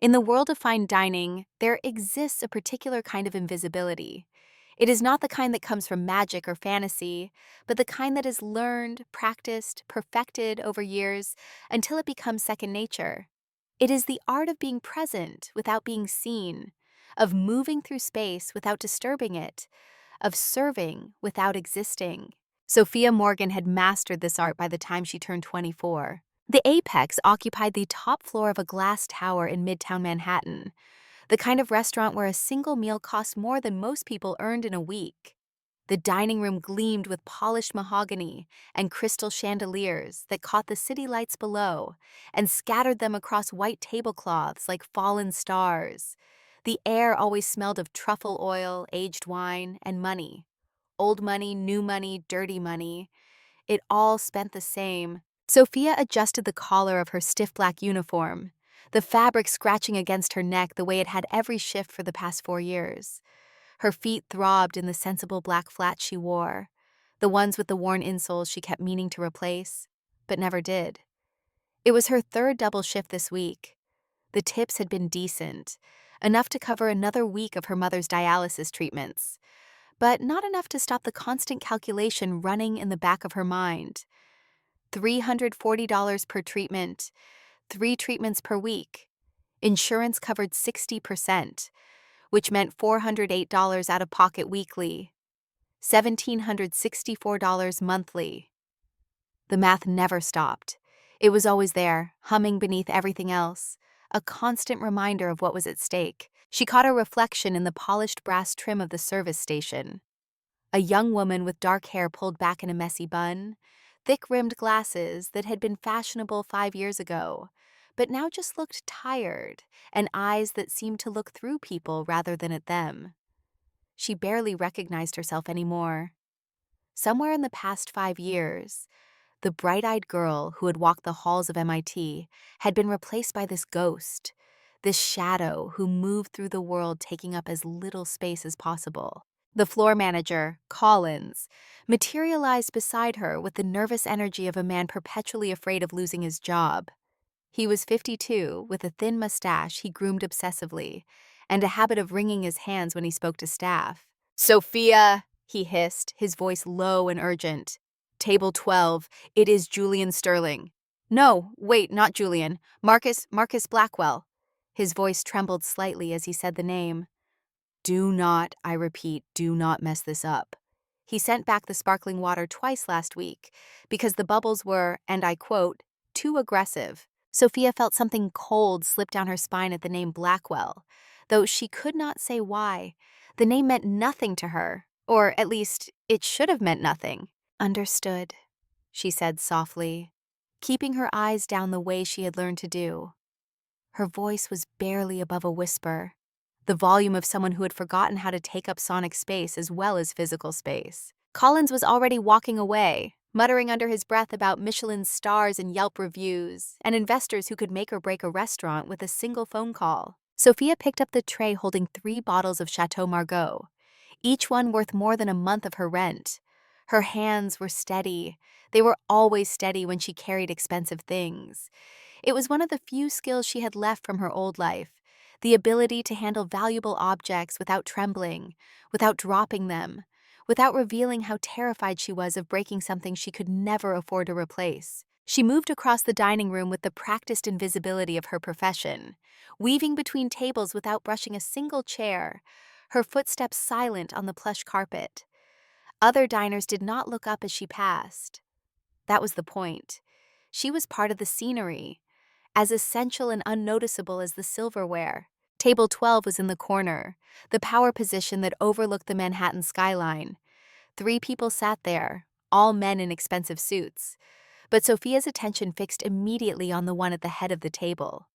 In the world of fine dining, there exists a particular kind of invisibility. It is not the kind that comes from magic or fantasy, but the kind that is learned, practiced, perfected over years until it becomes second nature. It is the art of being present without being seen, of moving through space without disturbing it, of serving without existing. Sophia Morgan had mastered this art by the time she turned 24. The Apex occupied the top floor of a glass tower in Midtown Manhattan, the kind of restaurant where a single meal costs more than most people earned in a week. The dining room gleamed with polished mahogany and crystal chandeliers that caught the city lights below and scattered them across white tablecloths like fallen stars. The air always smelled of truffle oil, aged wine, and money. Old money, new money, dirty money. It all spent the same. Sophia adjusted the collar of her stiff black uniform, the fabric scratching against her neck the way it had every shift for the past 4 years. Her feet throbbed in the sensible black flats she wore, the ones with the worn insoles she kept meaning to replace, but never did. It was her third double shift this week. The tips had been decent, enough to cover another week of her mother's dialysis treatments, but not enough to stop the constant calculation running in the back of her mind. $340 per treatment, 3 treatments per week. Insurance covered 60%, which meant $408 out of pocket weekly, $1,764 monthly. The math never stopped. It was always there, humming beneath everything else, a constant reminder of what was at stake. She caught a reflection in the polished brass trim of the service station. A young woman with dark hair pulled back in a messy bun, thick-rimmed glasses that had been fashionable 5 years ago, but now just looked tired, and eyes that seemed to look through people rather than at them. She barely recognized herself anymore. Somewhere in the past 5 years, the bright-eyed girl who had walked the halls of MIT had been replaced by this ghost, this shadow who moved through the world taking up as little space as possible. The floor manager, Collins, materialized beside her with the nervous energy of a man perpetually afraid of losing his job. He was 52, with a thin mustache he groomed obsessively, and a habit of wringing his hands when he spoke to staff. "Sophia," he hissed, his voice low and urgent. "Table 12, it is Julian Sterling." "No, wait, not Julian. Marcus Blackwell." His voice trembled slightly as he said the name. "Do not, I repeat, do not mess this up." He sent back the sparkling water twice last week because the bubbles were, and I quote, "too aggressive." Sophia felt something cold slip down her spine at the name Blackwell, though she could not say why. The name meant nothing to her, or at least it should have meant nothing. "Understood," she said softly, keeping her eyes down the way she had learned to do. Her voice was barely above a whisper, the volume of someone who had forgotten how to take up sonic space as well as physical space. Collins was already walking away, muttering under his breath about Michelin stars and Yelp reviews, and investors who could make or break a restaurant with a single phone call. Sophia picked up the tray holding 3 bottles of Chateau Margaux, each one worth more than a month of her rent. Her hands were steady. They were always steady when she carried expensive things. It was one of the few skills she had left from her old life, the ability to handle valuable objects without trembling, without dropping them, without revealing how terrified she was of breaking something she could never afford to replace. She moved across the dining room with the practiced invisibility of her profession, weaving between tables without brushing a single chair, her footsteps silent on the plush carpet. Other diners did not look up as she passed. That was the point. She was part of the scenery, as essential and unnoticeable as the silverware. Table 12 was in the corner, the power position that overlooked the Manhattan skyline. 3 people sat there, all men in expensive suits, but Sophia's attention fixed immediately on the one at the head of the table.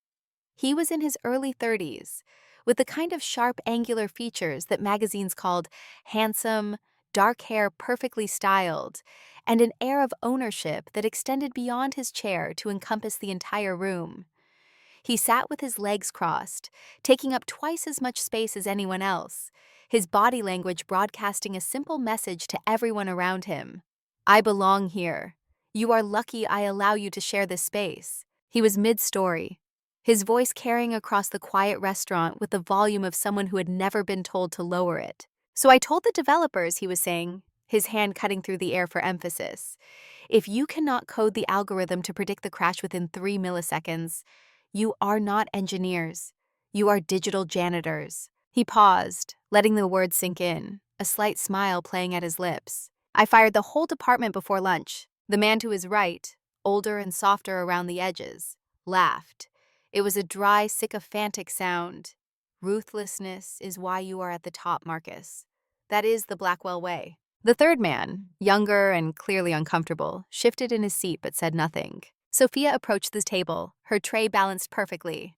He was in his early 30s, with the kind of sharp, angular features that magazines called handsome, dark hair perfectly styled, and an air of ownership that extended beyond his chair to encompass the entire room. He sat with his legs crossed, taking up twice as much space as anyone else, his body language broadcasting a simple message to everyone around him. "I belong here. You are lucky I allow you to share this space." He was mid-story, his voice carrying across the quiet restaurant with the volume of someone who had never been told to lower it. "So I told the developers," he was saying, his hand cutting through the air for emphasis, "if you cannot code the algorithm to predict the crash within 3 milliseconds, you are not engineers. You are digital janitors." He paused, letting the words sink in, a slight smile playing at his lips. "I fired the whole department before lunch." The man to his right, older and softer around the edges, laughed. It was a dry, sycophantic sound. "Ruthlessness is why you are at the top, Marcus. That is the Blackwell way." The third man, younger and clearly uncomfortable, shifted in his seat but said nothing. Sophia approached the table, her tray balanced perfectly.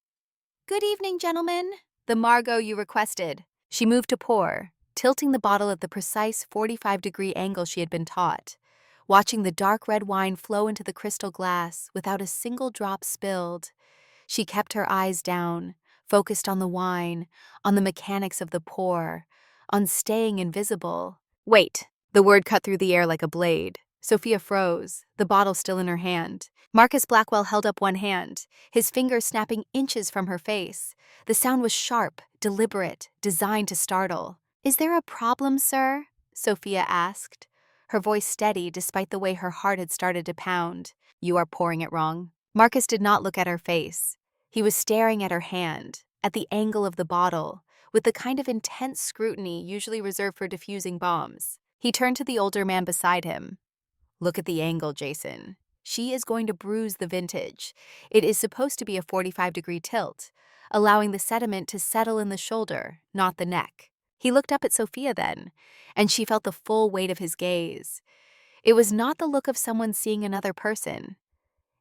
"Good evening, gentlemen. The Margot you requested." She moved to pour, tilting the bottle at the precise 45-degree angle she had been taught, watching the dark red wine flow into the crystal glass without a single drop spilled. She kept her eyes down, focused on the wine, on the mechanics of the pour, on staying invisible. "Wait." The word cut through the air like a blade. Sophia froze, the bottle still in her hand. Marcus Blackwell held up one hand, his fingers snapping inches from her face. The sound was sharp, deliberate, designed to startle. "Is there a problem, sir?" Sophia asked, her voice steady despite the way her heart had started to pound. "You are pouring it wrong." Marcus did not look at her face. He was staring at her hand, at the angle of the bottle, with the kind of intense scrutiny usually reserved for defusing bombs. He turned to the older man beside him. "Look at the angle, Jason. She is going to bruise the vintage. It is supposed to be a 45-degree tilt, allowing the sediment to settle in the shoulder, not the neck." He looked up at Sophia then, and she felt the full weight of his gaze. It was not the look of someone seeing another person.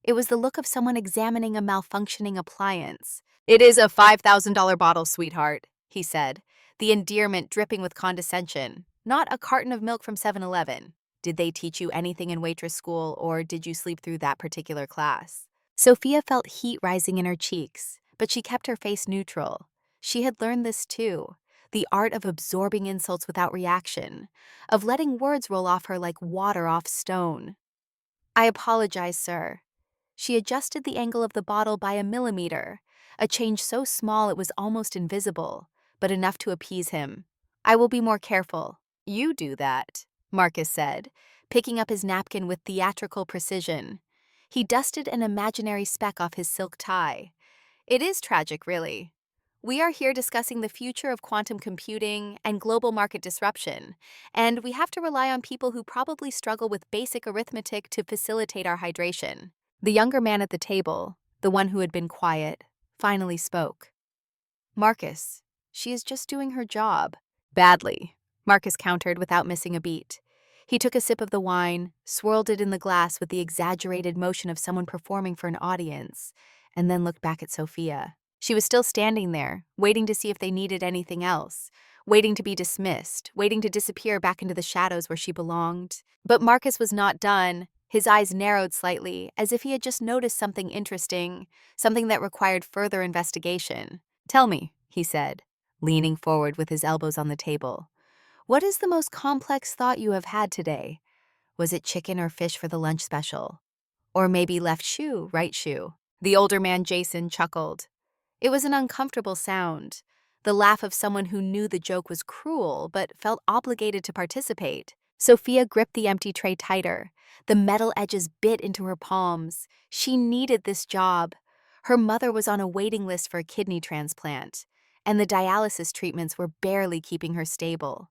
It was the look of someone examining a malfunctioning appliance. "It is a $5,000 bottle, sweetheart," he said, the endearment dripping with condescension, "not a carton of milk from 7-Eleven. Did they teach you anything in waitress school, or did you sleep through that particular class?" Sophia felt heat rising in her cheeks, but she kept her face neutral. She had learned this too, the art of absorbing insults without reaction, of letting words roll off her like water off stone. "I apologize, sir." She adjusted the angle of the bottle by a millimeter, a change so small it was almost invisible, but enough to appease him. "I will be more careful." "You do that," Marcus said, picking up his napkin with theatrical precision. He dusted an imaginary speck off his silk tie. "It is tragic, really. We are here discussing the future of quantum computing and global market disruption, and we have to rely on people who probably struggle with basic arithmetic to facilitate our hydration." The younger man at the table, the one who had been quiet, finally spoke. "Marcus, she is just doing her job." "Badly," Marcus countered without missing a beat. He took a sip of the wine, swirled it in the glass with the exaggerated motion of someone performing for an audience, and then looked back at Sophia. She was still standing there, waiting to see if they needed anything else, waiting to be dismissed, waiting to disappear back into the shadows where she belonged. But Marcus was not done. His eyes narrowed slightly, as if he had just noticed something interesting, something that required further investigation. "Tell me," he said, leaning forward with his elbows on the table. "What is the most complex thought you have had today? Was it chicken or fish for the lunch special? Or maybe left shoe, right shoe?" The older man, Jason, chuckled. It was an uncomfortable sound, the laugh of someone who knew the joke was cruel but felt obligated to participate. Sophia gripped the empty tray tighter. The metal edges bit into her palms. She needed this job. Her mother was on a waiting list for a kidney transplant, and the dialysis treatments were barely keeping her stable.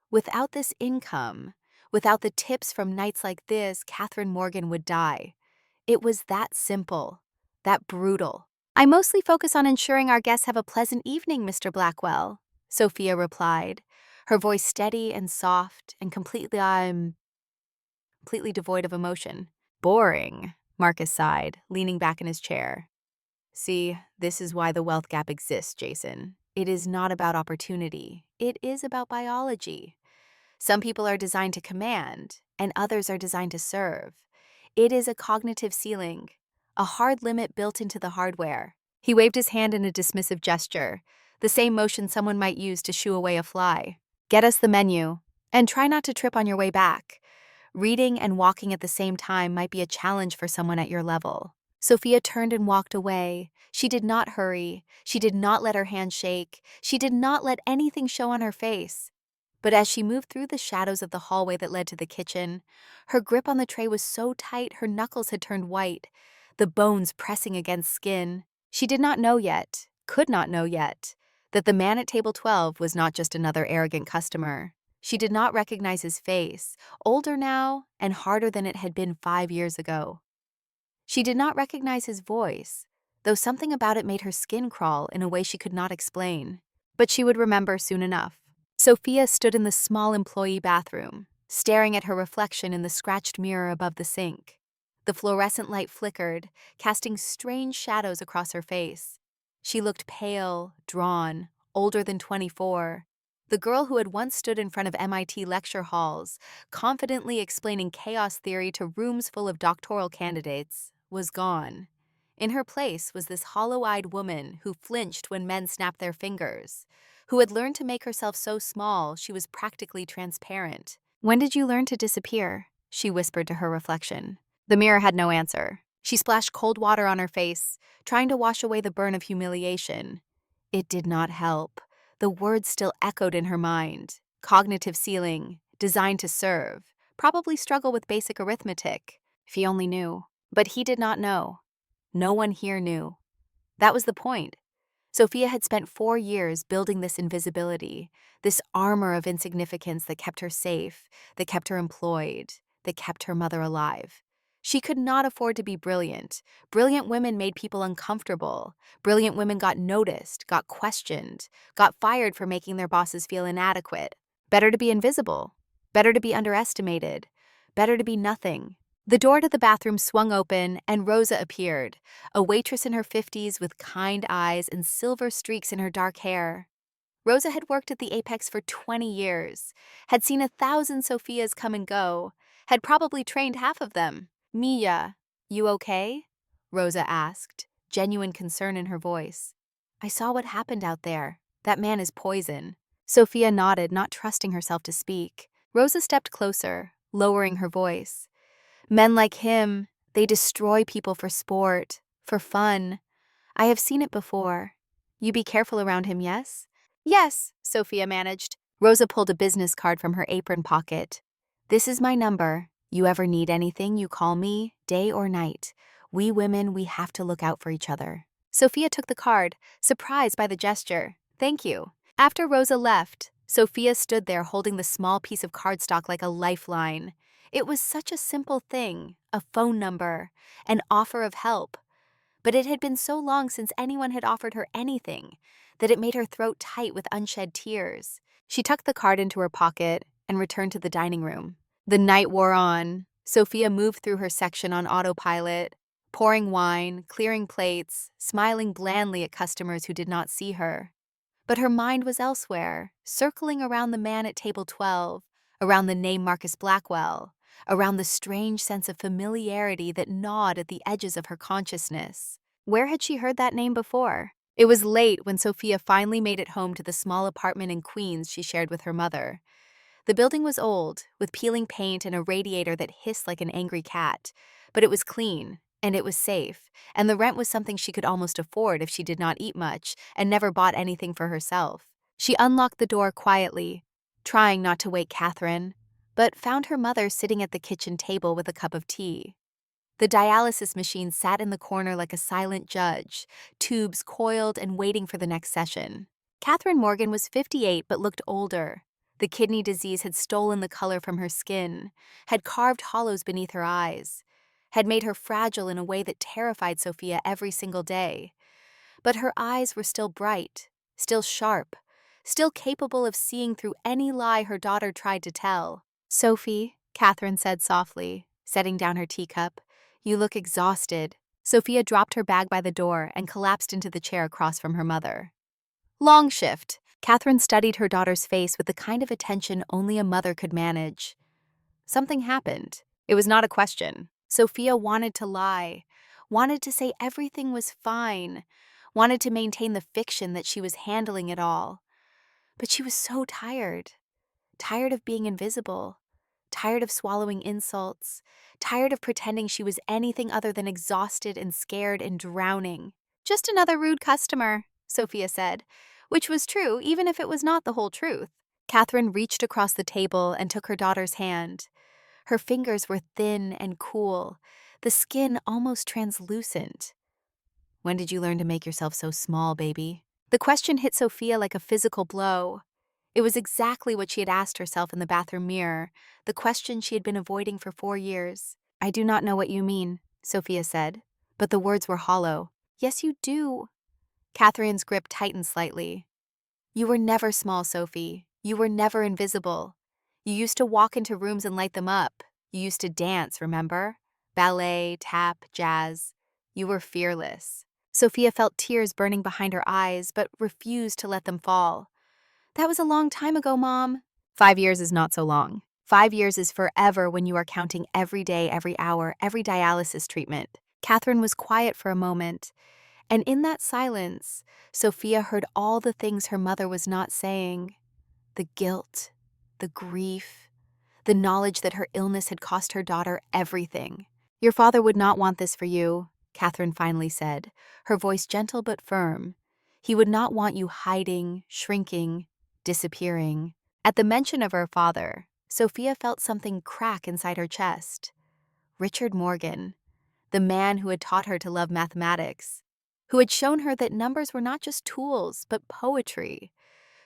Without this income, without the tips from nights like this, Catherine Morgan would die. It was that simple, that brutal. "I mostly focus on ensuring our guests have a pleasant evening, Mr. Blackwell," Sophia replied, her voice steady and soft and completely devoid of emotion. "Boring," Marcus sighed, leaning back in his chair. "See, this is why the wealth gap exists, Jason. It is not about opportunity. It is about biology. Some people are designed to command, and others are designed to serve. It is a cognitive ceiling, a hard limit built into the hardware." He waved his hand in a dismissive gesture, the same motion someone might use to shoo away a fly. "Get us the menu, and try not to trip on your way back. Reading and walking at the same time might be a challenge for someone at your level." Sophia turned and walked away. She did not hurry. She did not let her hand shake. She did not let anything show on her face. But as she moved through the shadows of the hallway that led to the kitchen, her grip on the tray was so tight her knuckles had turned white, the bones pressing against skin. She did not know yet, could not know yet, that the man at table 12 was not just another arrogant customer. She did not recognize his face, older now and harder than it had been 5 years ago. She did not recognize his voice, though something about it made her skin crawl in a way she could not explain. But she would remember soon enough. Sophia stood in the small employee bathroom, staring at her reflection in the scratched mirror above the sink. The fluorescent light flickered, casting strange shadows across her face. She looked pale, drawn, older than 24. The girl who had once stood in front of MIT lecture halls, confidently explaining chaos theory to rooms full of doctoral candidates, was gone. In her place was this hollow-eyed woman who flinched when men snapped their fingers, who had learned to make herself so small she was practically transparent. "When did you learn to disappear?" she whispered to her reflection. The mirror had no answer. She splashed cold water on her face, trying to wash away the burn of humiliation. It did not help. The words still echoed in her mind. Cognitive ceiling, designed to serve, probably struggle with basic arithmetic. If he only knew. But he did not know. No one here knew. That was the point. Sophia had spent 4 years building this invisibility, this armor of insignificance that kept her safe, that kept her employed, that kept her mother alive. She could not afford to be brilliant. Brilliant women made people uncomfortable. Brilliant women got noticed, got questioned, got fired for making their bosses feel inadequate. Better to be invisible. Better to be underestimated. Better to be nothing. The door to the bathroom swung open, and Rosa appeared, a waitress in her 50s with kind eyes and silver streaks in her dark hair. Rosa had worked at the Apex for 20 years, had seen 1,000 Sophias come and go, had probably trained half of them. "Mia, you okay?" Rosa asked, genuine concern in her voice. "I saw what happened out there. That man is poison." Sophia nodded, not trusting herself to speak. Rosa stepped closer, lowering her voice. "Men like him, they destroy people for sport, for fun. I have seen it before. You be careful around him, yes?" "Yes," Sophia managed. Rosa pulled a business card from her apron pocket. "This is my number. You ever need anything, you call me, day or night. We women, we have to look out for each other." Sophia took the card, surprised by the gesture. "Thank you." After Rosa left, Sophia stood there holding the small piece of cardstock like a lifeline. It was such a simple thing, a phone number, an offer of help. But it had been so long since anyone had offered her anything that it made her throat tight with unshed tears. She tucked the card into her pocket and returned to the dining room. The night wore on. Sophia moved through her section on autopilot, pouring wine, clearing plates, smiling blandly at customers who did not see her. But her mind was elsewhere, circling around the man at table 12, around the name Marcus Blackwell, around the strange sense of familiarity that gnawed at the edges of her consciousness. Where had she heard that name before? It was late when Sophia finally made it home to the small apartment in Queens she shared with her mother. The building was old, with peeling paint and a radiator that hissed like an angry cat, but it was clean, and it was safe, and the rent was something she could almost afford if she did not eat much and never bought anything for herself. She unlocked the door quietly, trying not to wake Catherine, but found her mother sitting at the kitchen table with a cup of tea. The dialysis machine sat in the corner like a silent judge, tubes coiled and waiting for the next session. Catherine Morgan was 58 but looked older. The kidney disease had stolen the color from her skin, had carved hollows beneath her eyes, had made her fragile in a way that terrified Sophia every single day. But her eyes were still bright, still sharp, still capable of seeing through any lie her daughter tried to tell. "Sophie," Catherine said softly, setting down her teacup, "you look exhausted." Sophia dropped her bag by the door and collapsed into the chair across from her mother. "Long shift." Catherine studied her daughter's face with the kind of attention only a mother could manage. Something happened. It was not a question. Sophia wanted to lie, wanted to say everything was fine, wanted to maintain the fiction that she was handling it all. But she was so tired. Tired of being invisible. tired of swallowing insults, tired of pretending she was anything other than exhausted and scared and drowning. "Just another rude customer," Sophia said, which was true even if it was not the whole truth. Catherine reached across the table and took her daughter's hand. Her fingers were thin and cool, the skin almost translucent. "When did you learn to make yourself so small, baby?" The question hit Sophia like a physical blow. It was exactly what she had asked herself in the bathroom mirror, the question she had been avoiding for 4 years. "I do not know what you mean," Sophia said, but the words were hollow. "Yes, you do." Catherine's grip tightened slightly. "You were never small, Sophie. You were never invisible. You used to walk into rooms and light them up. You used to dance, remember? Ballet, tap, jazz. You were fearless." Sophia felt tears burning behind her eyes, but refused to let them fall. "That was a long time ago, Mom." 5 years is not so long. 5 years is forever when you are counting every day, every hour, every dialysis treatment. Catherine was quiet for a moment, and in that silence, Sophia heard all the things her mother was not saying. The guilt, the grief, the knowledge that her illness had cost her daughter everything. "Your father would not want this for you," Catherine finally said, her voice gentle but firm. "He would not want you hiding, shrinking, disappearing." At the mention of her father, Sophia felt something crack inside her chest. Richard Morgan, the man who had taught her to love mathematics, who had shown her that numbers were not just tools, but poetry,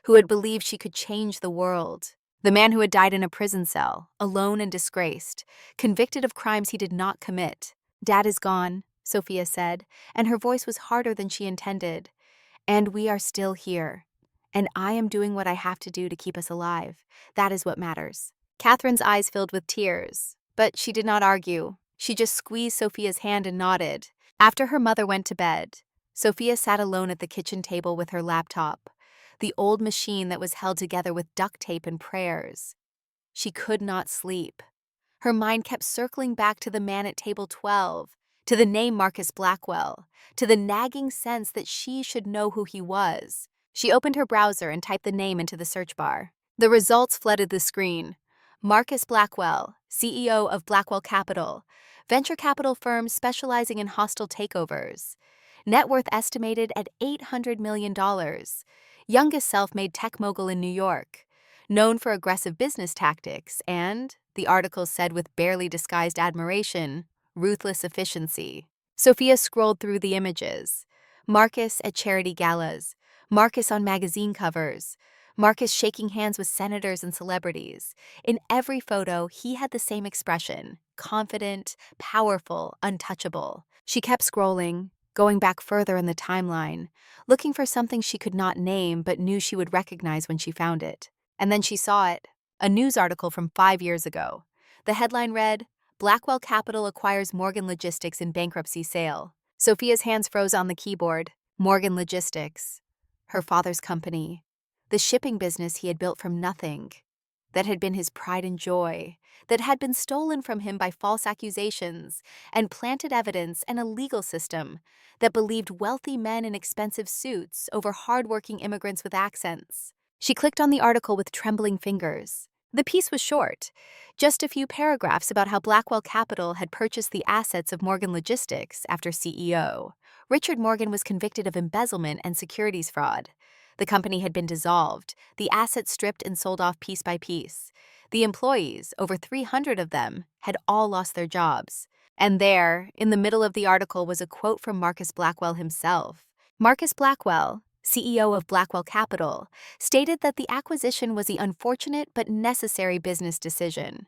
who had believed she could change the world. The man who had died in a prison cell, alone and disgraced, convicted of crimes he did not commit. "Dad is gone," Sophia said, and her voice was harder than she intended. "And we are still here. And I am doing what I have to do to keep us alive. That is what matters." Catherine's eyes filled with tears, but she did not argue. She just squeezed Sophia's hand and nodded. After her mother went to bed, Sophia sat alone at the kitchen table with her laptop, the old machine that was held together with duct tape and prayers. She could not sleep. Her mind kept circling back to the man at table 12, to the name Marcus Blackwell, to the nagging sense that she should know who he was. She opened her browser and typed the name into the search bar. The results flooded the screen. Marcus Blackwell, CEO of Blackwell Capital, venture capital firm specializing in hostile takeovers. Net worth estimated at $800 million. Youngest self-made tech mogul in New York. Known for aggressive business tactics and, the article said with barely disguised admiration, ruthless efficiency. Sophia scrolled through the images. Marcus at charity galas. Marcus on magazine covers. Marcus shaking hands with senators and celebrities. In every photo, he had the same expression: confident, powerful, untouchable. She kept scrolling, going back further in the timeline, looking for something she could not name but knew she would recognize when she found it. And then she saw it, a news article from 5 years ago. The headline read, "Blackwell Capital acquires Morgan Logistics in bankruptcy sale." Sophia's hands froze on the keyboard. Morgan Logistics. Her father's company. The shipping business he had built from nothing. That had been his pride and joy. That had been stolen from him by false accusations and planted evidence and a legal system that believed wealthy men in expensive suits over hardworking immigrants with accents. She clicked on the article with trembling fingers. The piece was short, just a few paragraphs about how Blackwell Capital had purchased the assets of Morgan Logistics after CEO. Richard Morgan was convicted of embezzlement and securities fraud. The company had been dissolved, the assets stripped and sold off piece by piece. The employees, over 300 of them, had all lost their jobs. And there, in the middle of the article, was a quote from Marcus Blackwell himself. Marcus Blackwell, CEO of Blackwell Capital, stated that the acquisition was the unfortunate but necessary business decision.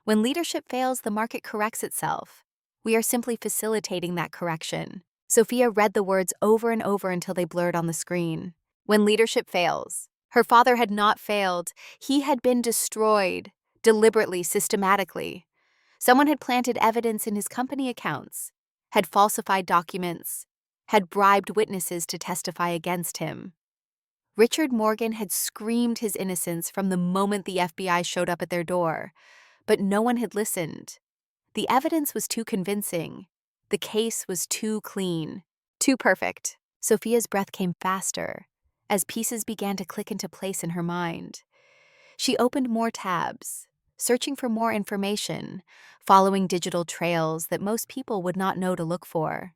"When leadership fails, the market corrects itself. We are simply facilitating that correction." Sophia read the words over and over until they blurred on the screen. When leadership fails. Her father had not failed. He had been destroyed, deliberately, systematically. Someone had planted evidence in his company accounts, had falsified documents, had bribed witnesses to testify against him. Richard Morgan had screamed his innocence from the moment the FBI showed up at their door, but no one had listened. The evidence was too convincing. The case was too clean, too perfect. Sophia's breath came faster as pieces began to click into place in her mind. She opened more tabs, searching for more information, following digital trails that most people would not know to look for.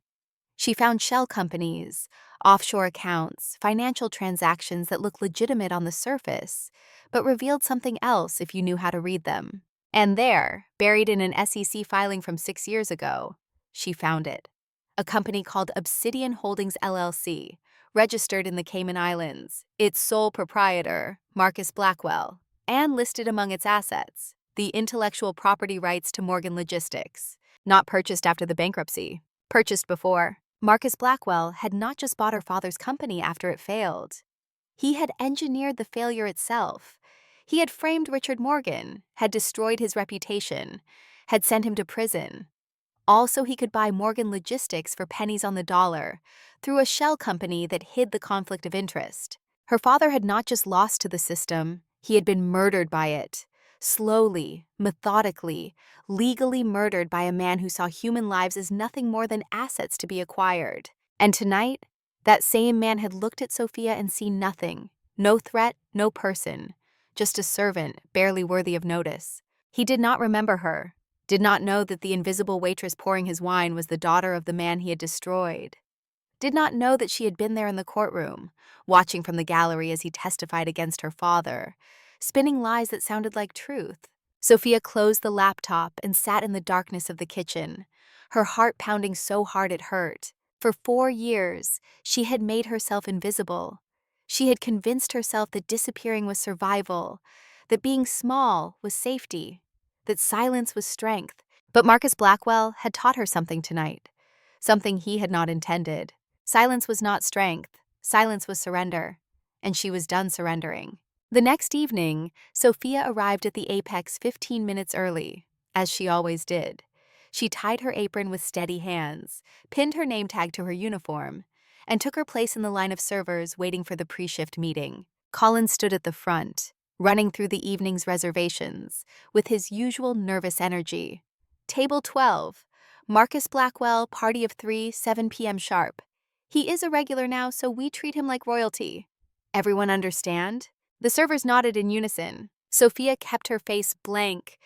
She found shell companies, offshore accounts, financial transactions that looked legitimate on the surface, but revealed something else if you knew how to read them. And there, buried in an SEC filing from 6 years ago, she found it. A company called Obsidian Holdings LLC, registered in the Cayman Islands, its sole proprietor, Marcus Blackwell, and listed among its assets, the intellectual property rights to Morgan Logistics, not purchased after the bankruptcy, purchased before. Marcus Blackwell had not just bought her father's company after it failed. He had engineered the failure itself. He had framed Richard Morgan, had destroyed his reputation, had sent him to prison. All so he could buy Morgan Logistics for pennies on the dollar, through a shell company that hid the conflict of interest. Her father had not just lost to the system, he had been murdered by it. Slowly, methodically, legally murdered by a man who saw human lives as nothing more than assets to be acquired. And tonight, that same man had looked at Sophia and seen nothing. No threat, no person. Just a servant, barely worthy of notice. He did not remember her. Did not know that the invisible waitress pouring his wine was the daughter of the man he had destroyed. Did not know that she had been there in the courtroom, watching from the gallery as he testified against her father, spinning lies that sounded like truth. Sophia closed the laptop and sat in the darkness of the kitchen, her heart pounding so hard it hurt. For 4 years, she had made herself invisible. She had convinced herself that disappearing was survival, that being small was safety, that silence was strength. But Marcus Blackwell had taught her something tonight, something he had not intended. Silence was not strength, silence was surrender, and she was done surrendering. The next evening, Sophia arrived at the Apex 15 minutes early, as she always did. She tied her apron with steady hands, pinned her name tag to her uniform, and took her place in the line of servers waiting for the pre-shift meeting. Colin stood at the front, running through the evening's reservations, with his usual nervous energy. Table 12, Marcus Blackwell, party of 3, 7 p.m. sharp. He is a regular now, so we treat him like royalty. Everyone understand? The servers nodded in unison. Sophia kept her face blank,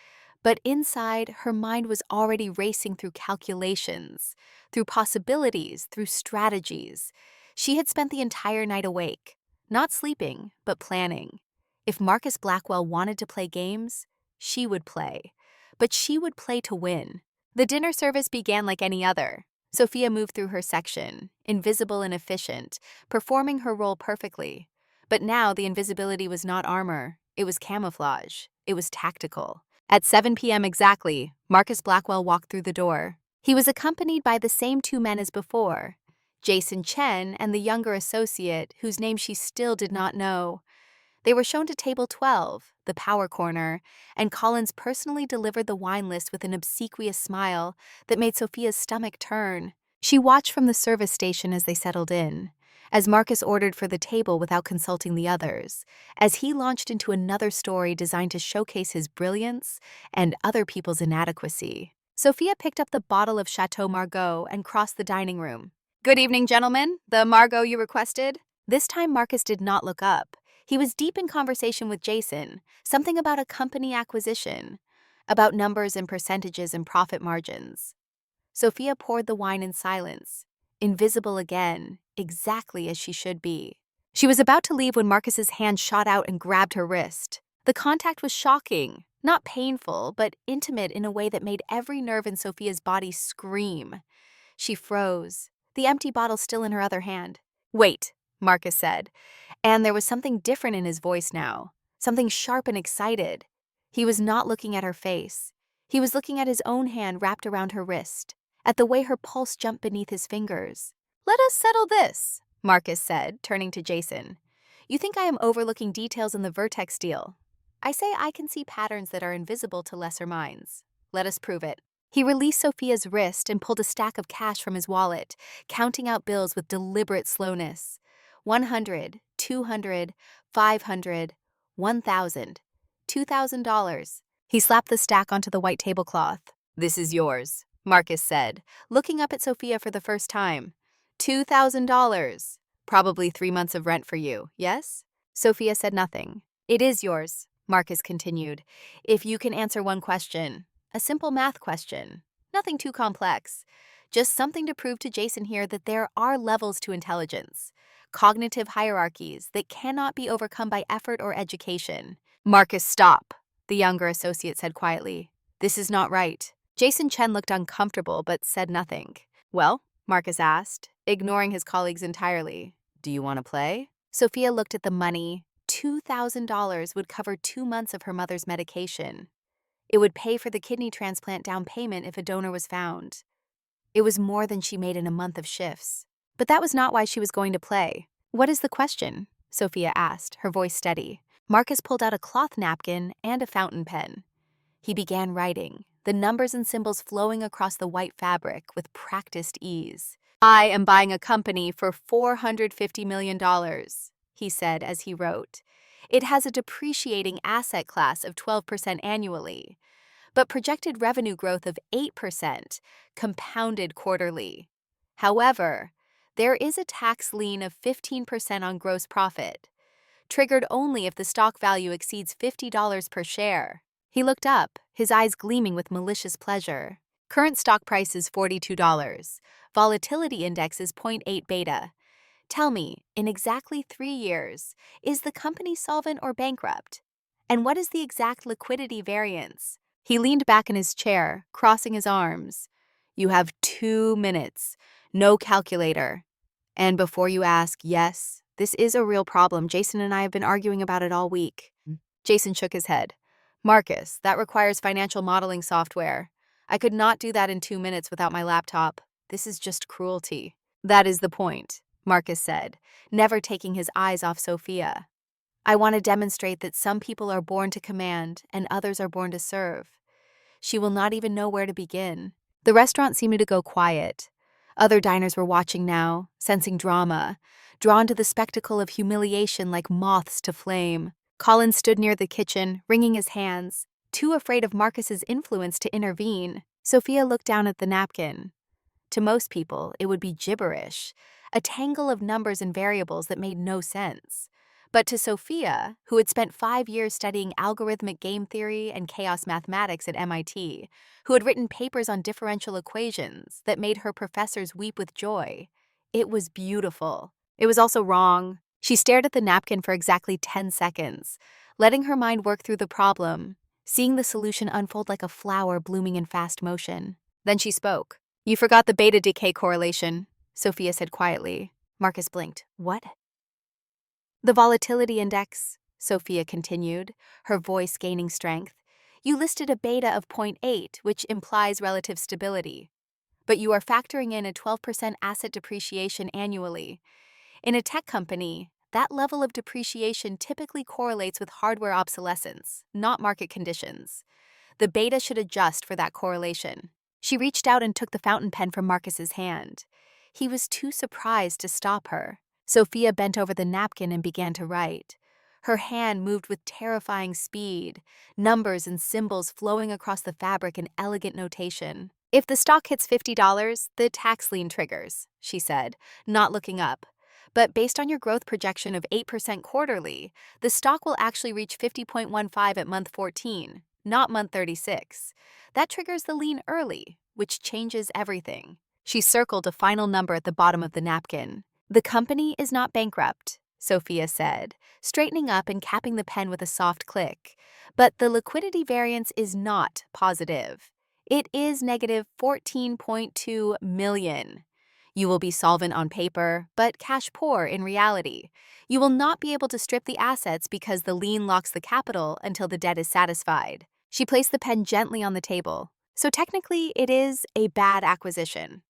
but inside, her mind was already racing through calculations, through possibilities, through strategies. She had spent the entire night awake, not sleeping, but planning. If Marcus Blackwell wanted to play games, she would play. But she would play to win. The dinner service began like any other. Sophia moved through her section, invisible and efficient, performing her role perfectly. But now the invisibility was not armor, it was camouflage, it was tactical. At 7 p.m. exactly, Marcus Blackwell walked through the door. He was accompanied by the same 2 men as before, Jason Chen and the younger associate whose name she still did not know. They were shown to table 12, the power corner, and Collins personally delivered the wine list with an obsequious smile that made Sophia's stomach turn. She watched from the service station as they settled in, as Marcus ordered for the table without consulting the others, as he launched into another story designed to showcase his brilliance and other people's inadequacy. Sophia picked up the bottle of Chateau Margaux and crossed the dining room. "Good evening, gentlemen. The Margaux you requested?" This time Marcus did not look up. He was deep in conversation with Jason, something about a company acquisition, about numbers and percentages and profit margins. Sophia poured the wine in silence, invisible again, exactly as she should be. She was about to leave when Marcus's hand shot out and grabbed her wrist. The contact was shocking, not painful, but intimate in a way that made every nerve in Sophia's body scream. She froze, the empty bottle still in her other hand. "Wait," Marcus said, and there was something different in his voice now, something sharp and excited. He was not looking at her face. He was looking at his own hand wrapped around her wrist, at the way her pulse jumped beneath his fingers. "Let us settle this," Marcus said, turning to Jason. "You think I am overlooking details in the Vertex deal. I say I can see patterns that are invisible to lesser minds. Let us prove it." He released Sophia's wrist and pulled a stack of cash from his wallet, counting out bills with deliberate slowness. 100, 200, 500, 1,000, $2,000. He slapped the stack onto the white tablecloth. "This is yours," Marcus said, looking up at Sophia for the first time. $2,000. Probably 3 months of rent for you, yes? Sophia said nothing. "It is yours," Marcus continued. If you can answer one question, a simple math question, nothing too complex, just something to prove to Jason here that there are levels to intelligence, cognitive hierarchies that cannot be overcome by effort or education. Marcus, stop, the younger associate said quietly. This is not right. Jason Chen looked uncomfortable but said nothing. Well, Marcus asked, ignoring his colleagues entirely. Do you want to play? Sophia looked at the money. $2,000 would cover 2 months of her mother's medication. It would pay for the kidney transplant down payment if a donor was found. It was more than she made in a month of shifts. But that was not why she was going to play. What is the question? Sophia asked, her voice steady. Marcus pulled out a cloth napkin and a fountain pen. He began writing, the numbers and symbols flowing across the white fabric with practiced ease. I am buying a company for $450 million, he said as he wrote. It has a depreciating asset class of 12% annually, but projected revenue growth of 8%, compounded quarterly. However, there is a tax lien of 15% on gross profit, triggered only if the stock value exceeds $50 per share. He looked up, his eyes gleaming with malicious pleasure. Current stock price is $42. Volatility index is 0.8 beta. Tell me, in exactly 3 years, is the company solvent or bankrupt? And what is the exact liquidity variance? He leaned back in his chair, crossing his arms. You have 2 minutes. No calculator. And before you ask, yes, this is a real problem. Jason and I have been arguing about it all week. Jason shook his head. Marcus, that requires financial modeling software. I could not do that in 2 minutes without my laptop. This is just cruelty. That is the point, Marcus said, never taking his eyes off Sophia. I want to demonstrate that some people are born to command and others are born to serve. She will not even know where to begin. The restaurant seemed to go quiet. Other diners were watching now, sensing drama, drawn to the spectacle of humiliation like moths to flame. Colin stood near the kitchen, wringing his hands, too afraid of Marcus's influence to intervene. Sophia looked down at the napkin. To most people, it would be gibberish, a tangle of numbers and variables that made no sense. But to Sophia, who had spent 5 years studying algorithmic game theory and chaos mathematics at MIT, who had written papers on differential equations that made her professors weep with joy, it was beautiful. It was also wrong. She stared at the napkin for exactly 10 seconds, letting her mind work through the problem, seeing the solution unfold like a flower blooming in fast motion. Then she spoke. You forgot the beta decay correlation, Sophia said quietly. Marcus blinked. What? The volatility index, Sophia continued, her voice gaining strength. You listed a beta of 0.8, which implies relative stability. But you are factoring in a 12% asset depreciation annually. In a tech company, that level of depreciation typically correlates with hardware obsolescence, not market conditions. The beta should adjust for that correlation. She reached out and took the fountain pen from Marcus's hand. He was too surprised to stop her. Sophia bent over the napkin and began to write. Her hand moved with terrifying speed, numbers and symbols flowing across the fabric in elegant notation. If the stock hits $50, the tax lien triggers, she said, not looking up. But based on your growth projection of 8% quarterly, the stock will actually reach 50.15 at month 14, not month 36. That triggers the lien early, which changes everything. She circled a final number at the bottom of the napkin. The company is not bankrupt, Sophia said, straightening up and capping the pen with a soft click. But the liquidity variance is not positive. It is negative 14.2 million. You will be solvent on paper, but cash poor in reality. You will not be able to strip the assets because the lien locks the capital until the debt is satisfied. She placed the pen gently on the table. So technically, it is a bad acquisition.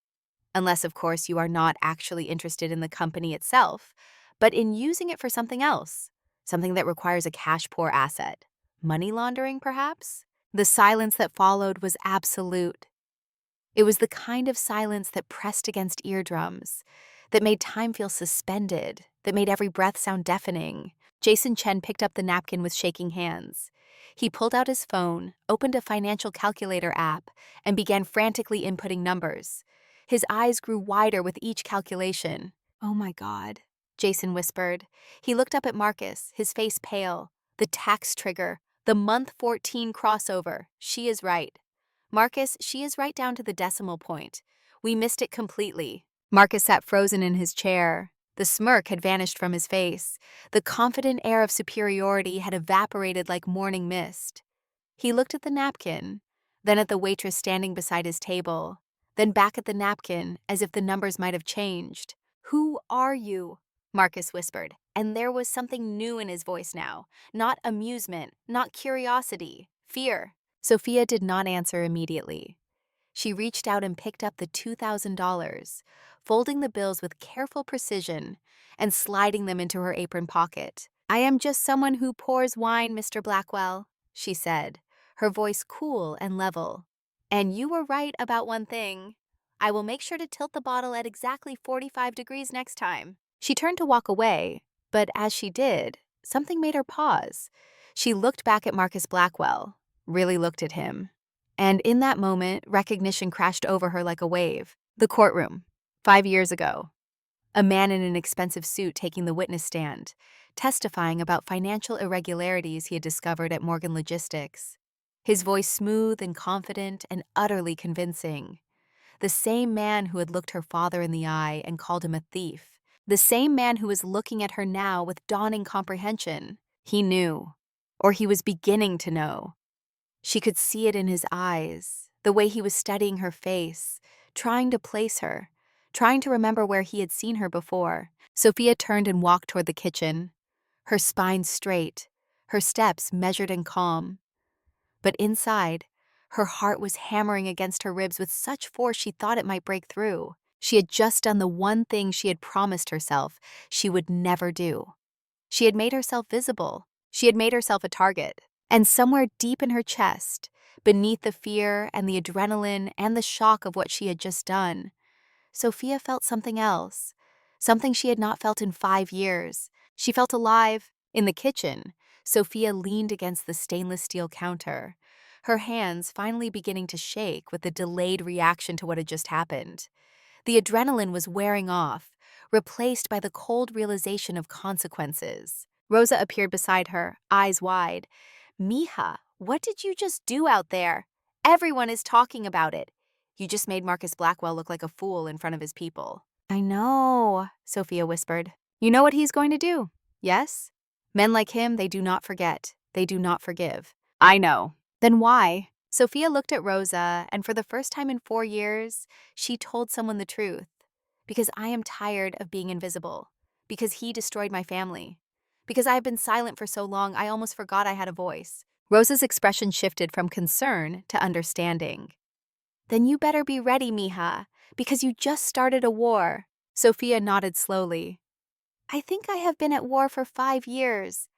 Unless, of course, you are not actually interested in the company itself, but in using it for something else, something that requires a cash-poor asset. Money laundering, perhaps? The silence that followed was absolute. It was the kind of silence that pressed against eardrums, that made time feel suspended, that made every breath sound deafening. Jason Chen picked up the napkin with shaking hands. He pulled out his phone, opened a financial calculator app, and began frantically inputting numbers. His eyes grew wider with each calculation. Oh my God, Jason whispered. He looked up at Marcus, his face pale. The tax trigger. The month 14 crossover. She is right. Marcus, she is right down to the decimal point. We missed it completely. Marcus sat frozen in his chair. The smirk had vanished from his face. The confident air of superiority had evaporated like morning mist. He looked at the napkin, then at the waitress standing beside his table, then back at the napkin as if the numbers might have changed. "Who are you?" Marcus whispered, and there was something new in his voice now. Not amusement, not curiosity, fear. Sophia did not answer immediately. She reached out and picked up the $2,000, folding the bills with careful precision and sliding them into her apron pocket. "I am just someone who pours wine, Mr. Blackwell," she said, her voice cool and level. "And you were right about one thing. I will make sure to tilt the bottle at exactly 45 degrees next time." She turned to walk away, but as she did, something made her pause. She looked back at Marcus Blackwell, really looked at him. And in that moment, recognition crashed over her like a wave. The courtroom, 5 years ago. A man in an expensive suit taking the witness stand, testifying about financial irregularities he had discovered at Morgan Logistics. His voice smooth and confident and utterly convincing. The same man who had looked her father in the eye and called him a thief. The same man who was looking at her now with dawning comprehension. He knew, or he was beginning to know. She could see it in his eyes, the way he was studying her face, trying to place her, trying to remember where he had seen her before. Sophia turned and walked toward the kitchen, her spine straight, her steps measured and calm. But inside, her heart was hammering against her ribs with such force she thought it might break through. She had just done the one thing she had promised herself she would never do. She had made herself visible. She had made herself a target. And somewhere deep in her chest, beneath the fear and the adrenaline and the shock of what she had just done, Sophia felt something else, something she had not felt in 5 years. She felt alive. In the kitchen, Sophia leaned against the stainless steel counter, her hands finally beginning to shake with the delayed reaction to what had just happened. The adrenaline was wearing off, replaced by the cold realization of consequences. Rosa appeared beside her, eyes wide. "Mija, what did you just do out there? Everyone is talking about it. You just made Marcus Blackwell look like a fool in front of his people." "I know," Sophia whispered. "You know what he's going to do, yes? Men like him, they do not forget. They do not forgive." "I know." "Then why?" Sophia looked at Rosa, and for the first time in 4 years, she told someone the truth. "Because I am tired of being invisible. Because he destroyed my family. Because I have been silent for so long, I almost forgot I had a voice." Rosa's expression shifted from concern to understanding. "Then you better be ready, Mija, because you just started a war." Sophia nodded slowly. "I think I have been at war for 5 years.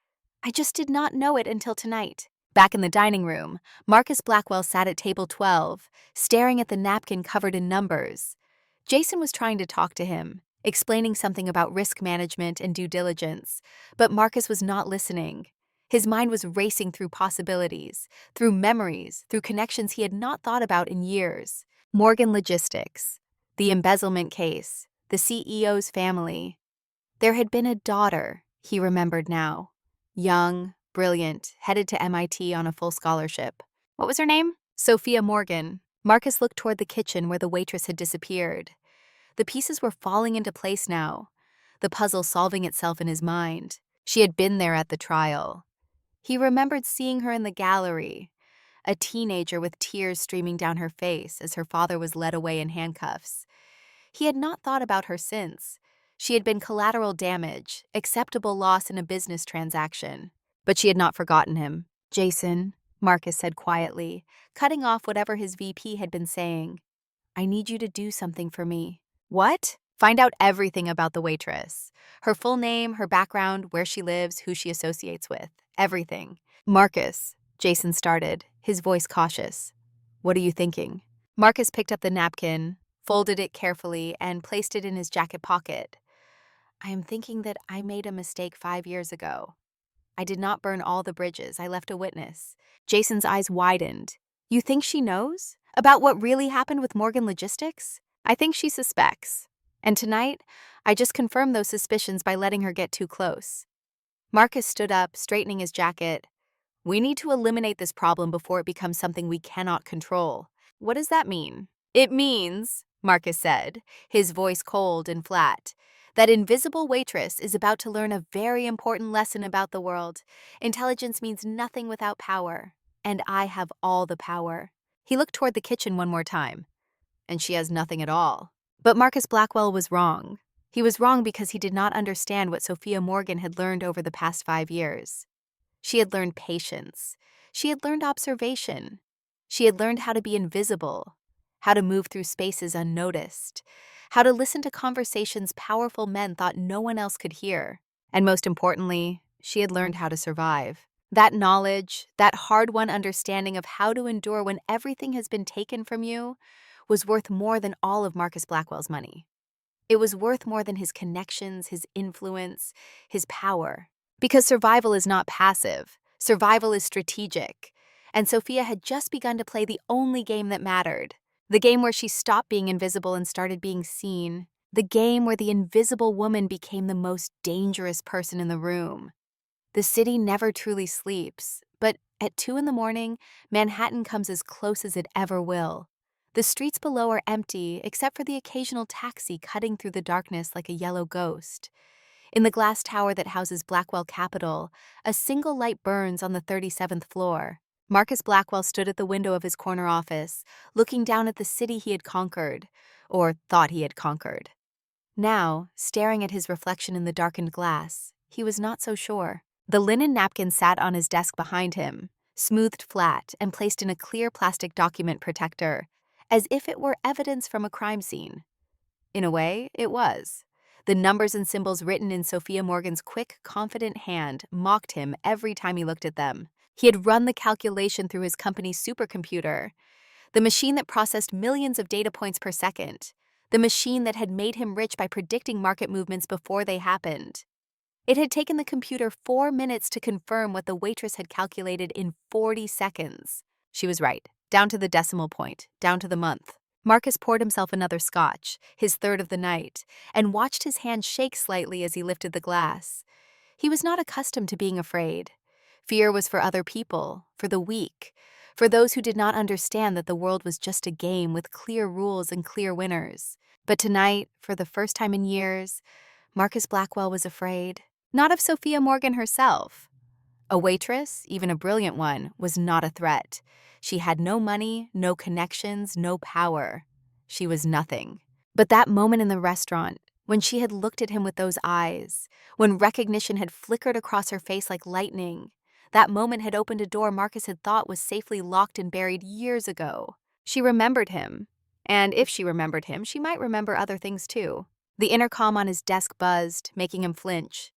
I just did not know it until tonight." Back in the dining room, Marcus Blackwell sat at table 12, staring at the napkin covered in numbers. Jason was trying to talk to him, explaining something about risk management and due diligence, but Marcus was not listening. His mind was racing through possibilities, through memories, through connections he had not thought about in years. Morgan Logistics, the embezzlement case, the CEO's family. There had been a daughter, he remembered now. Young, brilliant, headed to MIT on a full scholarship. What was her name? Sophia Morgan. Marcus looked toward the kitchen where the waitress had disappeared. The pieces were falling into place now, the puzzle solving itself in his mind. She had been there at the trial. He remembered seeing her in the gallery, a teenager with tears streaming down her face as her father was led away in handcuffs. He had not thought about her since. She had been collateral damage, acceptable loss in a business transaction. But she had not forgotten him. "Jason," Marcus said quietly, cutting off whatever his VP had been saying, "I need you to do something for me." "What?" "Find out everything about the waitress. Her full name, her background, where she lives, who she associates with. Everything." "Marcus," Jason started, his voice cautious. "What are you thinking?" Marcus picked up the napkin, folded it carefully, and placed it in his jacket pocket. "I am thinking that I made a mistake 5 years ago. I did not burn all the bridges. I left a witness." Jason's eyes widened. "You think she knows? About what really happened with Morgan Logistics?" "I think she suspects. And tonight, I just confirmed those suspicions by letting her get too close." Marcus stood up, straightening his jacket. We need to eliminate this problem before it becomes something we cannot control. What does that mean? It means, Marcus said, his voice cold and flat, that invisible waitress is about to learn a very important lesson about the world. Intelligence means nothing without power, and I have all the power. He looked toward the kitchen one more time, and she has nothing at all. But Marcus Blackwell was wrong. He was wrong because he did not understand what Sophia Morgan had learned over the past 5 years. She had learned patience. She had learned observation. She had learned how to be invisible, how to move through spaces unnoticed, how to listen to conversations powerful men thought no one else could hear. And most importantly, she had learned how to survive. That knowledge, that hard-won understanding of how to endure when everything has been taken from you, was worth more than all of Marcus Blackwell's money. It was worth more than his connections, his influence, his power. Because survival is not passive. Survival is strategic. And Sophia had just begun to play the only game that mattered. The game where she stopped being invisible and started being seen. The game where the invisible woman became the most dangerous person in the room. The city never truly sleeps, but at 2 in the morning, Manhattan comes as close as it ever will. The streets below are empty except for the occasional taxi cutting through the darkness like a yellow ghost. In the glass tower that houses Blackwell Capital, a single light burns on the 37th floor. Marcus Blackwell stood at the window of his corner office, looking down at the city he had conquered, or thought he had conquered. Now, staring at his reflection in the darkened glass, he was not so sure. The linen napkin sat on his desk behind him, smoothed flat and placed in a clear plastic document protector, as if it were evidence from a crime scene. In a way, it was. The numbers and symbols written in Sophia Morgan's quick, confident hand mocked him every time he looked at them. He had run the calculation through his company's supercomputer, the machine that processed millions of data points per second, the machine that had made him rich by predicting market movements before they happened. It had taken the computer 4 minutes to confirm what the waitress had calculated in 40 seconds. She was right, down to the decimal point, down to the month. Marcus poured himself another scotch, his third of the night, and watched his hand shake slightly as he lifted the glass. He was not accustomed to being afraid. Fear was for other people, for the weak, for those who did not understand that the world was just a game with clear rules and clear winners. But tonight, for the first time in years, Marcus Blackwell was afraid. Not of Sophia Morgan herself. A waitress, even a brilliant one, was not a threat. She had no money, no connections, no power. She was nothing. But that moment in the restaurant, when she had looked at him with those eyes, when recognition had flickered across her face like lightning, that moment had opened a door Marcus had thought was safely locked and buried years ago. She remembered him. And if she remembered him, she might remember other things too. The intercom on his desk buzzed, making him flinch.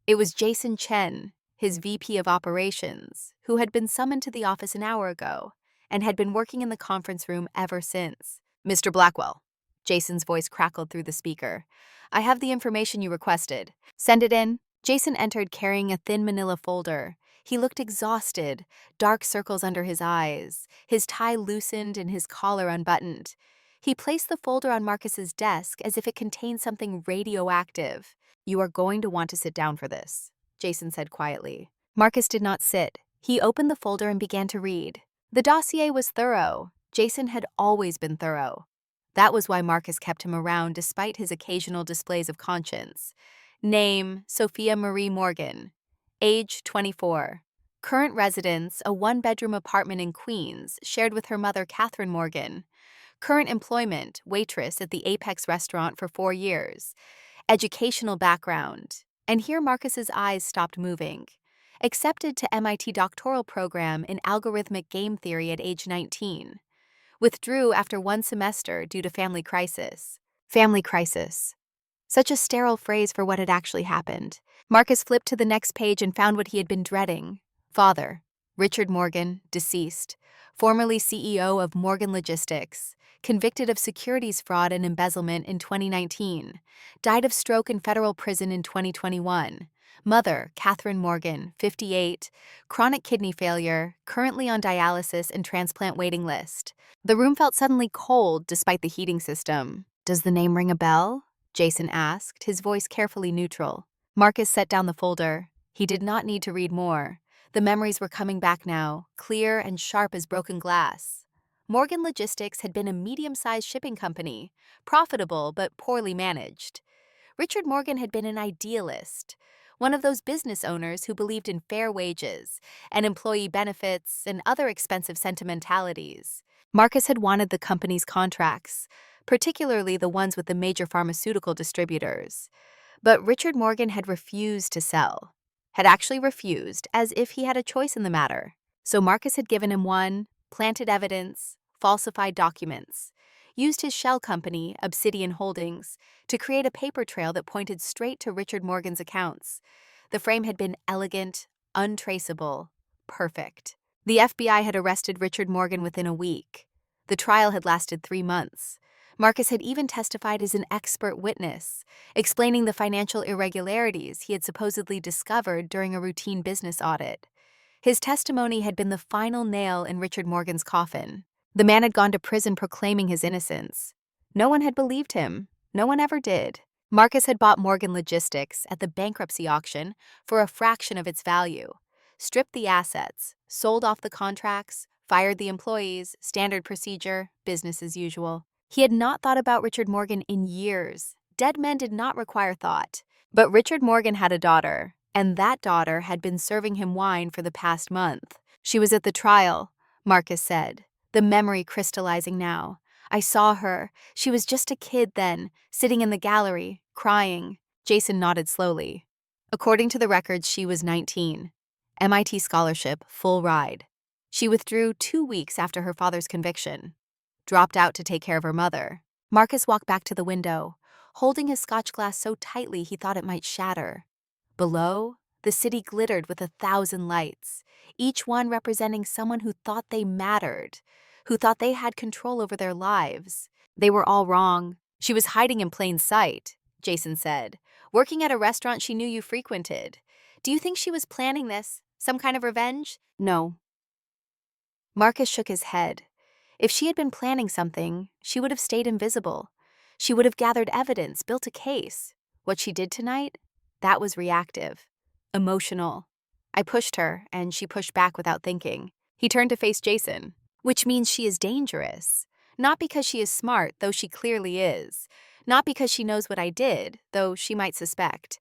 It was Jason Chen, his VP of Operations, who had been summoned to the office an hour ago and had been working in the conference room ever since. "Mr. Blackwell," Jason's voice crackled through the speaker. "I have the information you requested. Send it in." Jason entered carrying a thin manila folder. He looked exhausted, dark circles under his eyes, his tie loosened and his collar unbuttoned. He placed the folder on Marcus's desk as if it contained something radioactive. "You are going to want to sit down for this," Jason said quietly. Marcus did not sit. He opened the folder and began to read. The dossier was thorough. Jason had always been thorough. That was why Marcus kept him around despite his occasional displays of conscience. Name, Sophia Marie Morgan. Age, 24. Current residence, a 1-bedroom apartment in Queens, shared with her mother, Catherine Morgan. Current employment, waitress at the Apex restaurant for 4 years. Educational background. And here Marcus's eyes stopped moving. Accepted to MIT doctoral program in algorithmic game theory at age 19. Withdrew after 1 semester due to family crisis. Family crisis. Such a sterile phrase for what had actually happened. Marcus flipped to the next page and found what he had been dreading. Father, Richard Morgan, deceased. Formerly CEO of Morgan Logistics. Convicted of securities fraud and embezzlement in 2019. Died of stroke in federal prison in 2021. Mother, Catherine Morgan, 58. Chronic kidney failure, currently on dialysis and transplant waiting list. The room felt suddenly cold despite the heating system. "Does the name ring a bell?" Jason asked, his voice carefully neutral. Marcus set down the folder. He did not need to read more. The memories were coming back now, clear and sharp as broken glass. Morgan Logistics had been a medium-sized shipping company, profitable but poorly managed. Richard Morgan had been an idealist, one of those business owners who believed in fair wages and employee benefits and other expensive sentimentalities. Marcus had wanted the company's contracts, particularly the ones with the major pharmaceutical distributors. But Richard Morgan had refused to sell, had actually refused, as if he had a choice in the matter. So Marcus had given him one, planted evidence, falsified documents, used his shell company, Obsidian Holdings, to create a paper trail that pointed straight to Richard Morgan's accounts. The frame had been elegant, untraceable, perfect. The FBI had arrested Richard Morgan within a week. The trial had lasted 3 months. Marcus had even testified as an expert witness, explaining the financial irregularities he had supposedly discovered during a routine business audit. His testimony had been the final nail in Richard Morgan's coffin. The man had gone to prison proclaiming his innocence. No one had believed him. No one ever did. Marcus had bought Morgan Logistics at the bankruptcy auction for a fraction of its value, stripped the assets, sold off the contracts, fired the employees, standard procedure, business as usual. He had not thought about Richard Morgan in years. Dead men did not require thought. But Richard Morgan had a daughter, and that daughter had been serving him wine for the past month. She was at the trial, Marcus said, the memory crystallizing now. I saw her. She was just a kid then, sitting in the gallery, crying. Jason nodded slowly. According to the records, she was 19. MIT scholarship, full ride. She withdrew 2 weeks after her father's conviction. Dropped out to take care of her mother. Marcus walked back to the window, holding his scotch glass so tightly he thought it might shatter. Below, the city glittered with 1,000 lights, each one representing someone who thought they mattered, who thought they had control over their lives. They were all wrong. She was hiding in plain sight, Jason said, working at a restaurant she knew you frequented. Do you think she was planning this? Some kind of revenge? No. Marcus shook his head. If she had been planning something, she would have stayed invisible. She would have gathered evidence, built a case. What she did tonight? That was reactive. Emotional. I pushed her, and she pushed back without thinking. He turned to face Jason. Which means she is dangerous. Not because she is smart, though she clearly is. Not because she knows what I did, though she might suspect.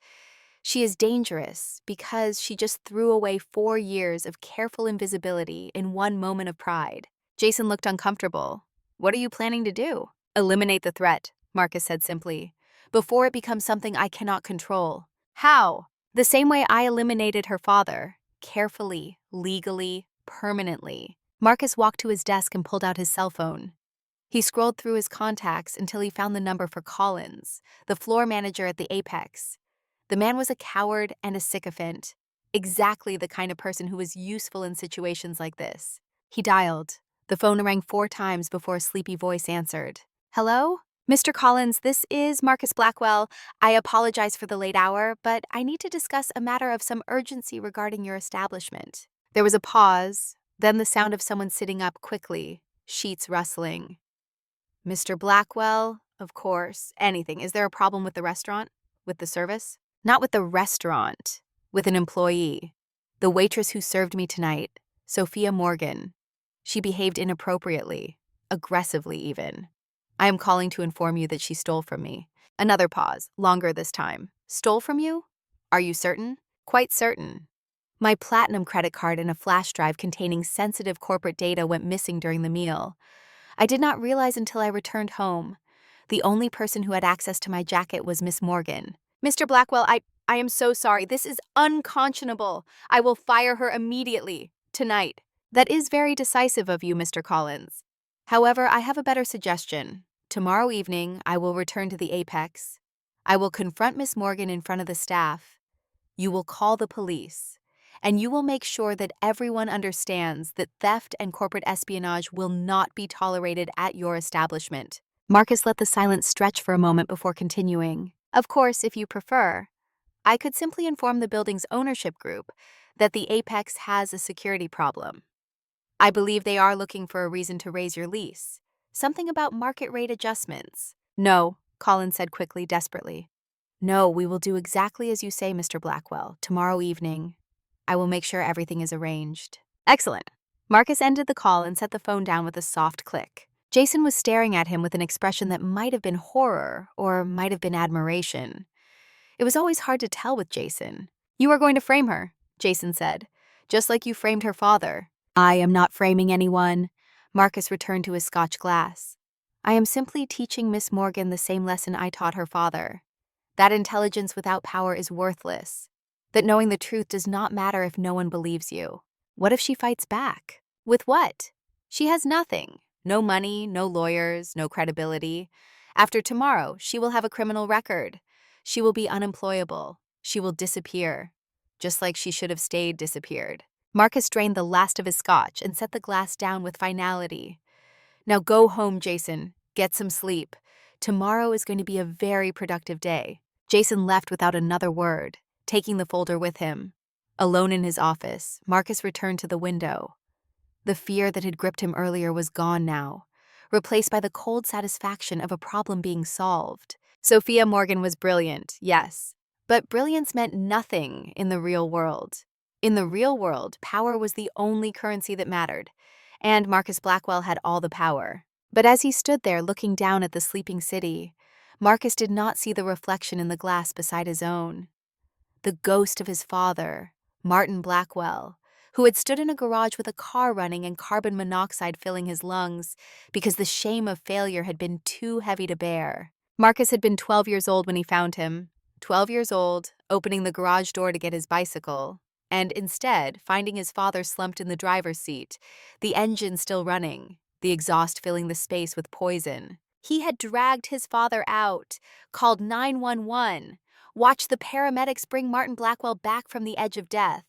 She is dangerous because she just threw away 4 years of careful invisibility in one moment of pride. Jason looked uncomfortable. What are you planning to do? Eliminate the threat, Marcus said simply, before it becomes something I cannot control. How? The same way I eliminated her father. Carefully, legally, permanently. Marcus walked to his desk and pulled out his cell phone. He scrolled through his contacts until he found the number for Collins, the floor manager at the Apex. The man was a coward and a sycophant, exactly the kind of person who was useful in situations like this. He dialed. The phone rang 4 times before a sleepy voice answered. Hello? Mr. Collins, this is Marcus Blackwell. I apologize for the late hour, but I need to discuss a matter of some urgency regarding your establishment. There was a pause, then the sound of someone sitting up quickly, sheets rustling. Mr. Blackwell, of course, anything. Is there a problem with the restaurant? With the service? Not with the restaurant, with an employee. The waitress who served me tonight, Sophia Morgan. She behaved inappropriately, aggressively even. I am calling to inform you that she stole from me. Another pause, longer this time. Stole from you? Are you certain? Quite certain. My platinum credit card and a flash drive containing sensitive corporate data went missing during the meal. I did not realize until I returned home. The only person who had access to my jacket was Miss Morgan. Mr. Blackwell, I am so sorry. This is unconscionable. I will fire her immediately, tonight. That is very decisive of you, Mr. Collins. However, I have a better suggestion. Tomorrow evening, I will return to the Apex. I will confront Miss Morgan in front of the staff. You will call the police, and you will make sure that everyone understands that theft and corporate espionage will not be tolerated at your establishment. Marcus let the silence stretch for a moment before continuing. Of course, if you prefer, I could simply inform the building's ownership group that the Apex has a security problem. I believe they are looking for a reason to raise your lease. Something about market rate adjustments. No, Colin said quickly, desperately. No, we will do exactly as you say, Mr. Blackwell, tomorrow evening. I will make sure everything is arranged." "Excellent." Marcus ended the call and set the phone down with a soft click. Jason was staring at him with an expression that might have been horror or might have been admiration. It was always hard to tell with Jason. "You are going to frame her," Jason said, "just like you framed her father." "I am not framing anyone." Marcus returned to his Scotch glass. "I am simply teaching Miss Morgan the same lesson I taught her father. That intelligence without power is worthless. That knowing the truth does not matter if no one believes you. What if she fights back? With what? She has nothing. No money, no lawyers, no credibility. After tomorrow, she will have a criminal record. She will be unemployable. She will disappear. Just like she should have stayed disappeared." Marcus drained the last of his scotch and set the glass down with finality. "Now go home, Jason. Get some sleep. Tomorrow is going to be a very productive day." Jason left without another word, taking the folder with him. Alone in his office, Marcus returned to the window. The fear that had gripped him earlier was gone now, replaced by the cold satisfaction of a problem being solved. Sophia Morgan was brilliant, yes, but brilliance meant nothing in the real world. In the real world, power was the only currency that mattered, and Marcus Blackwell had all the power. But as he stood there looking down at the sleeping city, Marcus did not see the reflection in the glass beside his own. The ghost of his father, Martin Blackwell, who had stood in a garage with a car running and carbon monoxide filling his lungs because the shame of failure had been too heavy to bear. Marcus had been 12 years old when he found him, 12 years old, opening the garage door to get his bicycle, and instead finding his father slumped in the driver's seat, the engine still running, the exhaust filling the space with poison. He had dragged his father out, called 911, watched the paramedics bring Martin Blackwell back from the edge of death.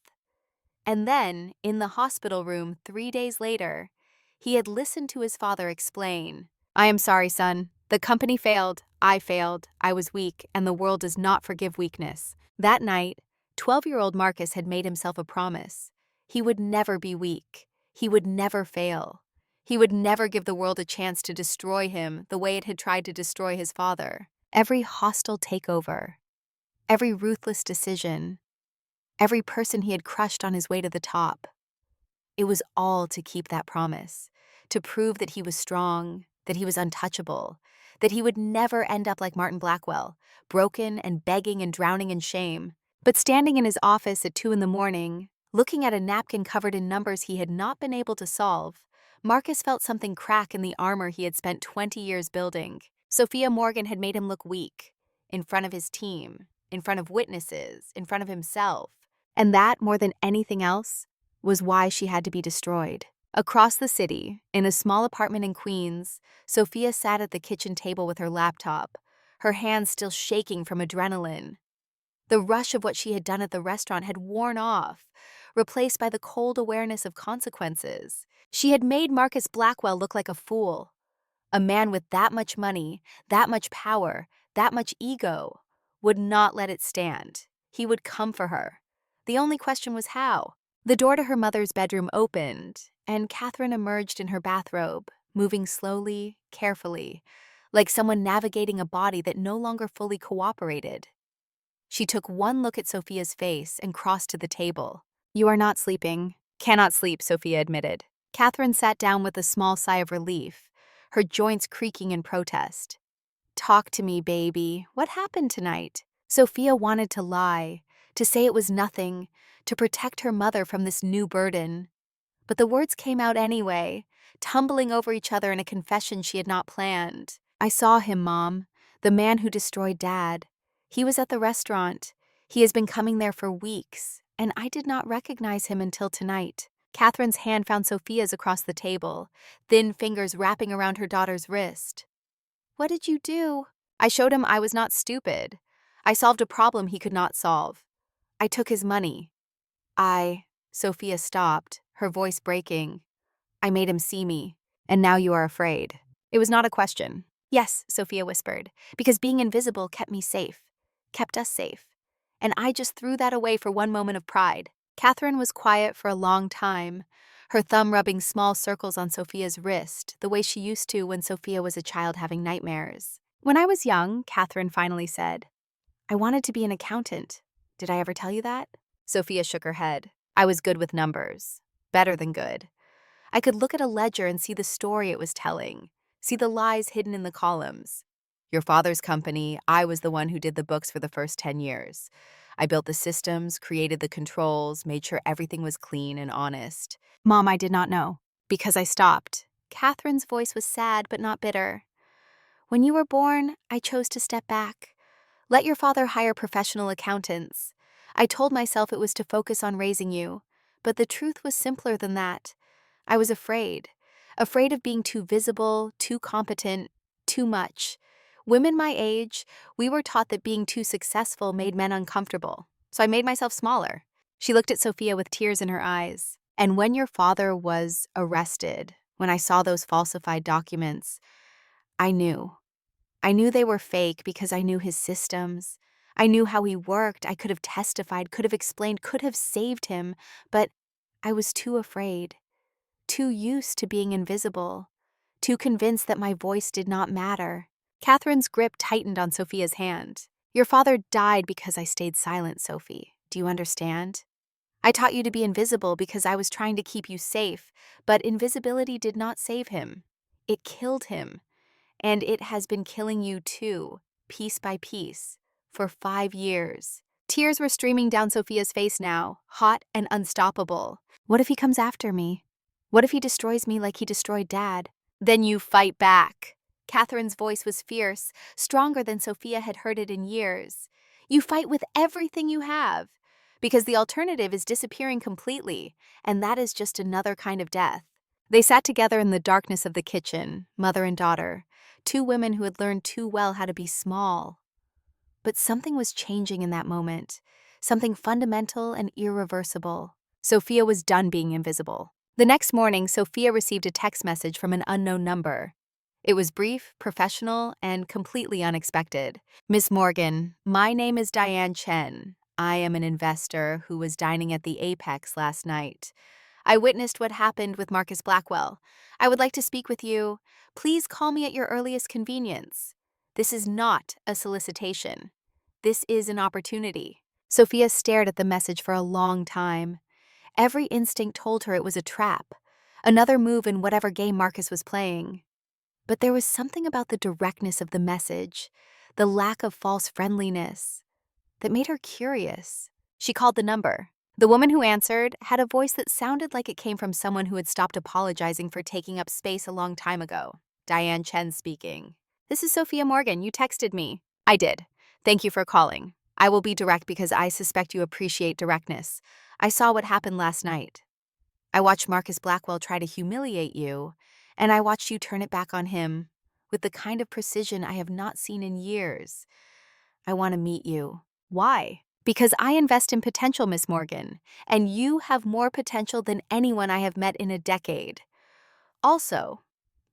And then, in the hospital room 3 days later, he had listened to his father explain, "I am sorry, son. The company failed, I was weak, and the world does not forgive weakness." That night, 12-year-old Marcus had made himself a promise. He would never be weak. He would never fail. He would never give the world a chance to destroy him the way it had tried to destroy his father. Every hostile takeover, every ruthless decision, every person he had crushed on his way to the top. It was all to keep that promise, to prove that he was strong, that he was untouchable, that he would never end up like Martin Blackwell, broken and begging and drowning in shame. But standing in his office at 2 a.m, looking at a napkin covered in numbers he had not been able to solve, Marcus felt something crack in the armor he had spent 20 years building. Sophia Morgan had made him look weak, in front of his team, in front of witnesses, in front of himself. And that, more than anything else, was why she had to be destroyed. Across the city, in a small apartment in Queens, Sophia sat at the kitchen table with her laptop, her hands still shaking from adrenaline. The rush of what she had done at the restaurant had worn off, replaced by the cold awareness of consequences. She had made Marcus Blackwell look like a fool. A man with that much money, that much power, that much ego, would not let it stand. He would come for her. The only question was how. The door to her mother's bedroom opened, and Catherine emerged in her bathrobe, moving slowly, carefully, like someone navigating a body that no longer fully cooperated. She took one look at Sophia's face and crossed to the table. "You are not sleeping." "Cannot sleep," Sophia admitted. Catherine sat down with a small sigh of relief, her joints creaking in protest. "Talk to me, baby. What happened tonight?" Sophia wanted to lie, to say it was nothing, to protect her mother from this new burden. But the words came out anyway, tumbling over each other in a confession she had not planned. "I saw him, Mom. The man who destroyed Dad. He was at the restaurant. He has been coming there for weeks, and I did not recognize him until tonight." Catherine's hand found Sophia's across the table, thin fingers wrapping around her daughter's wrist. "What did you do?" "I showed him I was not stupid. I solved a problem he could not solve. I took his money. Sophia stopped, her voice breaking. "I made him see me, and now you are afraid." It was not a question. "Yes," Sophia whispered, "because being invisible kept me safe, kept us safe. And I just threw that away for one moment of pride." Catherine was quiet for a long time, her thumb rubbing small circles on Sophia's wrist, the way she used to when Sophia was a child having nightmares. "When I was young," Catherine finally said, "I wanted to be an accountant. Did I ever tell you that?" Sophia shook her head. I was good with numbers. Better than good. I could look at a ledger and see the story it was telling, see the lies hidden in the columns. Your father's company, I was the one who did the books for the first 10 years. I built the systems, created the controls, made sure everything was clean and honest. Mom, I did not know. Because I stopped. Catherine's voice was sad but not bitter. When you were born, I chose to step back. Let your father hire professional accountants. I told myself it was to focus on raising you, but the truth was simpler than that. I was afraid. Afraid of being too visible, too competent, too much. Women my age, we were taught that being too successful made men uncomfortable, so I made myself smaller. She looked at Sophia with tears in her eyes. And when your father was arrested, when I saw those falsified documents, I knew. I knew they were fake because I knew his systems. I knew how he worked. I could have testified, could have explained, could have saved him, but I was too afraid, too used to being invisible, too convinced that my voice did not matter. Catherine's grip tightened on Sophia's hand. Your father died because I stayed silent, Sophie. Do you understand? I taught you to be invisible because I was trying to keep you safe, but invisibility did not save him. It killed him. And it has been killing you too, piece by piece, for 5 years. Tears were streaming down Sophia's face now, hot and unstoppable. What if he comes after me? What if he destroys me like he destroyed Dad? Then you fight back. Catherine's voice was fierce, stronger than Sophia had heard it in years. You fight with everything you have, because the alternative is disappearing completely, and that is just another kind of death. They sat together in the darkness of the kitchen, mother and daughter, two women who had learned too well how to be small. But something was changing in that moment, something fundamental and irreversible. Sophia was done being invisible. The next morning, Sophia received a text message from an unknown number. It was brief, professional, and completely unexpected. Miss Morgan, my name is Diane Chen. I am an investor who was dining at the Apex last night. I witnessed what happened with Marcus Blackwell. I would like to speak with you. Please call me at your earliest convenience. This is not a solicitation. This is an opportunity. Sophia stared at the message for a long time. Every instinct told her it was a trap, another move in whatever game Marcus was playing. But there was something about the directness of the message, the lack of false friendliness, that made her curious. She called the number. The woman who answered had a voice that sounded like it came from someone who had stopped apologizing for taking up space a long time ago. Diane Chen speaking. This is Sophia Morgan. You texted me. I did. Thank you for calling. I will be direct because I suspect you appreciate directness. I saw what happened last night. I watched Marcus Blackwell try to humiliate you, and I watched you turn it back on him with the kind of precision I have not seen in years. I want to meet you. Why? Because I invest in potential, Miss Morgan, and you have more potential than anyone I have met in a decade. Also,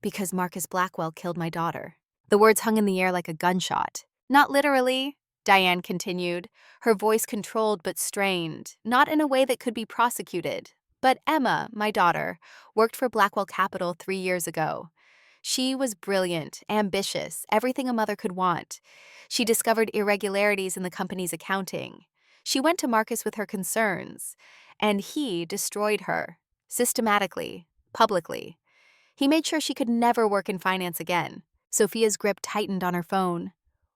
because Marcus Blackwell killed my daughter. The words hung in the air like a gunshot. Not literally, Diane continued, her voice controlled but strained, not in a way that could be prosecuted. But Emma, my daughter, worked for Blackwell Capital 3 years ago. She was brilliant, ambitious, everything a mother could want. She discovered irregularities in the company's accounting. She went to Marcus with her concerns, and he destroyed her, systematically, publicly. He made sure she could never work in finance again. Sophia's grip tightened on her phone.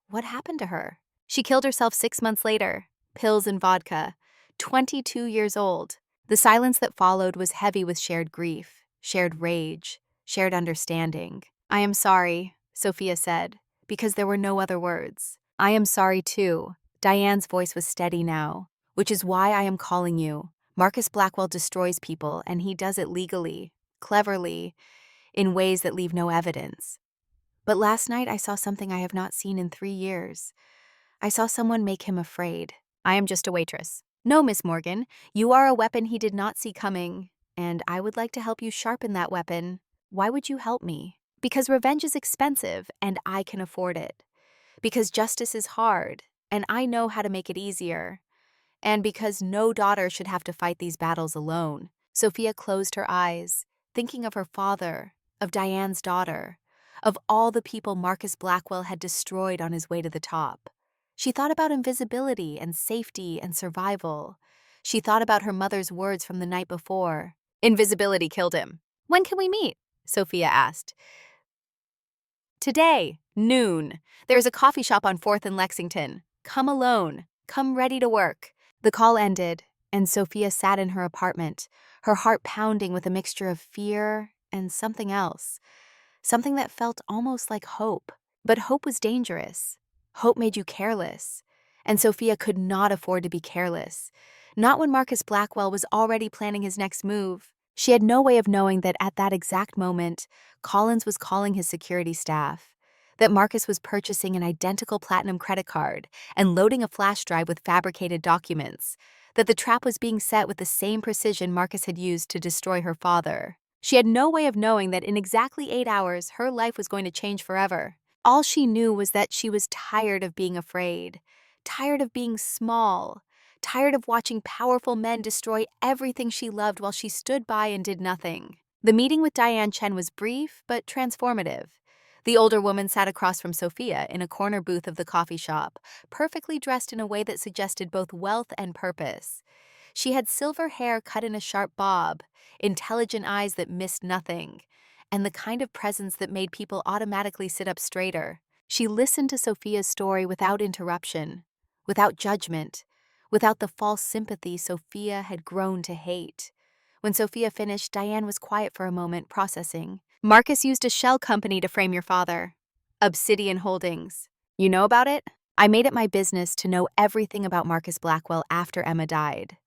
What happened to her? She killed herself 6 months later. Pills and vodka. 22 years old. The silence that followed was heavy with shared grief, shared rage, shared understanding. I am sorry, Sophia said, because there were no other words. I am sorry too. Diane's voice was steady now, which is why I am calling you. Marcus Blackwell destroys people, and he does it legally, cleverly, in ways that leave no evidence. But last night I saw something I have not seen in 3 years. I saw someone make him afraid. I am just a waitress. No, Miss Morgan, you are a weapon he did not see coming, and I would like to help you sharpen that weapon. Why would you help me? Because revenge is expensive, and I can afford it. Because justice is hard, and I know how to make it easier. And because no daughter should have to fight these battles alone. Sophia closed her eyes, thinking of her father, of Diane's daughter, of all the people Marcus Blackwell had destroyed on his way to the top. She thought about invisibility and safety and survival. She thought about her mother's words from the night before. Invisibility killed him. When can we meet? Sophia asked. Today, noon. There's a coffee shop on 4th and Lexington. Come alone. Come ready to work. The call ended, and Sophia sat in her apartment, her heart pounding with a mixture of fear and something else. Something that felt almost like hope. But hope was dangerous. Hope made you careless. And Sophia could not afford to be careless. Not when Marcus Blackwell was already planning his next move. She had no way of knowing that at that exact moment, Collins was calling his security staff, that Marcus was purchasing an identical platinum credit card and loading a flash drive with fabricated documents, that the trap was being set with the same precision Marcus had used to destroy her father. She had no way of knowing that in exactly 8 hours, her life was going to change forever. All she knew was that she was tired of being afraid, tired of being small, tired of watching powerful men destroy everything she loved while she stood by and did nothing. The meeting with Diane Chen was brief but transformative. The older woman sat across from Sophia in a corner booth of the coffee shop, perfectly dressed in a way that suggested both wealth and purpose. She had silver hair cut in a sharp bob, intelligent eyes that missed nothing, and the kind of presence that made people automatically sit up straighter. She listened to Sophia's story without interruption, without judgment, without the false sympathy Sophia had grown to hate. When Sophia finished, Diane was quiet for a moment, processing. Marcus used a shell company to frame your father. Obsidian Holdings. You know about it? I made it my business to know everything about Marcus Blackwell after Emma died.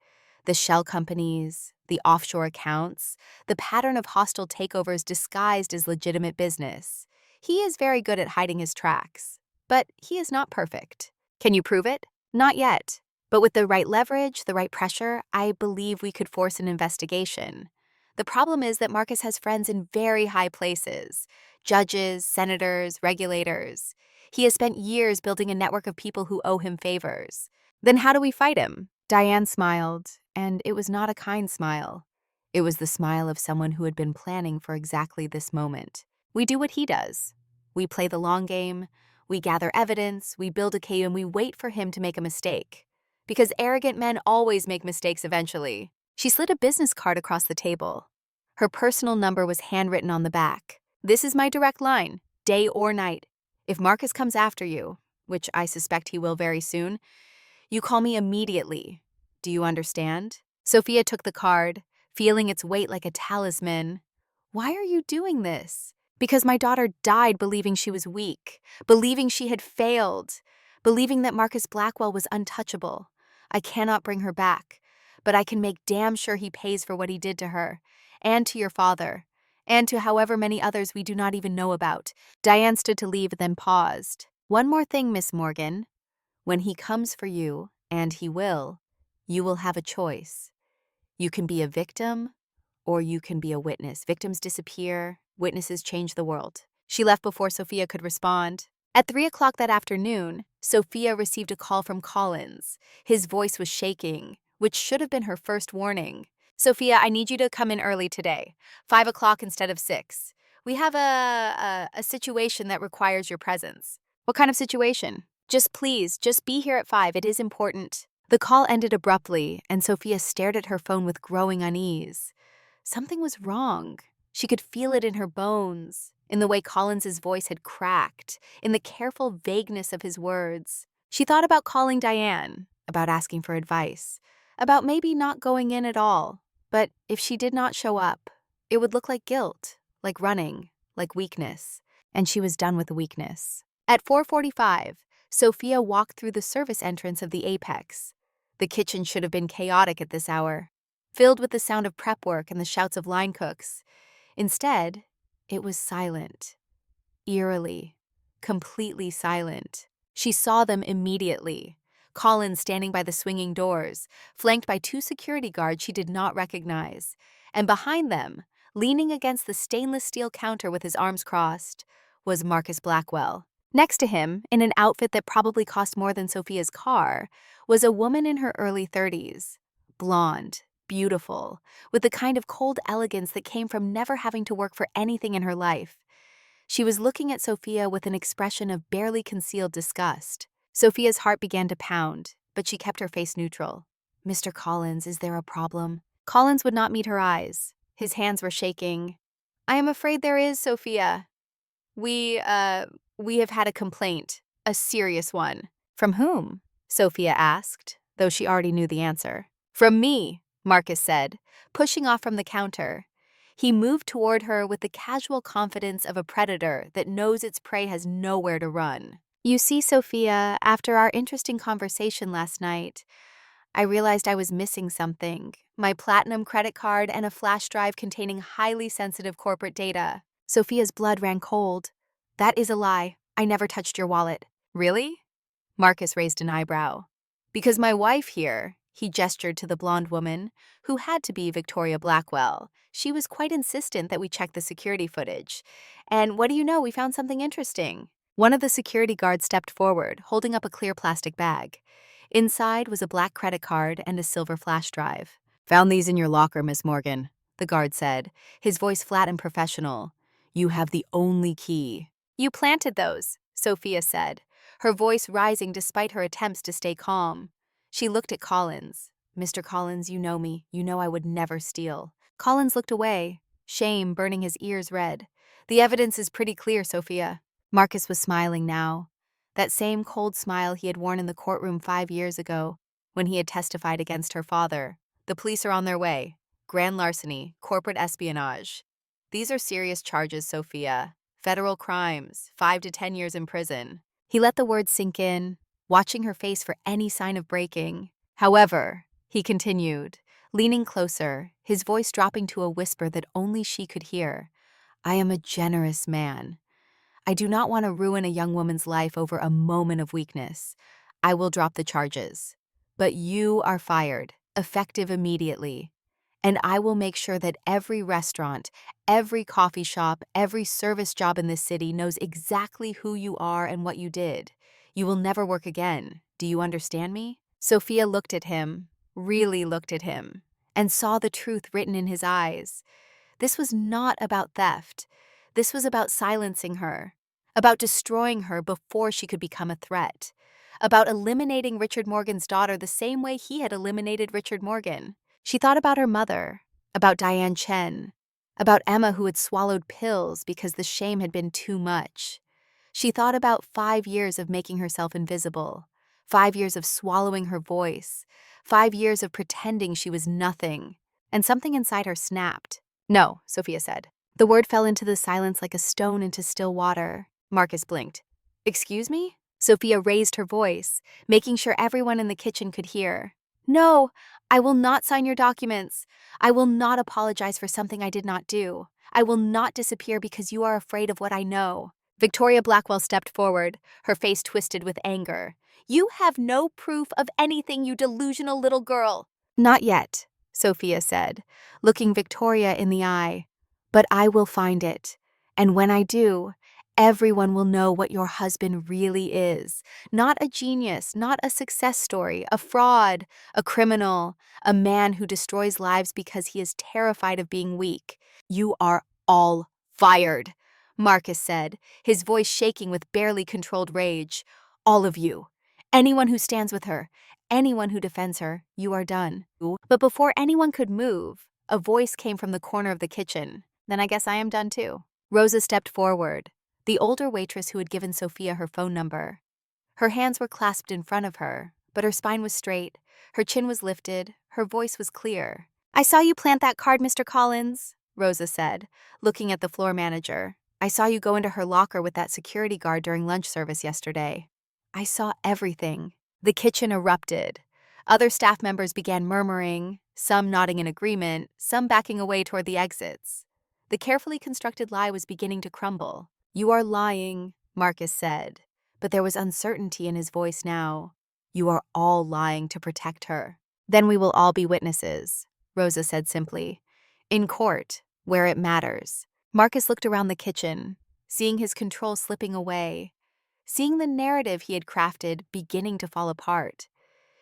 The shell companies, the offshore accounts, the pattern of hostile takeovers disguised as legitimate business. He is very good at hiding his tracks, but he is not perfect. Can you prove it? Not yet. But with the right leverage, the right pressure, I believe we could force an investigation. The problem is that Marcus has friends in very high places: judges, senators, regulators. He has spent years building a network of people who owe him favors. Then how do we fight him? Diane smiled, and it was not a kind smile. It was the smile of someone who had been planning for exactly this moment. We do what he does. We play the long game, we gather evidence, we build a case, and we wait for him to make a mistake. Because arrogant men always make mistakes eventually. She slid a business card across the table. Her personal number was handwritten on the back. This is my direct line, day or night. If Marcus comes after you, which I suspect he will very soon, you call me immediately. Do you understand? Sophia took the card, feeling its weight like a talisman. Why are you doing this? Because my daughter died believing she was weak, believing she had failed, believing that Marcus Blackwell was untouchable. I cannot bring her back, but I can make damn sure he pays for what he did to her, and to your father, and to however many others we do not even know about. Diane stood to leave, then paused. One more thing, Miss Morgan. When he comes for you, and he will, you will have a choice. You can be a victim, or you can be a witness. Victims disappear, witnesses change the world. She left before Sophia could respond. At 3 o'clock that afternoon, Sophia received a call from Collins. His voice was shaking, which should have been her first warning. Sophia, I need you to come in early today, 5 o'clock instead of 6. We have a situation that requires your presence. What kind of situation? Please, just be here at 5. It is important. The call ended abruptly, and Sophia stared at her phone with growing unease. Something was wrong. She could feel it in her bones, in the way Collins's voice had cracked, in the careful vagueness of his words. She thought about calling Diane, about asking for advice, about maybe not going in at all. But if she did not show up, it would look like guilt, like running, like weakness. And she was done with the weakness. At 4:45, Sophia walked through the service entrance of the Apex. The kitchen should have been chaotic at this hour, filled with the sound of prep work and the shouts of line cooks. Instead, it was silent, eerily, completely silent. She saw them immediately. Collins standing by the swinging doors, flanked by 2 security guards she did not recognize. And behind them, leaning against the stainless steel counter with his arms crossed, was Marcus Blackwell. Next to him, in an outfit that probably cost more than Sophia's car, was a woman in her early 30s. Blonde, beautiful, with the kind of cold elegance that came from never having to work for anything in her life. She was looking at Sophia with an expression of barely concealed disgust. Sophia's heart began to pound, but she kept her face neutral. Mr. Collins, is there a problem? Collins would not meet her eyes. His hands were shaking. I am afraid there is, Sophia. We have had a complaint, a serious one. From whom? Sophia asked, though she already knew the answer. From me, Marcus said, pushing off from the counter. He moved toward her with the casual confidence of a predator that knows its prey has nowhere to run. You see, Sophia, after our interesting conversation last night, I realized I was missing something. My platinum credit card and a flash drive containing highly sensitive corporate data. Sophia's blood ran cold. That is a lie. I never touched your wallet. Really? Marcus raised an eyebrow. Because my wife here, he gestured to the blonde woman, who had to be Victoria Blackwell. She was quite insistent that we check the security footage. And what do you know, we found something interesting. One of the security guards stepped forward, holding up a clear plastic bag. Inside was a black credit card and a silver flash drive. Found these in your locker, Miss Morgan, the guard said, his voice flat and professional. You have the only key. You planted those, Sophia said, her voice rising despite her attempts to stay calm. She looked at Collins. Mr. Collins, you know me. You know I would never steal. Collins looked away, shame burning his ears red. The evidence is pretty clear, Sophia. Marcus was smiling now. That same cold smile he had worn in the courtroom 5 years ago when he had testified against her father. The police are on their way. Grand larceny, corporate espionage. These are serious charges, Sophia. Federal crimes, 5 to 10 years in prison. He let the words sink in, watching her face for any sign of breaking. However, he continued, leaning closer, his voice dropping to a whisper that only she could hear. I am a generous man. I do not want to ruin a young woman's life over a moment of weakness. I will drop the charges. But you are fired, effective immediately. And I will make sure that every restaurant, every coffee shop, every service job in this city knows exactly who you are and what you did. You will never work again. Do you understand me? Sophia looked at him, really looked at him, and saw the truth written in his eyes. This was not about theft. This was about silencing her, about destroying her before she could become a threat, about eliminating Richard Morgan's daughter the same way he had eliminated Richard Morgan. She thought about her mother, about Diane Chen, about Emma who had swallowed pills because the shame had been too much. She thought about 5 years of making herself invisible, 5 years of swallowing her voice, 5 years of pretending she was nothing, and something inside her snapped. No, Sophia said. The word fell into the silence like a stone into still water. Marcus blinked. Excuse me? Sophia raised her voice, making sure everyone in the kitchen could hear. No, I will not sign your documents. I will not apologize for something I did not do. I will not disappear because you are afraid of what I know. Victoria Blackwell stepped forward, her face twisted with anger. You have no proof of anything, you delusional little girl. Not yet, Sophia said, looking Victoria in the eye. But I will find it. And when I do, everyone will know what your husband really is. Not a genius, not a success story, a fraud, a criminal, a man who destroys lives because he is terrified of being weak. You are all fired, Marcus said, his voice shaking with barely controlled rage. All of you. Anyone who stands with her, anyone who defends her, you are done. But before anyone could move, a voice came from the corner of the kitchen. Then I guess I am done too. Rosa stepped forward, the older waitress who had given Sophia her phone number. Her hands were clasped in front of her, but her spine was straight, her chin was lifted, her voice was clear. I saw you plant that card, Mr. Collins, Rosa said, looking at the floor manager. I saw you go into her locker with that security guard during lunch service yesterday. I saw everything. The kitchen erupted. Other staff members began murmuring, some nodding in agreement, some backing away toward the exits. The carefully constructed lie was beginning to crumble. You are lying, Marcus said, but there was uncertainty in his voice now. You are all lying to protect her. Then we will all be witnesses, Rosa said simply. In court, where it matters. Marcus looked around the kitchen, seeing his control slipping away, seeing the narrative he had crafted beginning to fall apart.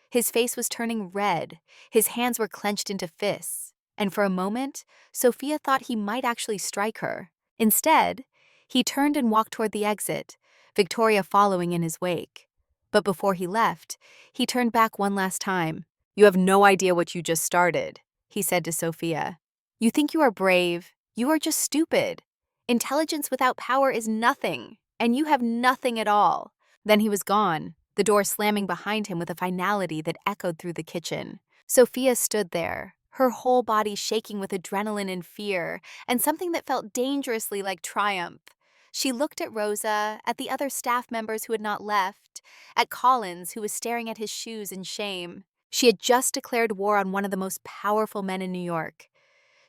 His face was turning red, his hands were clenched into fists, and for a moment, Sophia thought he might actually strike her. Instead, he turned and walked toward the exit, Victoria following in his wake. But before he left, he turned back one last time. You have no idea what you just started, he said to Sophia. You think you are brave. You are just stupid. Intelligence without power is nothing, and you have nothing at all. Then he was gone, the door slamming behind him with a finality that echoed through the kitchen. Sophia stood there, her whole body shaking with adrenaline and fear, and something that felt dangerously like triumph. She looked at Rosa, at the other staff members who had not left, at Collins, who was staring at his shoes in shame. She had just declared war on one of the most powerful men in New York.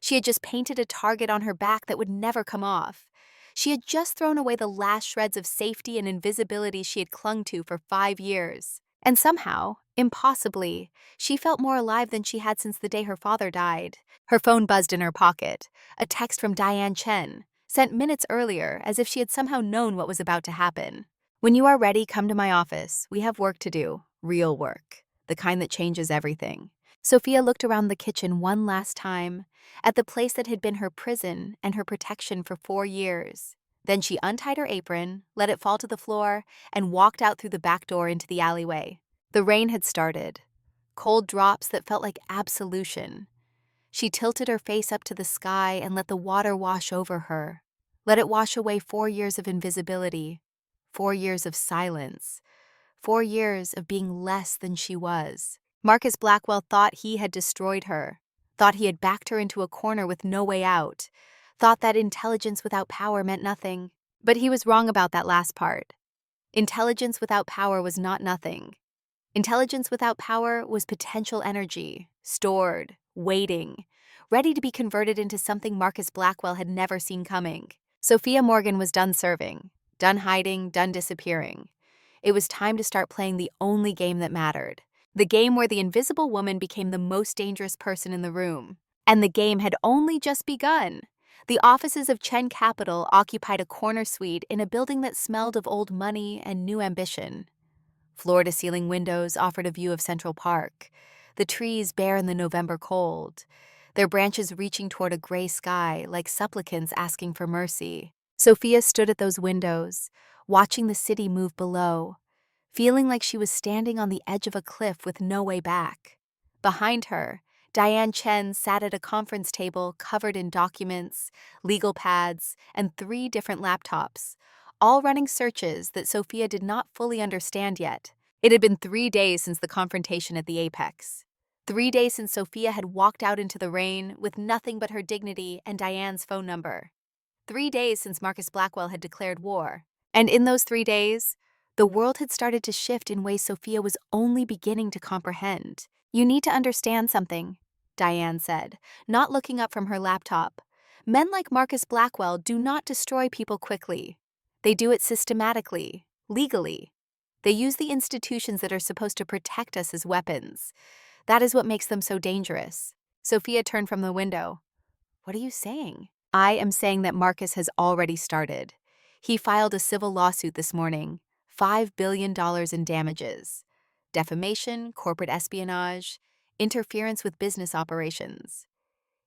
She had just painted a target on her back that would never come off. She had just thrown away the last shreds of safety and invisibility she had clung to for 5 years. And somehow, impossibly, she felt more alive than she had since the day her father died. Her phone buzzed in her pocket, a text from Diane Chen, sent minutes earlier as if she had somehow known what was about to happen. When you are ready, come to my office. We have work to do, real work, the kind that changes everything. Sophia looked around the kitchen one last time, at the place that had been her prison and her protection for 4 years. Then she untied her apron, let it fall to the floor, and walked out through the back door into the alleyway. The rain had started, cold drops that felt like absolution. She tilted her face up to the sky and let the water wash over her. Let it wash away 4 years of invisibility, 4 years of silence, 4 years of being less than she was. Marcus Blackwell thought he had destroyed her, thought he had backed her into a corner with no way out, thought that intelligence without power meant nothing. But he was wrong about that last part. Intelligence without power was not nothing. Intelligence without power was potential energy, stored, waiting, ready to be converted into something Marcus Blackwell had never seen coming. Sophia Morgan was done serving, done hiding, done disappearing. It was time to start playing the only game that mattered. The game where the invisible woman became the most dangerous person in the room. And the game had only just begun. The offices of Chen Capital occupied a corner suite in a building that smelled of old money and new ambition. Floor-to-ceiling windows offered a view of Central Park, the trees bare in the November cold, their branches reaching toward a gray sky like supplicants asking for mercy. Sophia stood at those windows, watching the city move below, feeling like she was standing on the edge of a cliff with no way back. Behind her, Diane Chen sat at a conference table covered in documents, legal pads, and 3 different laptops, all running searches that Sophia did not fully understand yet. It had been 3 days since the confrontation at the Apex. 3 days since Sophia had walked out into the rain with nothing but her dignity and Diane's phone number. 3 days since Marcus Blackwell had declared war. And in those 3 days, the world had started to shift in ways Sophia was only beginning to comprehend. You need to understand something, Diane said, not looking up from her laptop. Men like Marcus Blackwell do not destroy people quickly. They do it systematically, legally. They use the institutions that are supposed to protect us as weapons. That is what makes them so dangerous. Sophia turned from the window. What are you saying? I am saying that Marcus has already started. He filed a civil lawsuit this morning, $5 billion in damages. Defamation, corporate espionage, interference with business operations.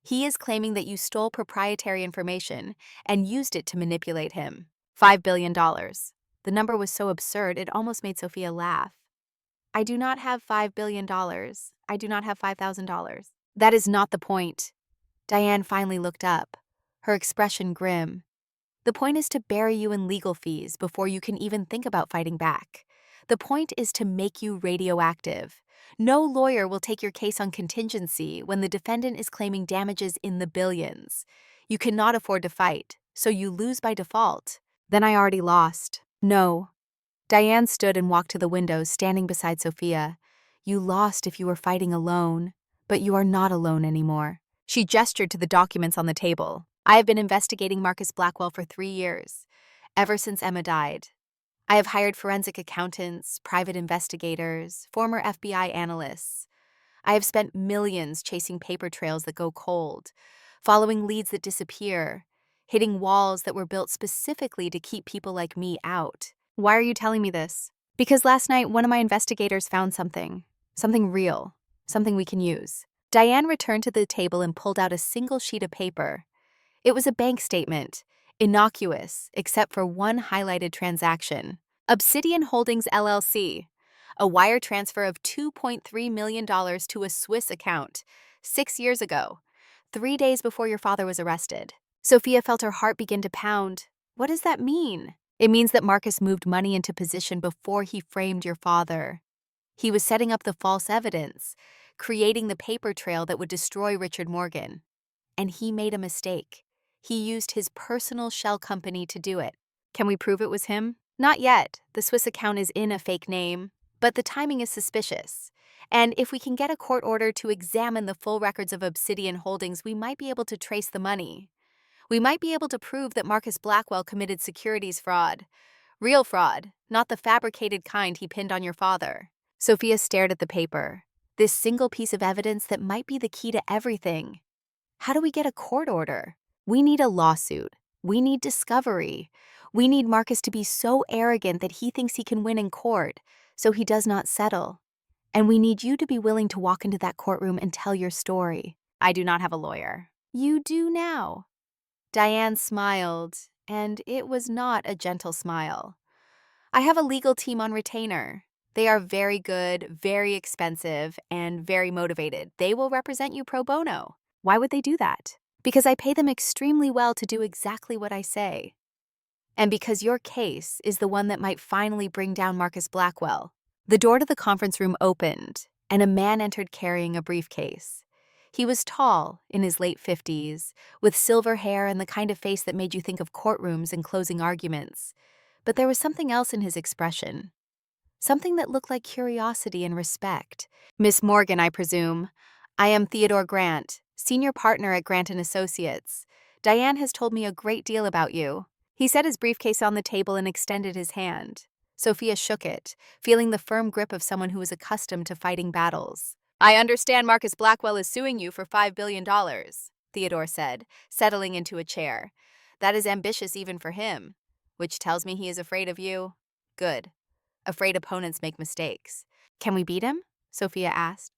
He is claiming that you stole proprietary information and used it to manipulate him. $5 billion. The number was so absurd it almost made Sophia laugh. I do not have $5 billion. I do not have $5,000. That is not the point. Diane finally looked up, her expression grim. The point is to bury you in legal fees before you can even think about fighting back. The point is to make you radioactive. No lawyer will take your case on contingency when the defendant is claiming damages in the billions. You cannot afford to fight, so you lose by default. Then I already lost. No. Diane stood and walked to the window, standing beside Sophia. You lost if you were fighting alone, but you are not alone anymore. She gestured to the documents on the table. I have been investigating Marcus Blackwell for 3 years, ever since Emma died. I have hired forensic accountants, private investigators, former FBI analysts. I have spent millions chasing paper trails that go cold, following leads that disappear, hitting walls that were built specifically to keep people like me out. Why are you telling me this? Because last night one of my investigators found something real, something we can use. Diane returned to the table and pulled out a single sheet of paper. It was a bank statement, innocuous except for one highlighted transaction. Obsidian Holdings LLC, a wire transfer of $2.3 million to a Swiss account 6 years ago, 3 days before your father was arrested. Sophia felt her heart begin to pound. What does that mean? It means that Marcus moved money into position before he framed your father. He was setting up the false evidence, creating the paper trail that would destroy Richard Morgan. And he made a mistake. He used his personal shell company to do it. Can we prove it was him? Not yet. The Swiss account is in a fake name, but the timing is suspicious. And if we can get a court order to examine the full records of Obsidian Holdings, we might be able to trace the money. We might be able to prove that Marcus Blackwell committed securities fraud. Real fraud, not the fabricated kind he pinned on your father. Sophia stared at the paper. This single piece of evidence that might be the key to everything. How do we get a court order? We need a lawsuit. We need discovery. We need Marcus to be so arrogant that he thinks he can win in court, so he does not settle. And we need you to be willing to walk into that courtroom and tell your story. I do not have a lawyer. You do now. Diane smiled, and it was not a gentle smile. I have a legal team on retainer. They are very good, very expensive, and very motivated. They will represent you pro bono. Why would they do that? Because I pay them extremely well to do exactly what I say. And because your case is the one that might finally bring down Marcus Blackwell. The door to the conference room opened, and a man entered carrying a briefcase. He was tall, in his late 50s, with silver hair and the kind of face that made you think of courtrooms and closing arguments. But there was something else in his expression. Something that looked like curiosity and respect. Miss Morgan, I presume. I am Theodore Grant, senior partner at Grant & Associates. Diane has told me a great deal about you. He set his briefcase on the table and extended his hand. Sophia shook it, feeling the firm grip of someone who is accustomed to fighting battles. I understand Marcus Blackwell is suing you for $5 billion, Theodore said, settling into a chair. That is ambitious even for him, which tells me he is afraid of you. Good. Afraid opponents make mistakes. Can we beat him? Sophia asked.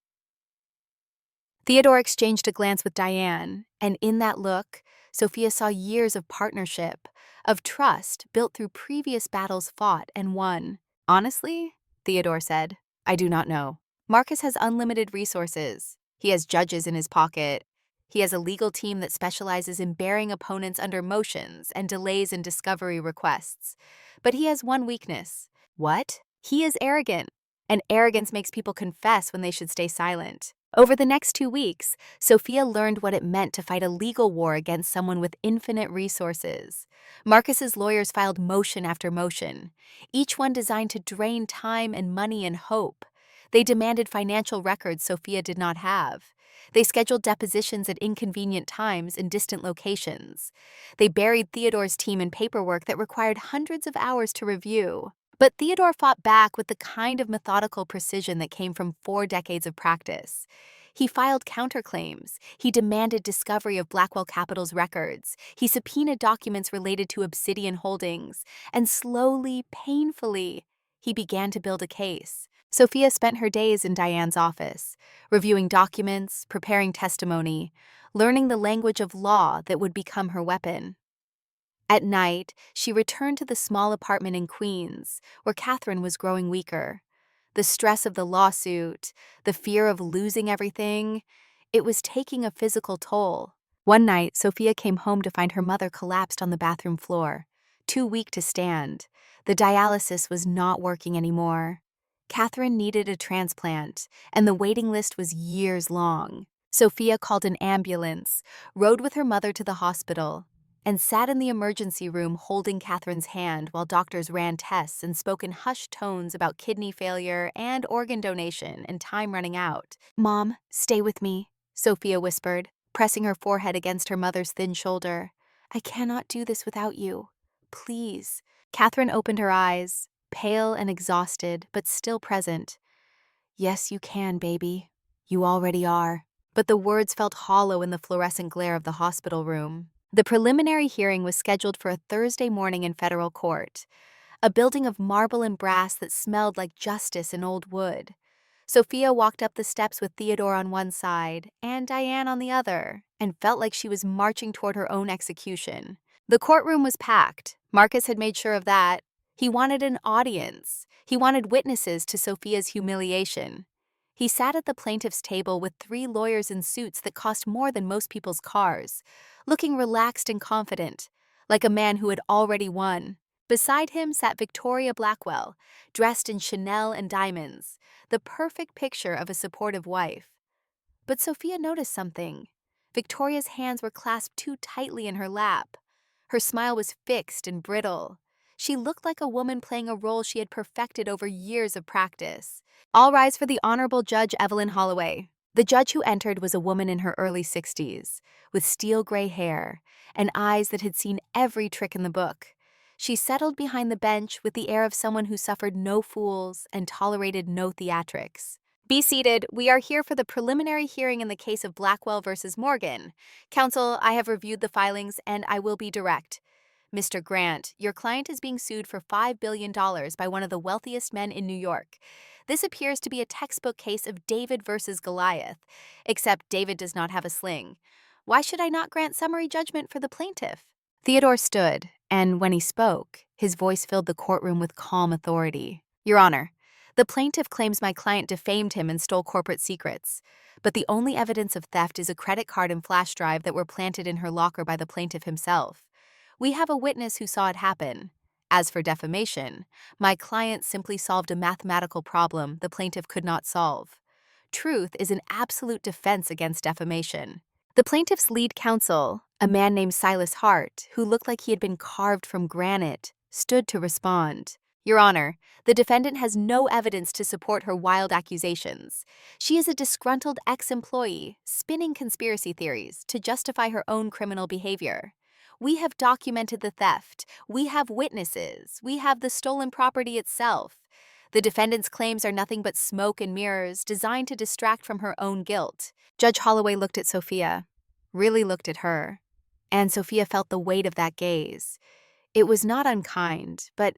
Theodore exchanged a glance with Diane, and in that look, Sophia saw years of partnership, of trust built through previous battles fought and won. Honestly, Theodore said, I do not know. Marcus has unlimited resources. He has judges in his pocket. He has a legal team that specializes in bearing opponents under motions and delays in discovery requests. But he has one weakness. What? He is arrogant. And arrogance makes people confess when they should stay silent. Over the next 2 weeks, Sophia learned what it meant to fight a legal war against someone with infinite resources. Marcus's lawyers filed motion after motion, each one designed to drain time and money and hope. They demanded financial records Sophia did not have. They scheduled depositions at inconvenient times in distant locations. They buried Theodore's team in paperwork that required hundreds of hours to review. But Theodore fought back with the kind of methodical precision that came from 4 decades of practice. He filed counterclaims. He demanded discovery of Blackwell Capital's records. He subpoenaed documents related to Obsidian Holdings. And slowly, painfully, he began to build a case. Sophia spent her days in Diane's office, reviewing documents, preparing testimony, learning the language of law that would become her weapon. At night, she returned to the small apartment in Queens, where Catherine was growing weaker. The stress of the lawsuit, the fear of losing everything, it was taking a physical toll. One night, Sophia came home to find her mother collapsed on the bathroom floor, too weak to stand. The dialysis was not working anymore. Catherine needed a transplant, and the waiting list was years long. Sophia called an ambulance, rode with her mother to the hospital, and sat in the emergency room holding Catherine's hand while doctors ran tests and spoke in hushed tones about kidney failure and organ donation and time running out. Mom, stay with me, Sophia whispered, pressing her forehead against her mother's thin shoulder. I cannot do this without you. Please. Catherine opened her eyes, pale and exhausted, but still present. Yes, you can, baby. You already are. But the words felt hollow in the fluorescent glare of the hospital room. The preliminary hearing was scheduled for a Thursday morning in federal court, a building of marble and brass that smelled like justice and old wood. Sophia walked up the steps with Theodore on one side and Diane on the other, and felt like she was marching toward her own execution. The courtroom was packed. Marcus had made sure of that. He wanted an audience. He wanted witnesses to Sophia's humiliation. He sat at the plaintiff's table with 3 lawyers in suits that cost more than most people's cars, looking relaxed and confident, like a man who had already won. Beside him sat Victoria Blackwell, dressed in Chanel and diamonds, the perfect picture of a supportive wife. But Sophia noticed something. Victoria's hands were clasped too tightly in her lap. Her smile was fixed and brittle. She looked like a woman playing a role she had perfected over years of practice. All rise for the Honorable Judge Evelyn Holloway. The judge who entered was a woman in her early 60s, with steel gray hair and eyes that had seen every trick in the book. She settled behind the bench with the air of someone who suffered no fools and tolerated no theatrics. Be seated. We are here for the preliminary hearing in the case of Blackwell versus Morgan. Counsel, I have reviewed the filings and I will be direct. Mr. Grant, your client is being sued for $5 billion by one of the wealthiest men in New York. This appears to be a textbook case of David versus Goliath, except David does not have a sling. Why should I not grant summary judgment for the plaintiff? Theodore stood, and when he spoke, his voice filled the courtroom with calm authority. Your Honor, the plaintiff claims my client defamed him and stole corporate secrets, but the only evidence of theft is a credit card and flash drive that were planted in her locker by the plaintiff himself. We have a witness who saw it happen. As for defamation, my client simply solved a mathematical problem the plaintiff could not solve. Truth is an absolute defense against defamation. The plaintiff's lead counsel, a man named Silas Hart, who looked like he had been carved from granite, stood to respond. Your Honor, the defendant has no evidence to support her wild accusations. She is a disgruntled ex-employee, spinning conspiracy theories to justify her own criminal behavior. We have documented the theft. We have witnesses. We have the stolen property itself. The defendant's claims are nothing but smoke and mirrors designed to distract from her own guilt. Judge Holloway looked at Sophia, really looked at her, and Sophia felt the weight of that gaze. It was not unkind, but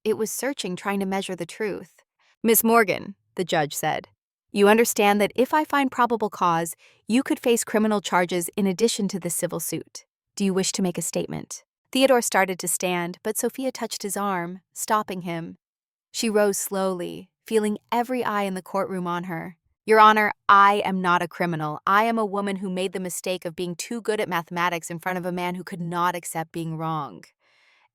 it was searching, trying to measure the truth. Miss Morgan, the judge said, you understand that if I find probable cause, you could face criminal charges in addition to the civil suit. Do you wish to make a statement? Theodore started to stand, but Sophia touched his arm, stopping him. She rose slowly, feeling every eye in the courtroom on her. Your Honor, I am not a criminal. I am a woman who made the mistake of being too good at mathematics in front of a man who could not accept being wrong.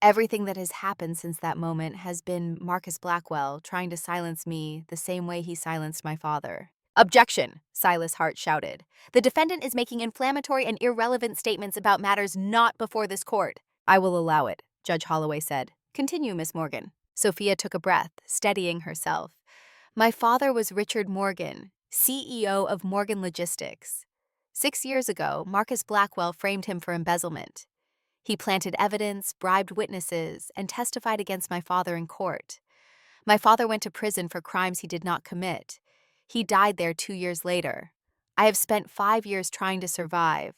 Everything that has happened since that moment has been Marcus Blackwell trying to silence me the same way he silenced my father. Objection, Silas Hart shouted. The defendant is making inflammatory and irrelevant statements about matters not before this court. I will allow it, Judge Holloway said. Continue, Miss Morgan. Sophia took a breath, steadying herself. My father was Richard Morgan, CEO of Morgan Logistics. 6 years ago, Marcus Blackwell framed him for embezzlement. He planted evidence, bribed witnesses, and testified against my father in court. My father went to prison for crimes he did not commit. He died there 2 years later. I have spent 5 years trying to survive,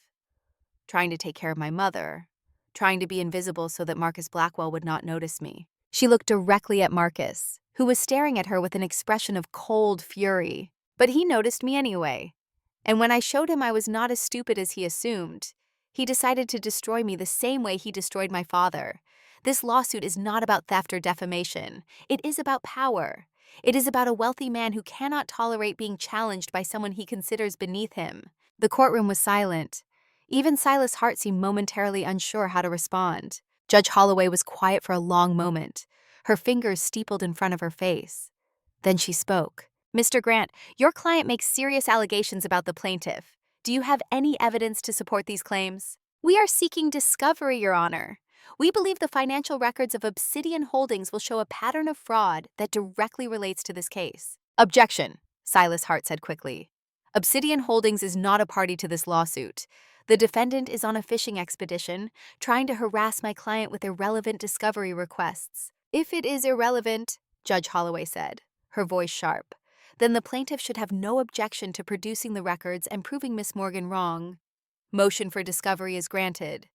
trying to take care of my mother, trying to be invisible so that Marcus Blackwell would not notice me. She looked directly at Marcus, who was staring at her with an expression of cold fury. But he noticed me anyway. And when I showed him I was not as stupid as he assumed, he decided to destroy me the same way he destroyed my father. This lawsuit is not about theft or defamation. It is about power. It is about a wealthy man who cannot tolerate being challenged by someone he considers beneath him. The courtroom was silent. Even Silas Hart seemed momentarily unsure how to respond. Judge Holloway was quiet for a long moment, her fingers steepled in front of her face. Then she spoke. Mr. Grant, your client makes serious allegations about the plaintiff. Do you have any evidence to support these claims? We are seeking discovery, Your Honor. We believe the financial records of Obsidian Holdings will show a pattern of fraud that directly relates to this case. Objection, Silas Hart said quickly. Obsidian Holdings is not a party to this lawsuit. The defendant is on a fishing expedition, trying to harass my client with irrelevant discovery requests. If it is irrelevant, Judge Holloway said, her voice sharp, then the plaintiff should have no objection to producing the records and proving Miss Morgan wrong. Motion for discovery is granted.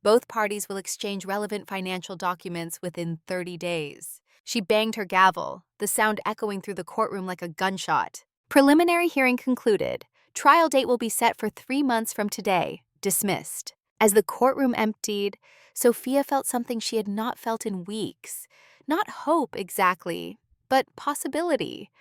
Both parties will exchange relevant financial documents within 30 days. She banged her gavel, the sound echoing through the courtroom like a gunshot. Preliminary hearing concluded. Trial date will be set for 3 months from today. Dismissed. As the courtroom emptied, Sophia felt something she had not felt in weeks. Not hope exactly, but possibility.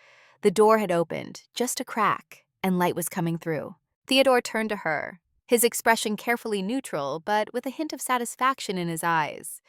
The door had opened, just a crack, and light was coming through. Theodore turned to her, his expression carefully neutral, but with a hint of satisfaction in his eyes.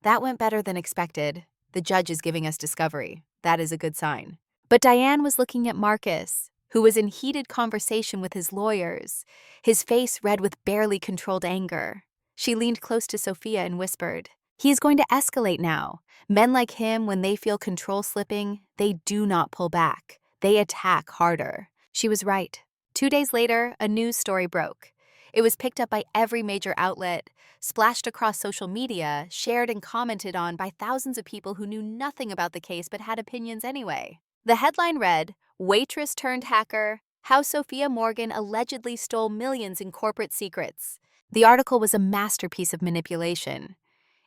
That went better than expected. The judge is giving us discovery. That is a good sign. But Diane was looking at Marcus, who was in heated conversation with his lawyers, his face red with barely controlled anger. She leaned close to Sophia and whispered, "He is going to escalate now. Men like him, when they feel control slipping, they do not pull back. They attack harder." She was right. 2 days later, a news story broke. It was picked up by every major outlet, splashed across social media, shared and commented on by thousands of people who knew nothing about the case but had opinions anyway. The headline read, "Waitress turned hacker, How Sophia Morgan Allegedly Stole Millions in Corporate Secrets." The article was a masterpiece of manipulation.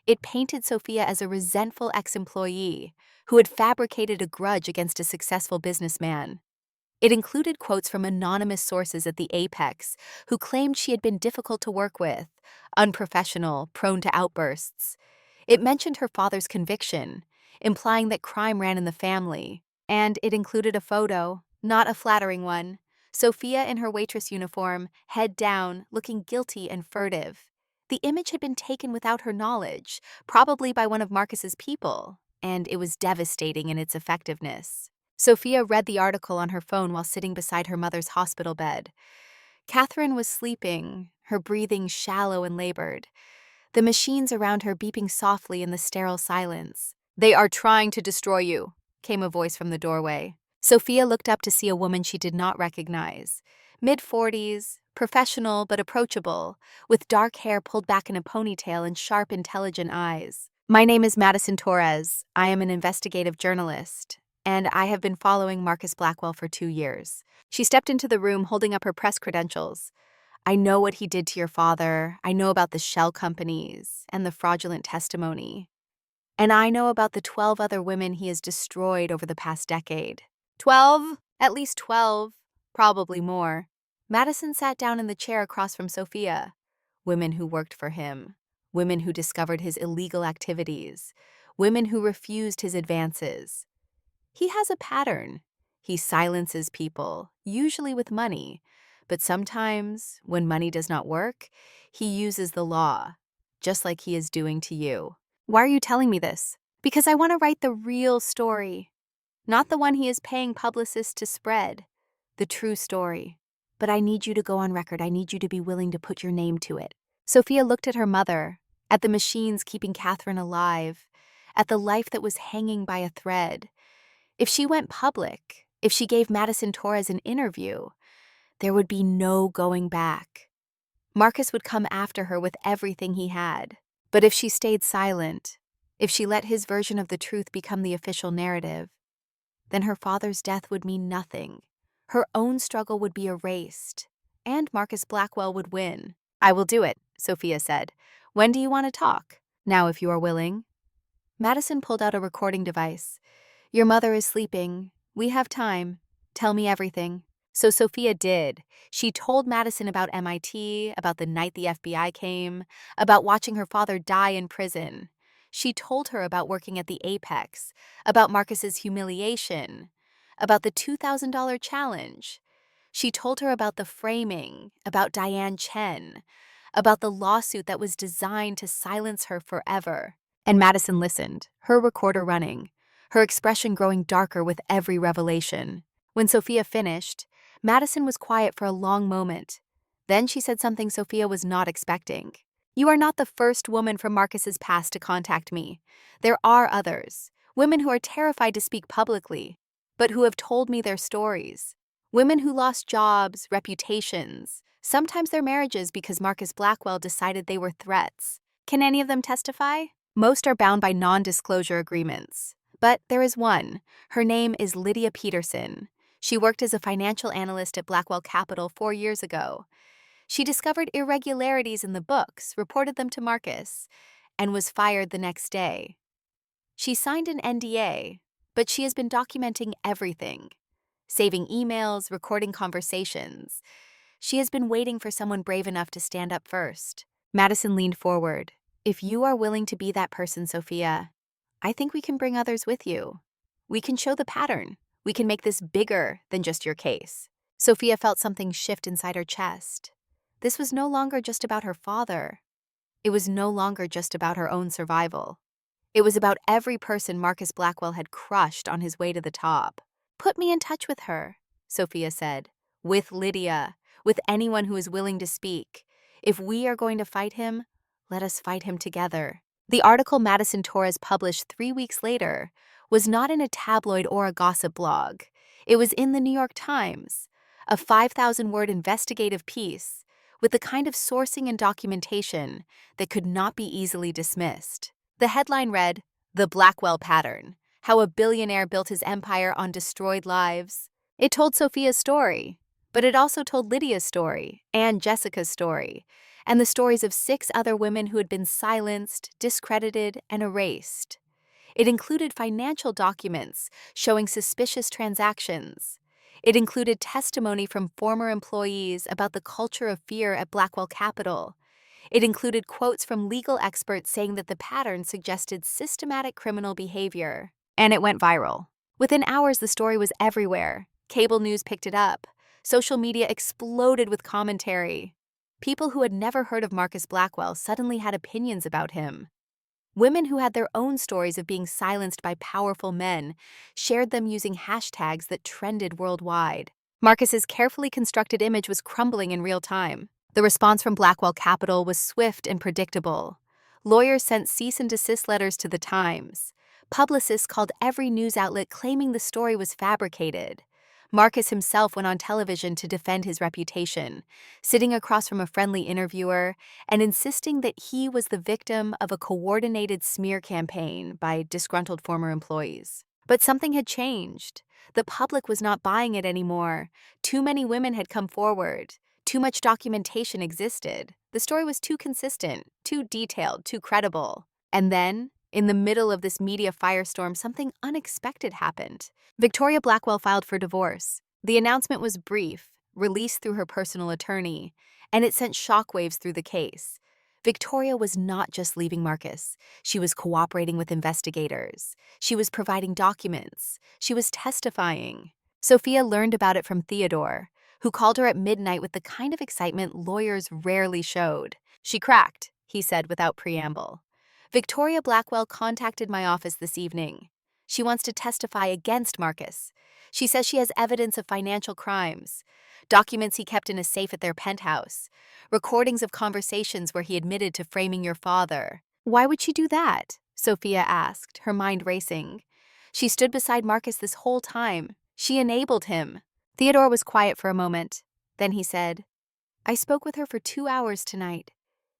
It painted Sophia as a resentful ex-employee who had fabricated a grudge against a successful businessman. It included quotes from anonymous sources at the Apex who claimed she had been difficult to work with, unprofessional, prone to outbursts. It mentioned her father's conviction, implying that crime ran in the family, and it included a photo, not a flattering one, Sophia in her waitress uniform, head down, looking guilty and furtive. The image had been taken without her knowledge, probably by one of Marcus's people, and it was devastating in its effectiveness. Sophia read the article on her phone while sitting beside her mother's hospital bed. Catherine was sleeping, her breathing shallow and labored, the machines around her beeping softly in the sterile silence. "They are trying to destroy you," came a voice from the doorway. Sophia looked up to see a woman she did not recognize. Mid-40s, professional but approachable, with dark hair pulled back in a ponytail and sharp, intelligent eyes. "My name is Madison Torres. I am an investigative journalist, and I have been following Marcus Blackwell for 2 years. She stepped into the room holding up her press credentials. "I know what he did to your father. I know about the shell companies and the fraudulent testimony. And I know about the 12 other women he has destroyed over the past decade." 12? At least 12. Probably more. Madison sat down in the chair across from Sophia. Women who worked for him. Women who discovered his illegal activities. Women who refused his advances. He has a pattern. He silences people, usually with money, but sometimes, when money does not work, he uses the law, just like he is doing to you. Why are you telling me this? Because I want to write the real story, not the one he is paying publicists to spread, the true story. But I need you to go on record. I need you to be willing to put your name to it. Sophia looked at her mother, at the machines keeping Catherine alive, at the life that was hanging by a thread. If she went public, if she gave Madison Torres an interview, there would be no going back. Marcus would come after her with everything he had. But if she stayed silent, if she let his version of the truth become the official narrative, then her father's death would mean nothing. Her own struggle would be erased, and Marcus Blackwell would win. "I will do it," Sophia said. "When do you want to talk?" "Now, if you are willing." Madison pulled out a recording device. "Your mother is sleeping. We have time. Tell me everything." So Sophia did. She told Madison about MIT, about the night the FBI came, about watching her father die in prison. She told her about working at the Apex, about Marcus's humiliation, about the $2,000 challenge. She told her about the framing, about Diane Chen, about the lawsuit that was designed to silence her forever. And Madison listened, her recorder running, her expression growing darker with every revelation. When Sophia finished, Madison was quiet for a long moment. Then she said something Sophia was not expecting. "You are not the first woman from Marcus's past to contact me. There are others, women who are terrified to speak publicly, but who have told me their stories. Women who lost jobs, reputations, sometimes their marriages because Marcus Blackwell decided they were threats. Can any of them testify? Most are bound by non-disclosure agreements. But there is one. Her name is Lydia Peterson. She worked as a financial analyst at Blackwell Capital 4 years ago. She discovered irregularities in the books, reported them to Marcus, and was fired the next day. She signed an NDA, but she has been documenting everything, saving emails, recording conversations. She has been waiting for someone brave enough to stand up first." Madison leaned forward. "If you are willing to be that person, Sophia, I think we can bring others with you. We can show the pattern. We can make this bigger than just your case. Sophia felt something shift inside her chest. This was no longer just about her father. It was no longer just about her own survival. It was about every person Marcus Blackwell had crushed on his way to the top. Put me in touch with her, Sophia said. With Lydia, with anyone who is willing to speak. If we are going to fight him, let us fight him together. The article Madison Torres published 3 weeks later was not in a tabloid or a gossip blog. It was in the New York Times, a 5,000-word investigative piece with the kind of sourcing and documentation that could not be easily dismissed. The headline read, "The Blackwell Pattern: How a Billionaire Built His Empire on Destroyed Lives." It told Sophia's story, but it also told Lydia's story and Jessica's story, and the stories of 6 other women who had been silenced, discredited, and erased. It included financial documents showing suspicious transactions. It included testimony from former employees about the culture of fear at Blackwell Capital. It included quotes from legal experts saying that the pattern suggested systematic criminal behavior. And it went viral. Within hours, the story was everywhere. Cable news picked it up. Social media exploded with commentary. People who had never heard of Marcus Blackwell suddenly had opinions about him. Women who had their own stories of being silenced by powerful men shared them using hashtags that trended worldwide. Marcus's carefully constructed image was crumbling in real time. The response from Blackwell Capital was swift and predictable. Lawyers sent cease and desist letters to the Times. Publicists called every news outlet claiming the story was fabricated. Marcus himself went on television to defend his reputation, sitting across from a friendly interviewer and insisting that he was the victim of a coordinated smear campaign by disgruntled former employees. But something had changed. The public was not buying it anymore. Too many women had come forward. Too much documentation existed. The story was too consistent, too detailed, too credible. And then, in the middle of this media firestorm, something unexpected happened. Victoria Blackwell filed for divorce. The announcement was brief, released through her personal attorney, and it sent shockwaves through the case. Victoria was not just leaving Marcus. She was cooperating with investigators. She was providing documents. She was testifying. Sophia learned about it from Theodore, who called her at midnight with the kind of excitement lawyers rarely showed. "She cracked," he said without preamble. "Victoria Blackwell contacted my office this evening. She wants to testify against Marcus. She says she has evidence of financial crimes, documents he kept in a safe at their penthouse, recordings of conversations where he admitted to framing your father." "Why would she do that?" Sophia asked, her mind racing. "She stood beside Marcus this whole time. She enabled him." Theodore was quiet for a moment. Then he said, "I spoke with her for 2 hours tonight.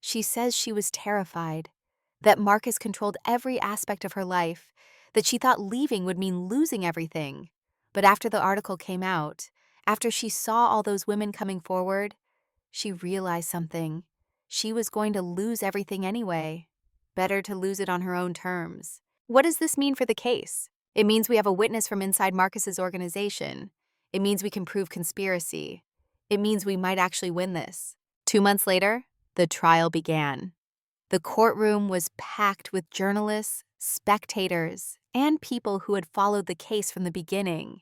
She says she was terrified, that Marcus controlled every aspect of her life, that she thought leaving would mean losing everything. But after the article came out, after she saw all those women coming forward, she realized something. She was going to lose everything anyway. Better to lose it on her own terms." What does this mean for the case? It means we have a witness from inside Marcus's organization. It means we can prove conspiracy. It means we might actually win this. 2 months later, the trial began. The courtroom was packed with journalists, spectators, and people who had followed the case from the beginning.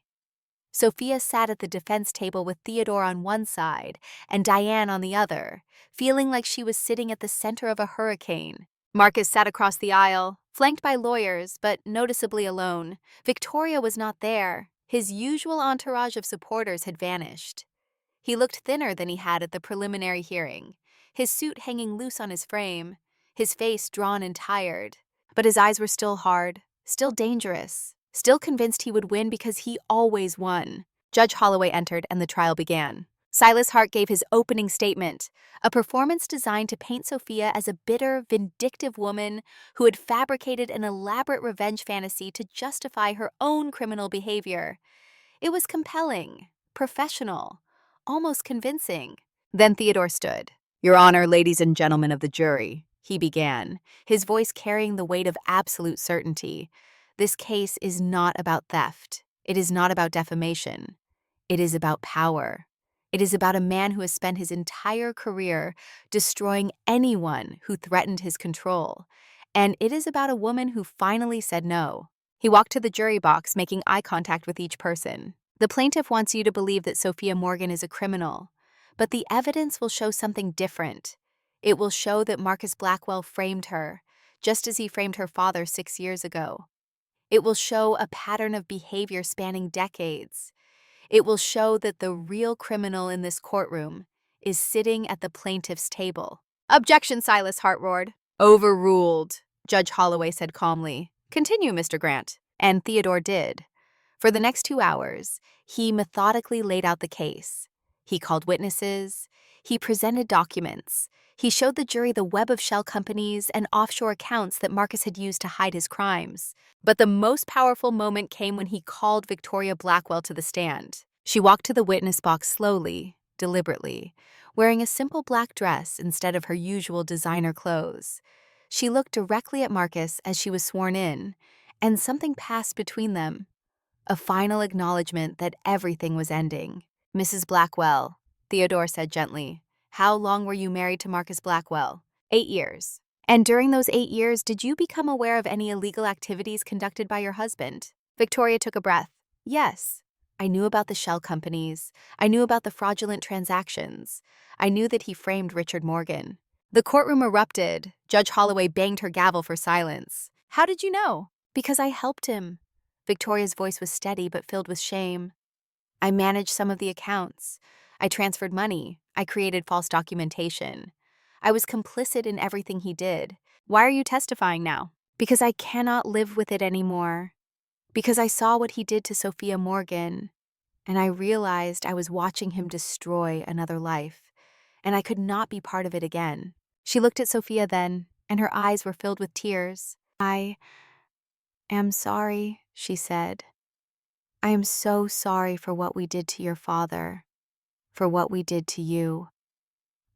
Sophia sat at the defense table with Theodore on one side and Diane on the other, feeling like she was sitting at the center of a hurricane. Marcus sat across the aisle, flanked by lawyers, but noticeably alone. Victoria was not there. His usual entourage of supporters had vanished. He looked thinner than he had at the preliminary hearing, his suit hanging loose on his frame, his face drawn and tired. But his eyes were still hard, still dangerous, still convinced he would win because he always won. Judge Holloway entered and the trial began. Silas Hart gave his opening statement, a performance designed to paint Sophia as a bitter, vindictive woman who had fabricated an elaborate revenge fantasy to justify her own criminal behavior. It was compelling, professional, almost convincing. Then Theodore stood. "Your Honor, ladies and gentlemen of the jury," he began, his voice carrying the weight of absolute certainty. "This case is not about theft. It is not about defamation. It is about power. It is about a man who has spent his entire career destroying anyone who threatened his control, And it is about a woman who finally said no. He walked to the jury box, making eye contact with each person. The plaintiff wants you to believe that Sophia Morgan is a criminal, but the evidence will show something different. It will show that Marcus Blackwell framed her, just as he framed her father 6 years ago. It will show a pattern of behavior spanning decades. It will show that the real criminal in this courtroom is sitting at the plaintiff's table. Objection, Silas Hart roared. Overruled, Judge Holloway said calmly. Continue, Mr. Grant. And Theodore did. For the next 2 hours, he methodically laid out the case. He called witnesses. He presented documents. He showed the jury the web of shell companies and offshore accounts that Marcus had used to hide his crimes. But the most powerful moment came when he called Victoria Blackwell to the stand. She walked to the witness box slowly, deliberately, wearing a simple black dress instead of her usual designer clothes. She looked directly at Marcus as she was sworn in, and something passed between them. A final acknowledgement that everything was ending. Mrs. Blackwell, Theodore said gently, how long were you married to Marcus Blackwell? 8 years. And during those 8 years, did you become aware of any illegal activities conducted by your husband? Victoria took a breath. Yes. I knew about the shell companies. I knew about the fraudulent transactions. I knew that he framed Richard Morgan. The courtroom erupted. Judge Holloway banged her gavel for silence. How did you know? Because I helped him. Victoria's voice was steady but filled with shame. I managed some of the accounts. I transferred money. I created false documentation. I was complicit in everything he did. Why are you testifying now? Because I cannot live with it anymore. Because I saw what he did to Sophia Morgan, and I realized I was watching him destroy another life, and I could not be part of it again. She looked at Sophia then, and her eyes were filled with tears. I am sorry, she said. I am so sorry for what we did to your father, for what we did to you.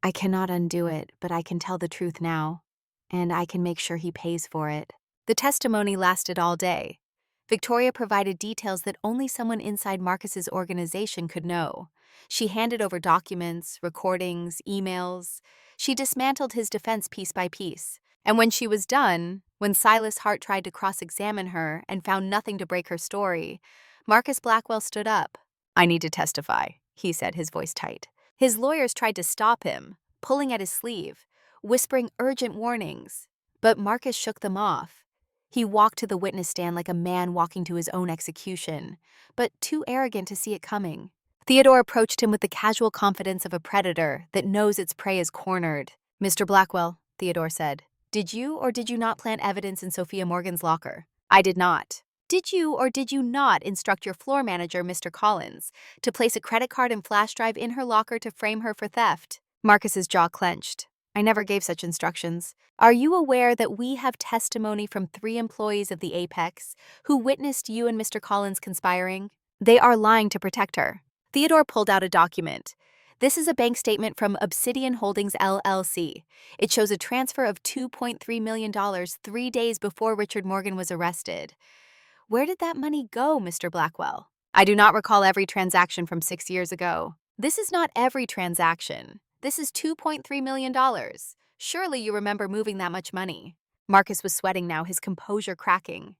I cannot undo it, but I can tell the truth now, and I can make sure he pays for it. The testimony lasted all day. Victoria provided details that only someone inside Marcus's organization could know. She handed over documents, recordings, emails. She dismantled his defense piece by piece. And when she was done, when Silas Hart tried to cross-examine her and found nothing to break her story, Marcus Blackwell stood up. I need to testify, he said, his voice tight. His lawyers tried to stop him, pulling at his sleeve, whispering urgent warnings. But Marcus shook them off. He walked to the witness stand like a man walking to his own execution, but too arrogant to see it coming. Theodore approached him with the casual confidence of a predator that knows its prey is cornered. Mr. Blackwell, Theodore said, did you or did you not plant evidence in Sophia Morgan's locker? I did not. Did you or did you not instruct your floor manager, Mr. Collins, to place a credit card and flash drive in her locker to frame her for theft? Marcus's jaw clenched. I never gave such instructions. Are you aware that we have testimony from 3 employees of the Apex who witnessed you and Mr. Collins conspiring? They are lying to protect her. Theodore pulled out a document. This is a bank statement from Obsidian Holdings, LLC. It shows a transfer of $2.3 million 3 days before Richard Morgan was arrested. Where did that money go, Mr. Blackwell? I do not recall every transaction from 6 years ago. This is not every transaction. This is $2.3 million. Surely you remember moving that much money. Marcus was sweating now, his composure cracking.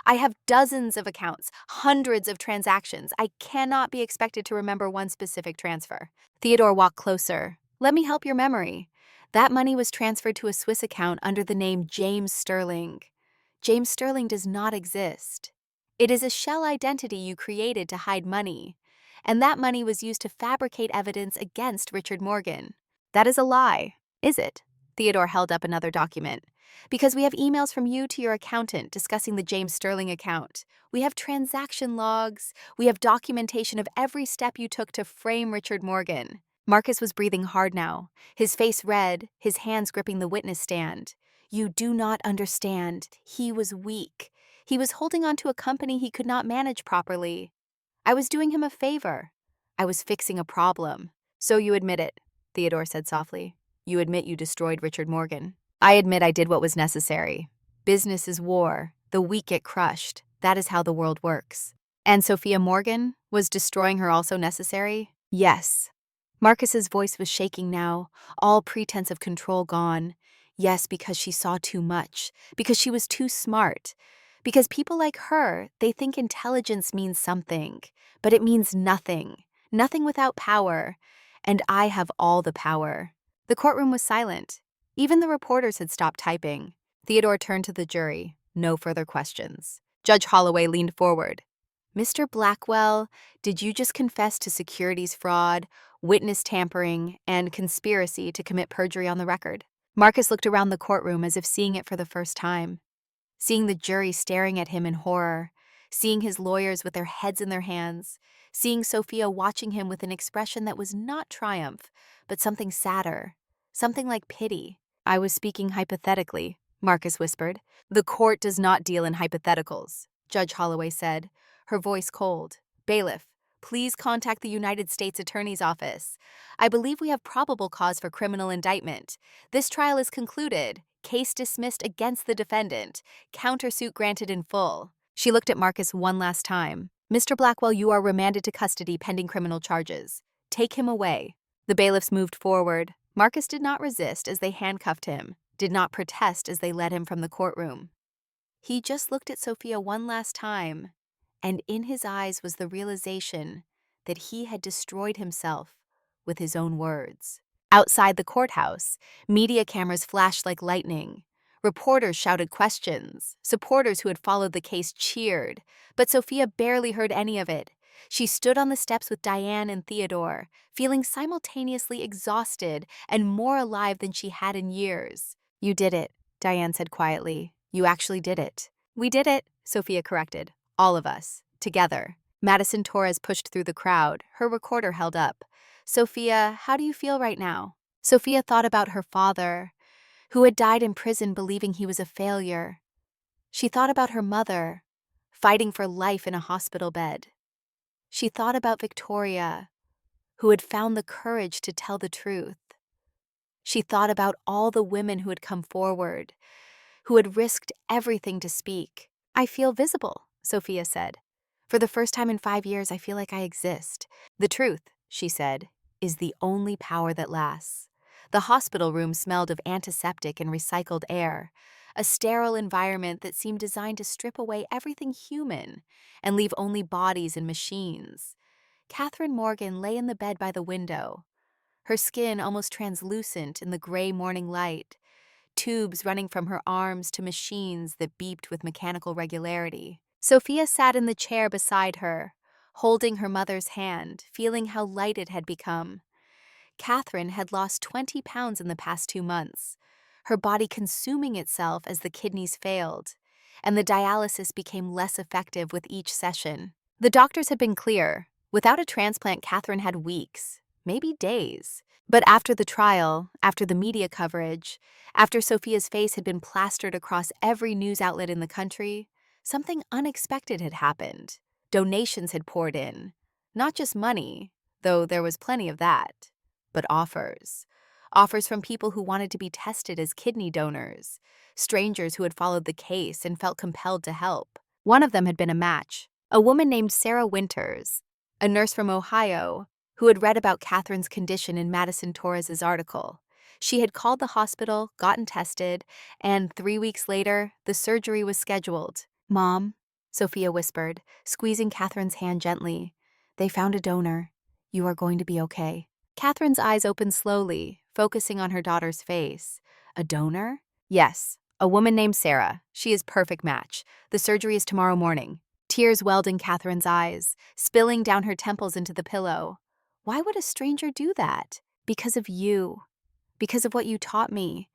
I have dozens of accounts, hundreds of transactions. I cannot be expected to remember one specific transfer. Theodore walked closer. Let me help your memory. That money was transferred to a Swiss account under the name James Sterling. James Sterling does not exist. It is a shell identity you created to hide money, and that money was used to fabricate evidence against Richard Morgan. That is a lie, is it? Theodore held up another document. Because we have emails from you to your accountant discussing the James Sterling account. We have transaction logs. We have documentation of every step you took to frame Richard Morgan. Marcus was breathing hard now, his face red, his hands gripping the witness stand. You do not understand. He was weak. He was holding on to a company he could not manage properly. I was doing him a favor. I was fixing a problem. So you admit it, Theodore said softly. You admit you destroyed Richard Morgan. I admit I did what was necessary. Business is war. The weak get crushed. That is how the world works. And Sophia Morgan? Was destroying her also necessary? Yes. Marcus's voice was shaking now, all pretense of control gone. Yes, because she saw too much, because she was too smart. Because people like her, they think intelligence means something, but it means nothing. Nothing without power. And I have all the power. The courtroom was silent. Even the reporters had stopped typing. Theodore turned to the jury. No further questions. Judge Holloway leaned forward. Mr. Blackwell, did you just confess to securities fraud, witness tampering, and conspiracy to commit perjury on the record? Marcus looked around the courtroom as if seeing it for the first time. Seeing the jury staring at him in horror, seeing his lawyers with their heads in their hands, seeing Sophia watching him with an expression that was not triumph, but something sadder, something like pity. I was speaking hypothetically, Marcus whispered. The court does not deal in hypotheticals, Judge Holloway said, her voice cold. Bailiff, please contact the United States Attorney's Office. I believe we have probable cause for criminal indictment. This trial is concluded. Case dismissed against the defendant. Countersuit granted in full. She looked at Marcus one last time. Mr. Blackwell, you are remanded to custody pending criminal charges. Take him away. The bailiffs moved forward. Marcus did not resist as they handcuffed him, did not protest as they led him from the courtroom. He just looked at Sophia one last time, and in his eyes was the realization that he had destroyed himself with his own words. Outside the courthouse, media cameras flashed like lightning. Reporters shouted questions. Supporters who had followed the case cheered, but Sophia barely heard any of it. She stood on the steps with Diane and Theodore, feeling simultaneously exhausted and more alive than she had in years. You did it, Diane said quietly. You actually did it. We did it, Sophia corrected. All of us. Together. Madison Torres pushed through the crowd, her recorder held up. Sophia, how do you feel right now? Sophia thought about her father, who had died in prison believing he was a failure. She thought about her mother, fighting for life in a hospital bed. She thought about Victoria, who had found the courage to tell the truth. She thought about all the women who had come forward, who had risked everything to speak. I feel visible, Sophia said. For the first time in 5 years, I feel like I exist. The truth, she said, is the only power that lasts. The hospital room smelled of antiseptic and recycled air, a sterile environment that seemed designed to strip away everything human and leave only bodies and machines. Catherine Morgan lay in the bed by the window, her skin almost translucent in the gray morning light, tubes running from her arms to machines that beeped with mechanical regularity. Sophia sat in the chair beside her, holding her mother's hand, feeling how light it had become. Catherine had lost 20 pounds in the past 2 months, her body consuming itself as the kidneys failed, and the dialysis became less effective with each session. The doctors had been clear. Without a transplant, Catherine had weeks, maybe days. But after the trial, after the media coverage, after Sophia's face had been plastered across every news outlet in the country, something unexpected had happened. Donations had poured in. Not just money, though there was plenty of that, but offers. Offers from people who wanted to be tested as kidney donors, strangers who had followed the case and felt compelled to help. One of them had been a match, a woman named Sarah Winters, a nurse from Ohio, who had read about Catherine's condition in Madison Torres's article. She had called the hospital, gotten tested, and 3 weeks later, the surgery was scheduled. Mom, Sophia whispered, squeezing Catherine's hand gently. They found a donor. You are going to be okay. Catherine's eyes opened slowly, focusing on her daughter's face. A donor? Yes, a woman named Sarah. She is perfect match. The surgery is tomorrow morning. Tears welled in Catherine's eyes, spilling down her temples into the pillow. Why would a stranger do that? Because of you. Because of what you taught me.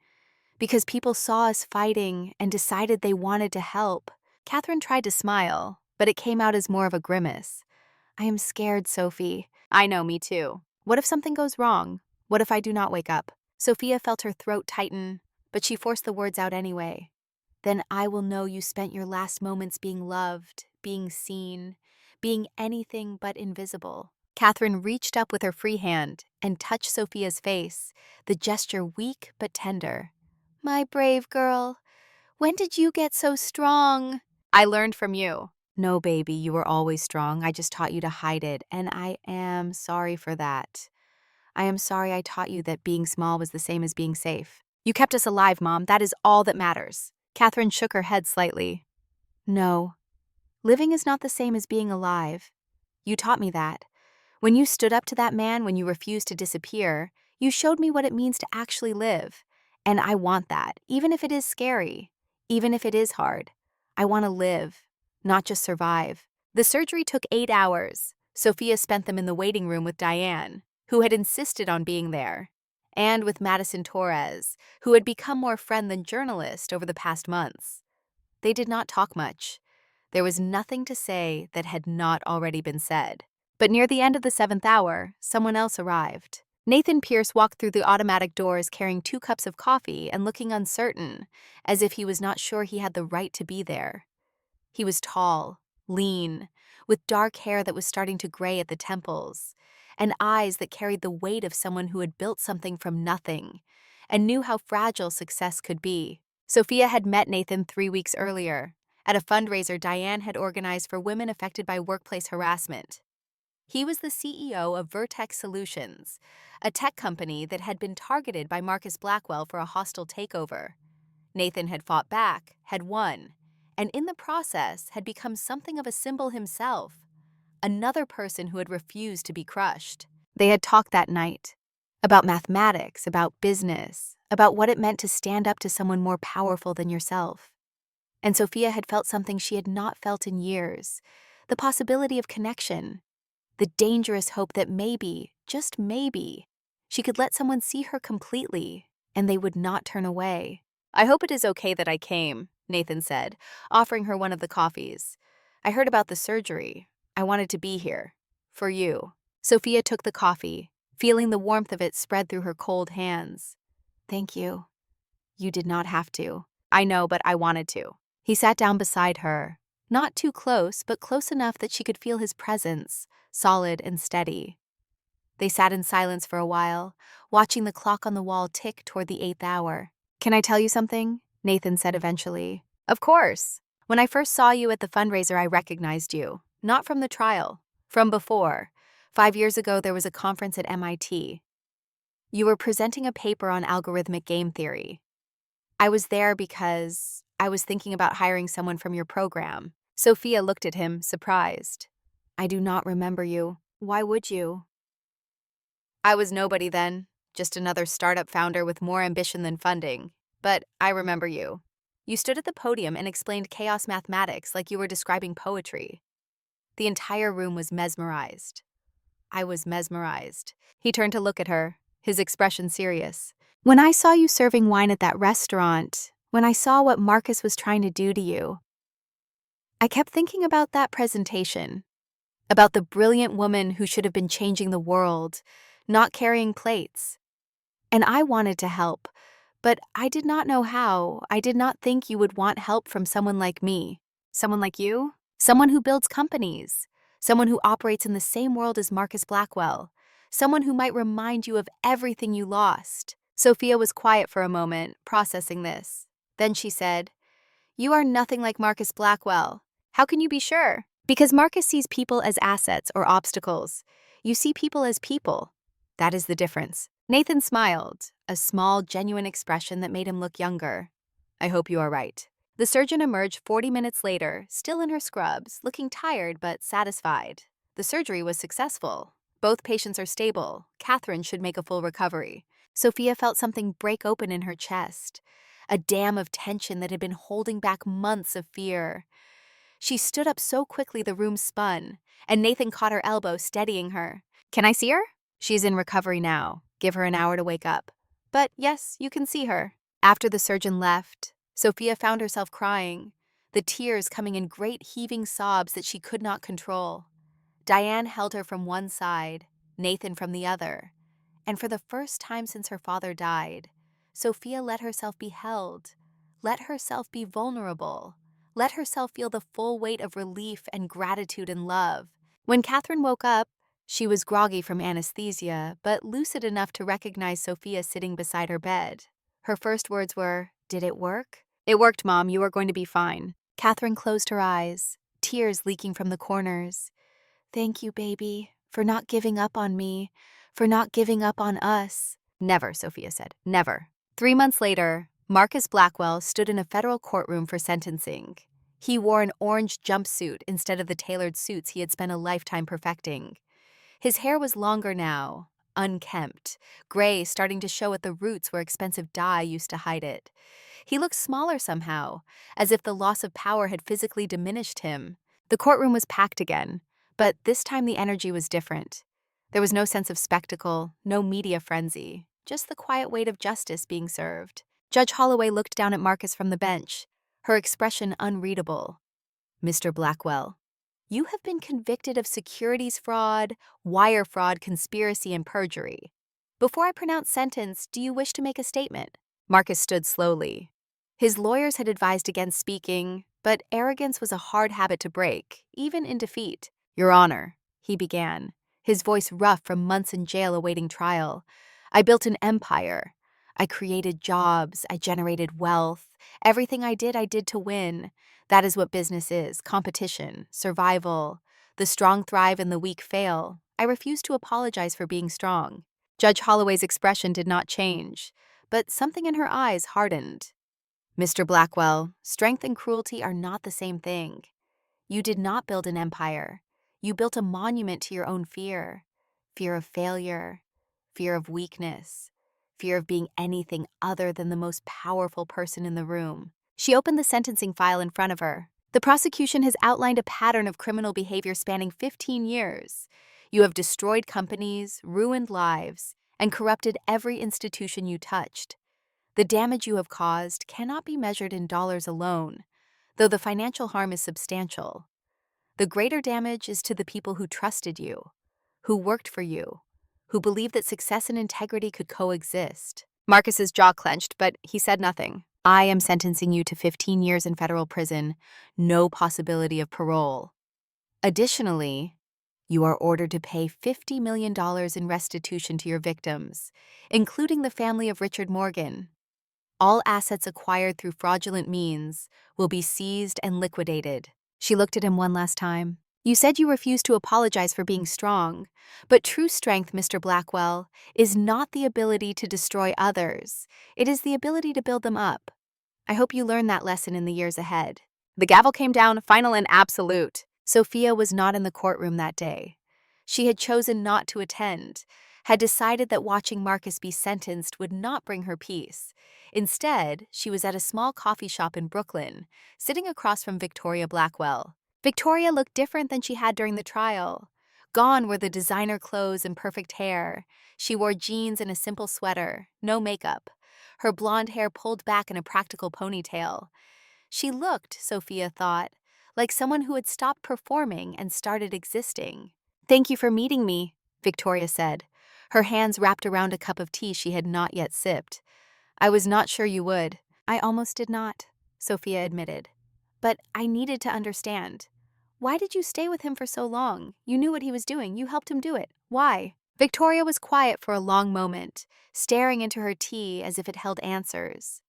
Because people saw us fighting and decided they wanted to help. Catherine tried to smile, but it came out as more of a grimace. I am scared, Sophie. I know, me too. What if something goes wrong? What if I do not wake up? Sophia felt her throat tighten, but she forced the words out anyway. Then I will know you spent your last moments being loved, being seen, being anything but invisible. Catherine reached up with her free hand and touched Sophia's face, the gesture weak but tender. My brave girl, when did you get so strong? I learned from you. No, baby, you were always strong. I just taught you to hide it, and I am sorry for that. I am sorry I taught you that being small was the same as being safe. You kept us alive, Mom. That is all that matters. Catherine shook her head slightly. No. Living is not the same as being alive. You taught me that. When you stood up to that man, when you refused to disappear, you showed me what it means to actually live. And I want that, even if it is scary, even if it is hard. I want to live, not just survive. The surgery took 8 hours. Sophia spent them in the waiting room with Diane, who had insisted on being there, and with Madison Torres, who had become more friend than journalist over the past months. They did not talk much. There was nothing to say that had not already been said. But near the end of the 7th hour, someone else arrived. Nathan Pierce walked through the automatic doors carrying 2 cups of coffee and looking uncertain, as if he was not sure he had the right to be there. He was tall, lean, with dark hair that was starting to gray at the temples, and eyes that carried the weight of someone who had built something from nothing and knew how fragile success could be. Sophia had met Nathan 3 weeks earlier at a fundraiser Diane had organized for women affected by workplace harassment. He was the CEO of Vertex Solutions, a tech company that had been targeted by Marcus Blackwell for a hostile takeover. Nathan had fought back, had won, and in the process had become something of a symbol himself, another person who had refused to be crushed. They had talked that night about mathematics, about business, about what it meant to stand up to someone more powerful than yourself. And Sophia had felt something she had not felt in years, the possibility of connection, the dangerous hope that maybe, just maybe, she could let someone see her completely, and they would not turn away. I hope it is okay that I came, Nathan said, offering her one of the coffees. I heard about the surgery. I wanted to be here. For you. Sophia took the coffee, feeling the warmth of it spread through her cold hands. Thank you. You did not have to. I know, but I wanted to. He sat down beside her, not too close, but close enough that she could feel his presence, solid and steady. They sat in silence for a while, watching the clock on the wall tick toward the 8th hour. Can I tell you something? Nathan said eventually. Of course. When I first saw you at the fundraiser, I recognized you. Not from the trial. From before. 5 years ago, there was a conference at MIT. You were presenting a paper on algorithmic game theory. I was there because I was thinking about hiring someone from your program. Sophia looked at him, surprised. I do not remember you. Why would you? I was nobody then, just another startup founder with more ambition than funding. But I remember you. You stood at the podium and explained chaos mathematics like you were describing poetry. The entire room was mesmerized. I was mesmerized. He turned to look at her, his expression serious. When I saw you serving wine at that restaurant, when I saw what Marcus was trying to do to you, I kept thinking about that presentation, about the brilliant woman who should have been changing the world, not carrying plates. And I wanted to help, but I did not know how. I did not think you would want help from someone like me. Someone like you? Someone who builds companies. Someone who operates in the same world as Marcus Blackwell. Someone who might remind you of everything you lost. Sophia was quiet for a moment, processing this. Then she said, You are nothing like Marcus Blackwell. How can you be sure? Because Marcus sees people as assets or obstacles. You see people as people. That is the difference. Nathan smiled, a small, genuine expression that made him look younger. I hope you are right. The surgeon emerged 40 minutes later, still in her scrubs, looking tired but satisfied. The surgery was successful. Both patients are stable. Catherine should make a full recovery. Sophia felt something break open in her chest, a dam of tension that had been holding back months of fear. She stood up so quickly the room spun, and Nathan caught her elbow, steadying her. Can I see her? She's in recovery now. Give her an hour to wake up. But yes, you can see her. After the surgeon left, Sophia found herself crying, the tears coming in great heaving sobs that she could not control. Diane held her from one side, Nathan from the other, and for the first time since her father died, Sophia let herself be held, let herself be vulnerable, let herself feel the full weight of relief and gratitude and love. When Catherine woke up, she was groggy from anesthesia, but lucid enough to recognize Sophia sitting beside her bed. Her first words were, Did it work? It worked, Mom. You are going to be fine. Catherine closed her eyes, tears leaking from the corners. Thank you, baby, for not giving up on me, for not giving up on us. Never, Sophia said. Never. 3 months later, Marcus Blackwell stood in a federal courtroom for sentencing. He wore an orange jumpsuit instead of the tailored suits he had spent a lifetime perfecting. His hair was longer now, unkempt, gray starting to show at the roots where expensive dye used to hide it. He looked smaller somehow, as if the loss of power had physically diminished him. The courtroom was packed again, but this time the energy was different. There was no sense of spectacle, no media frenzy, just the quiet weight of justice being served. Judge Holloway looked down at Marcus from the bench, her expression unreadable. "Mr. Blackwell, you have been convicted of securities fraud, wire fraud, conspiracy, and perjury. Before I pronounce sentence, do you wish to make a statement?" Marcus stood slowly. His lawyers had advised against speaking, but arrogance was a hard habit to break, even in defeat. "Your Honor," he began, his voice rough from months in jail awaiting trial, "I built an empire. I created jobs, I generated wealth. Everything I did to win. That is what business is, competition, survival. The strong thrive and the weak fail. I refuse to apologize for being strong." Judge Holloway's expression did not change, but something in her eyes hardened. "Mr. Blackwell, strength and cruelty are not the same thing. You did not build an empire. You built a monument to your own fear. Fear of failure, fear of weakness, fear of being anything other than the most powerful person in the room." She opened the sentencing file in front of her. "The prosecution has outlined a pattern of criminal behavior spanning 15 years. You have destroyed companies, ruined lives, and corrupted every institution you touched. The damage you have caused cannot be measured in dollars alone, though the financial harm is substantial. The greater damage is to the people who trusted you, who worked for you, who believed that success and integrity could coexist." Marcus's jaw clenched, but he said nothing. "I am sentencing you to 15 years in federal prison, no possibility of parole. Additionally, you are ordered to pay $50 million in restitution to your victims, including the family of Richard Morgan. All assets acquired through fraudulent means will be seized and liquidated." She looked at him one last time. "You said you refused to apologize for being strong, but true strength, Mr. Blackwell, is not the ability to destroy others. It is the ability to build them up. I hope you learn that lesson in the years ahead." The gavel came down, final and absolute. Sophia was not in the courtroom that day. She had chosen not to attend, had decided that watching Marcus be sentenced would not bring her peace. Instead, she was at a small coffee shop in Brooklyn, sitting across from Victoria Blackwell. Victoria looked different than she had during the trial. Gone were the designer clothes and perfect hair. She wore jeans and a simple sweater, no makeup. Her blonde hair pulled back in a practical ponytail. She looked, Sophia thought, like someone who had stopped performing and started existing. "Thank you for meeting me," Victoria said, her hands wrapped around a cup of tea she had not yet sipped. "I was not sure you would." "I almost did not," Sophia admitted. "But I needed to understand. Why did you stay with him for so long? You knew what he was doing. You helped him do it. Why?" Victoria was quiet for a long moment, staring into her tea as if it held answers.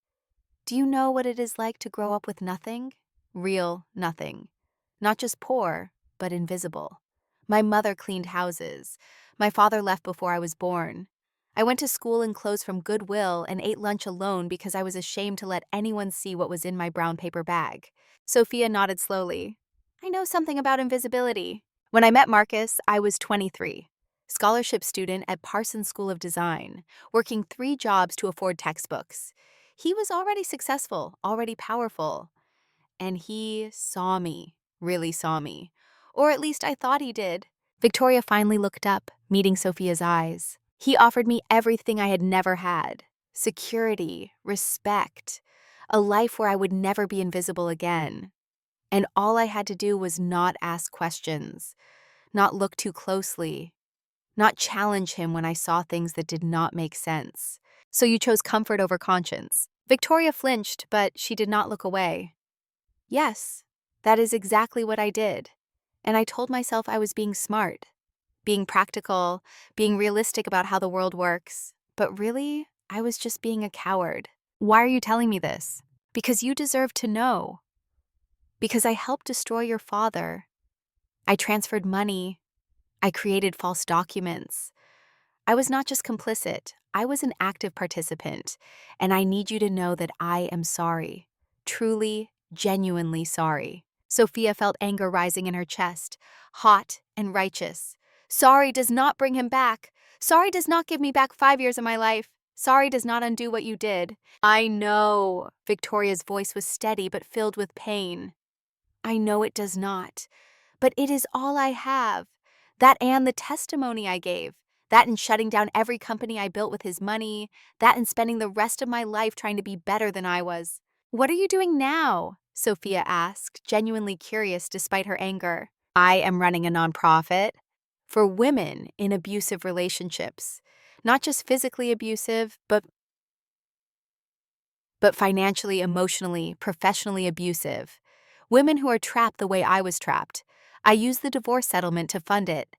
"Do you know what it is like to grow up with nothing? Real nothing. Not just poor, but invisible. My mother cleaned houses. My father left before I was born. I went to school in clothes from Goodwill and ate lunch alone because I was ashamed to let anyone see what was in my brown paper bag." Sophia nodded slowly. "I know something about invisibility. When I met Marcus, I was 23. Scholarship student at Parsons School of Design, working 3 jobs to afford textbooks. He was already successful, already powerful. And he saw me, really saw me. Or at least I thought he did." Victoria finally looked up, meeting Sophia's eyes. "He offered me everything I had never had. Security, respect, a life where I would never be invisible again. And all I had to do was not ask questions, not look too closely, not challenge him when I saw things that did not make sense." "So you chose comfort over conscience." Victoria flinched, but she did not look away. "Yes, that is exactly what I did. And I told myself I was being smart, being practical, being realistic about how the world works. But really, I was just being a coward." "Why are you telling me this?" "Because you deserve to know. Because I helped destroy your father. I transferred money. I created false documents. I was not just complicit, I was an active participant, and I need you to know that I am sorry. Truly, genuinely sorry. Sophia felt anger rising in her chest, hot and righteous. Sorry does not bring him back. Sorry does not give me back 5 years of my life. Sorry does not undo what you did. I know. Victoria's voice was steady but filled with pain. I know it does not, but it is all I have. That and the testimony I gave. That and shutting down every company I built with his money. That and spending the rest of my life trying to be better than I was. What are you doing now? Sophia asked, genuinely curious despite her anger. I am running a nonprofit for women in abusive relationships. Not just physically abusive, but financially, emotionally, professionally abusive. Women who are trapped the way I was trapped. I use the divorce settlement to fund it.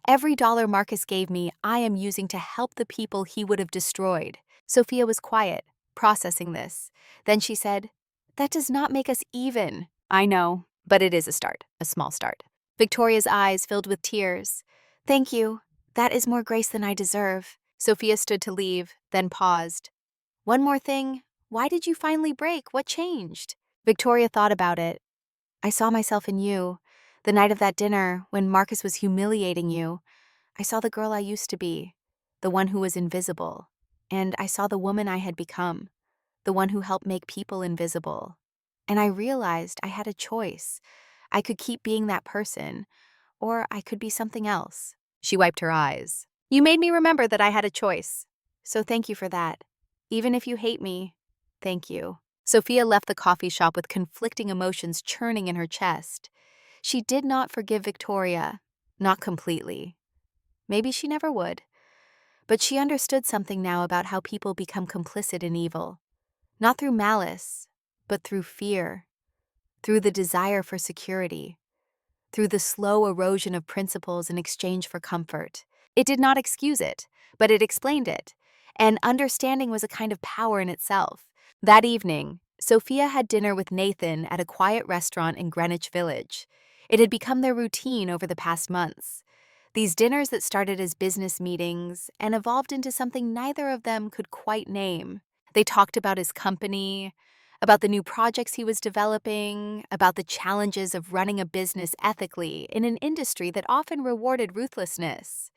Every dollar Marcus gave me, I am using to help the people he would have destroyed. Sophia was quiet, processing this. Then she said, That does not make us even. I know, but it is a start, a small start. Victoria's eyes filled with tears. Thank you. That is more grace than I deserve. Sophia stood to leave, then paused. One more thing. Why did you finally break? What changed? Victoria thought about it. I saw myself in you. The night of that dinner, when Marcus was humiliating you, I saw the girl I used to be, the one who was invisible. And I saw the woman I had become, the one who helped make people invisible. And I realized I had a choice. I could keep being that person, or I could be something else. She wiped her eyes. You made me remember that I had a choice. So thank you for that. Even if you hate me, thank you. Sophia left the coffee shop with conflicting emotions churning in her chest. She did not forgive Victoria, not completely. Maybe she never would. But she understood something now about how people become complicit in evil. Not through malice, but through fear, through the desire for security, through the slow erosion of principles in exchange for comfort. It did not excuse it, but it explained it, and understanding was a kind of power in itself. That evening, Sophia had dinner with Nathan at a quiet restaurant in Greenwich Village. It had become their routine over the past months. These dinners that started as business meetings and evolved into something neither of them could quite name. They talked about his company, about the new projects he was developing, about the challenges of running a business ethically in an industry that often rewarded ruthlessness.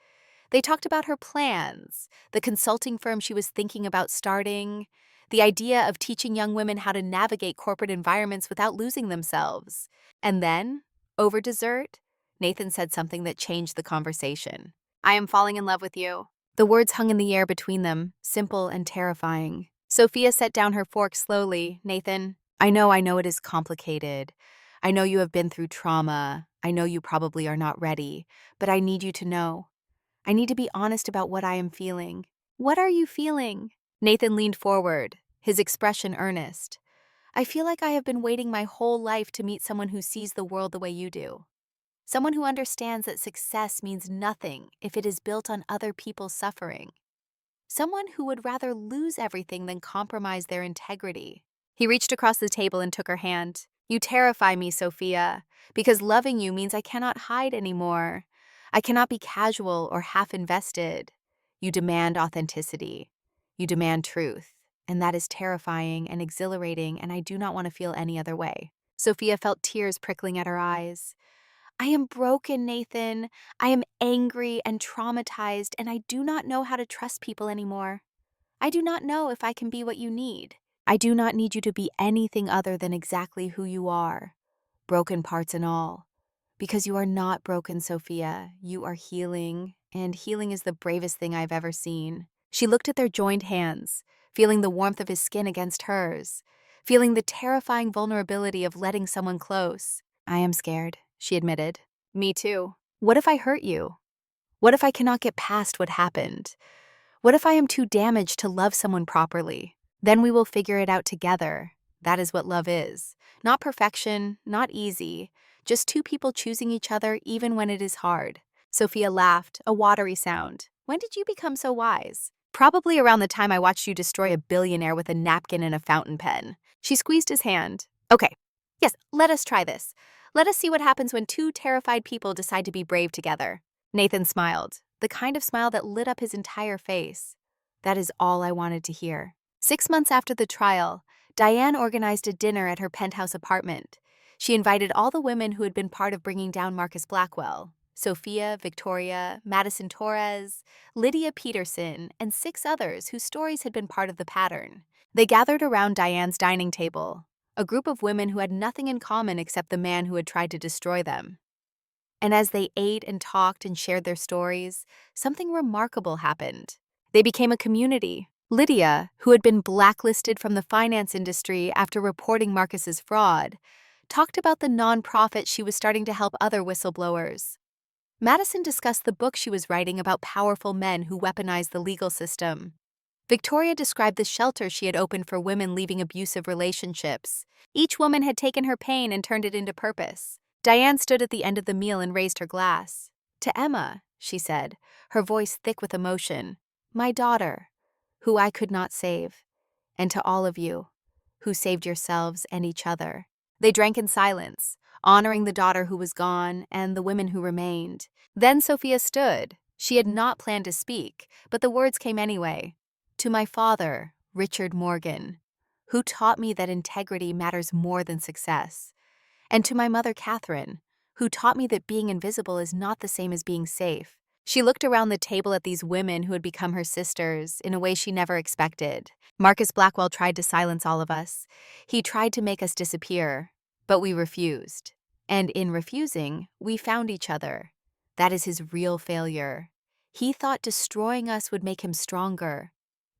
They talked about her plans, the consulting firm she was thinking about starting, the idea of teaching young women how to navigate corporate environments without losing themselves. And then, over dessert, Nathan said something that changed the conversation. I am falling in love with you. The words hung in the air between them, simple and terrifying. Sophia set down her fork slowly. Nathan, I know it is complicated. I know you have been through trauma. I know you probably are not ready, but I need you to know. I need to be honest about what I am feeling. What are you feeling? Nathan leaned forward, his expression earnest. I feel like I have been waiting my whole life to meet someone who sees the world the way you do. Someone who understands that success means nothing if it is built on other people's suffering. Someone who would rather lose everything than compromise their integrity. He reached across the table and took her hand. You terrify me, Sophia, because loving you means I cannot hide anymore. I cannot be casual or half-invested. You demand authenticity. You demand truth. And that is terrifying and exhilarating, and I do not want to feel any other way. Sophia felt tears prickling at her eyes. I am broken, Nathan. I am angry and traumatized, and I do not know how to trust people anymore. I do not know if I can be what you need. I do not need you to be anything other than exactly who you are, broken parts and all. Because you are not broken, Sophia. You are healing, and healing is the bravest thing I've ever seen. She looked at their joined hands, feeling the warmth of his skin against hers, feeling the terrifying vulnerability of letting someone close. I am scared, she admitted. Me too. What if I hurt you? What if I cannot get past what happened? What if I am too damaged to love someone properly? Then we will figure it out together. That is what love is. Not perfection, not easy, just two people choosing each other even when it is hard. Sophia laughed, a watery sound. When did you become so wise? Probably around the time I watched you destroy a billionaire with a napkin and a fountain pen. She squeezed his hand. Okay. Yes, let us try this. Let us see what happens when two terrified people decide to be brave together. Nathan smiled, the kind of smile that lit up his entire face. That is all I wanted to hear. 6 months after the trial, Diane organized a dinner at her penthouse apartment. She invited all the women who had been part of bringing down Marcus Blackwell: Sophia, Victoria, Madison Torres, Lydia Peterson, and 6 others whose stories had been part of the pattern. They gathered around Diane's dining table, a group of women who had nothing in common except the man who had tried to destroy them. And as they ate and talked and shared their stories, something remarkable happened. They became a community. Lydia, who had been blacklisted from the finance industry after reporting Marcus's fraud, talked about the nonprofit she was starting to help other whistleblowers. Madison discussed the book she was writing about powerful men who weaponized the legal system. Victoria described the shelter she had opened for women leaving abusive relationships. Each woman had taken her pain and turned it into purpose. Diane stood at the end of the meal and raised her glass. "To Emma," she said, her voice thick with emotion, "my daughter, who I could not save, and to all of you, who saved yourselves and each other." They drank in silence, honoring the daughter who was gone and the women who remained. Then Sophia stood. She had not planned to speak, but the words came anyway. "To my father, Richard Morgan, who taught me that integrity matters more than success. And to my mother, Catherine, who taught me that being invisible is not the same as being safe." She looked around the table at these women who had become her sisters in a way she never expected. Marcus Blackwell tried to silence all of us. He tried to make us disappear, but we refused. And in refusing, we found each other. That is his real failure. He thought destroying us would make him stronger,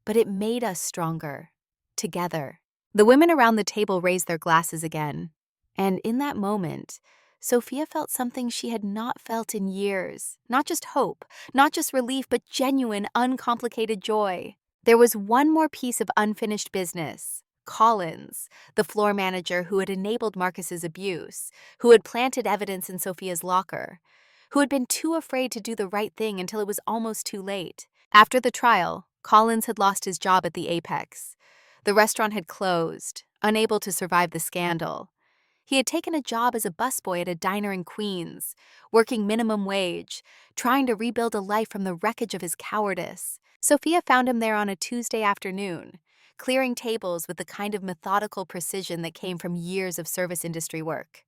but it made us stronger, together. The women around the table raised their glasses again. And in that moment, Sophia felt something she had not felt in years. Not just hope, not just relief, but genuine, uncomplicated joy. There was one more piece of unfinished business. Collins, the floor manager who had enabled Marcus's abuse, who had planted evidence in Sophia's locker, who had been too afraid to do the right thing until it was almost too late. After the trial, Collins had lost his job at the Apex. The restaurant had closed, unable to survive the scandal. He had taken a job as a busboy at a diner in Queens, working minimum wage, trying to rebuild a life from the wreckage of his cowardice. Sophia found him there on a Tuesday afternoon, clearing tables with the kind of methodical precision that came from years of service industry work.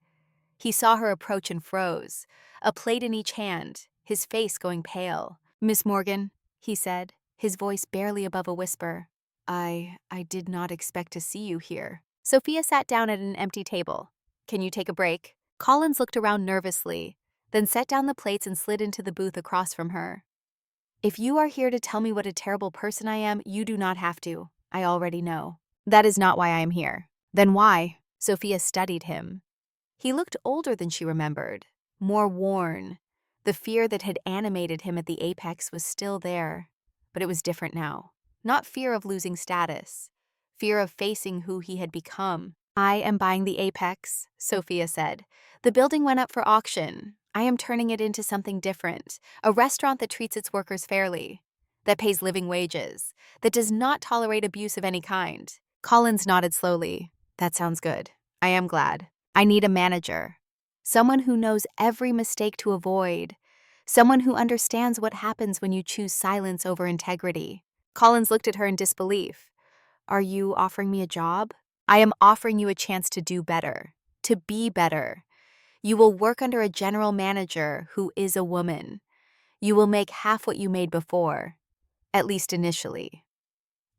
He saw her approach and froze, a plate in each hand, his face going pale. "Miss Morgan," he said, his voice barely above a whisper, I did not expect to see you here." Sophia sat down at an empty table. "Can you take a break?" Collins looked around nervously, then set down the plates and slid into the booth across from her. "If you are here to tell me what a terrible person I am, you do not have to. I already know." "That is not why I am here." "Then why?" Sophia studied him. He looked older than she remembered, more worn. The fear that had animated him at the Apex was still there, but it was different now. Not fear of losing status, fear of facing who he had become. "I am buying the Apex," Sophia said. "The building went up for auction. I am turning it into something different, a restaurant that treats its workers fairly, that pays living wages, that does not tolerate abuse of any kind." Collins nodded slowly. "That sounds good. I am glad. I need a manager. Someone who knows every mistake to avoid. Someone who understands what happens when you choose silence over integrity." Collins looked at her in disbelief. "Are you offering me a job?" "I am offering you a chance to do better, to be better. You will work under a general manager who is a woman. You will make half what you made before, at least initially.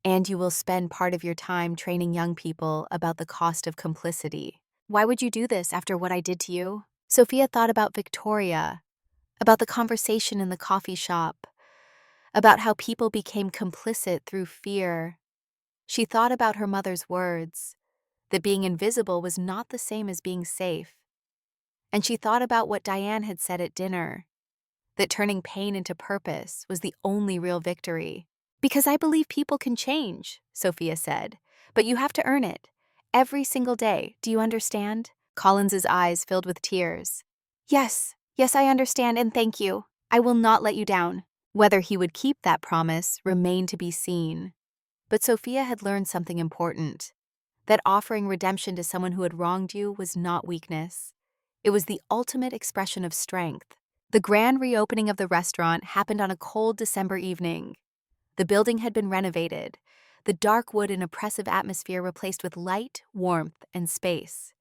And you will spend part of your time training young people about the cost of complicity." "Why would you do this after what I did to you?" Sophia thought about Victoria, about the conversation in the coffee shop, about how people became complicit through fear. She thought about her mother's words, that being invisible was not the same as being safe. And she thought about what Diane had said at dinner, that turning pain into purpose was the only real victory. "Because I believe people can change," Sophia said, "but you have to earn it. Every single day, do you understand?" Collins's eyes filled with tears. Yes, I understand, and thank you. I will not let you down." Whether he would keep that promise remained to be seen. But Sophia had learned something important, that offering redemption to someone who had wronged you was not weakness. It was the ultimate expression of strength. The grand reopening of the restaurant happened on a cold December evening. The building had been renovated, the dark wood and oppressive atmosphere replaced with light, warmth, and space.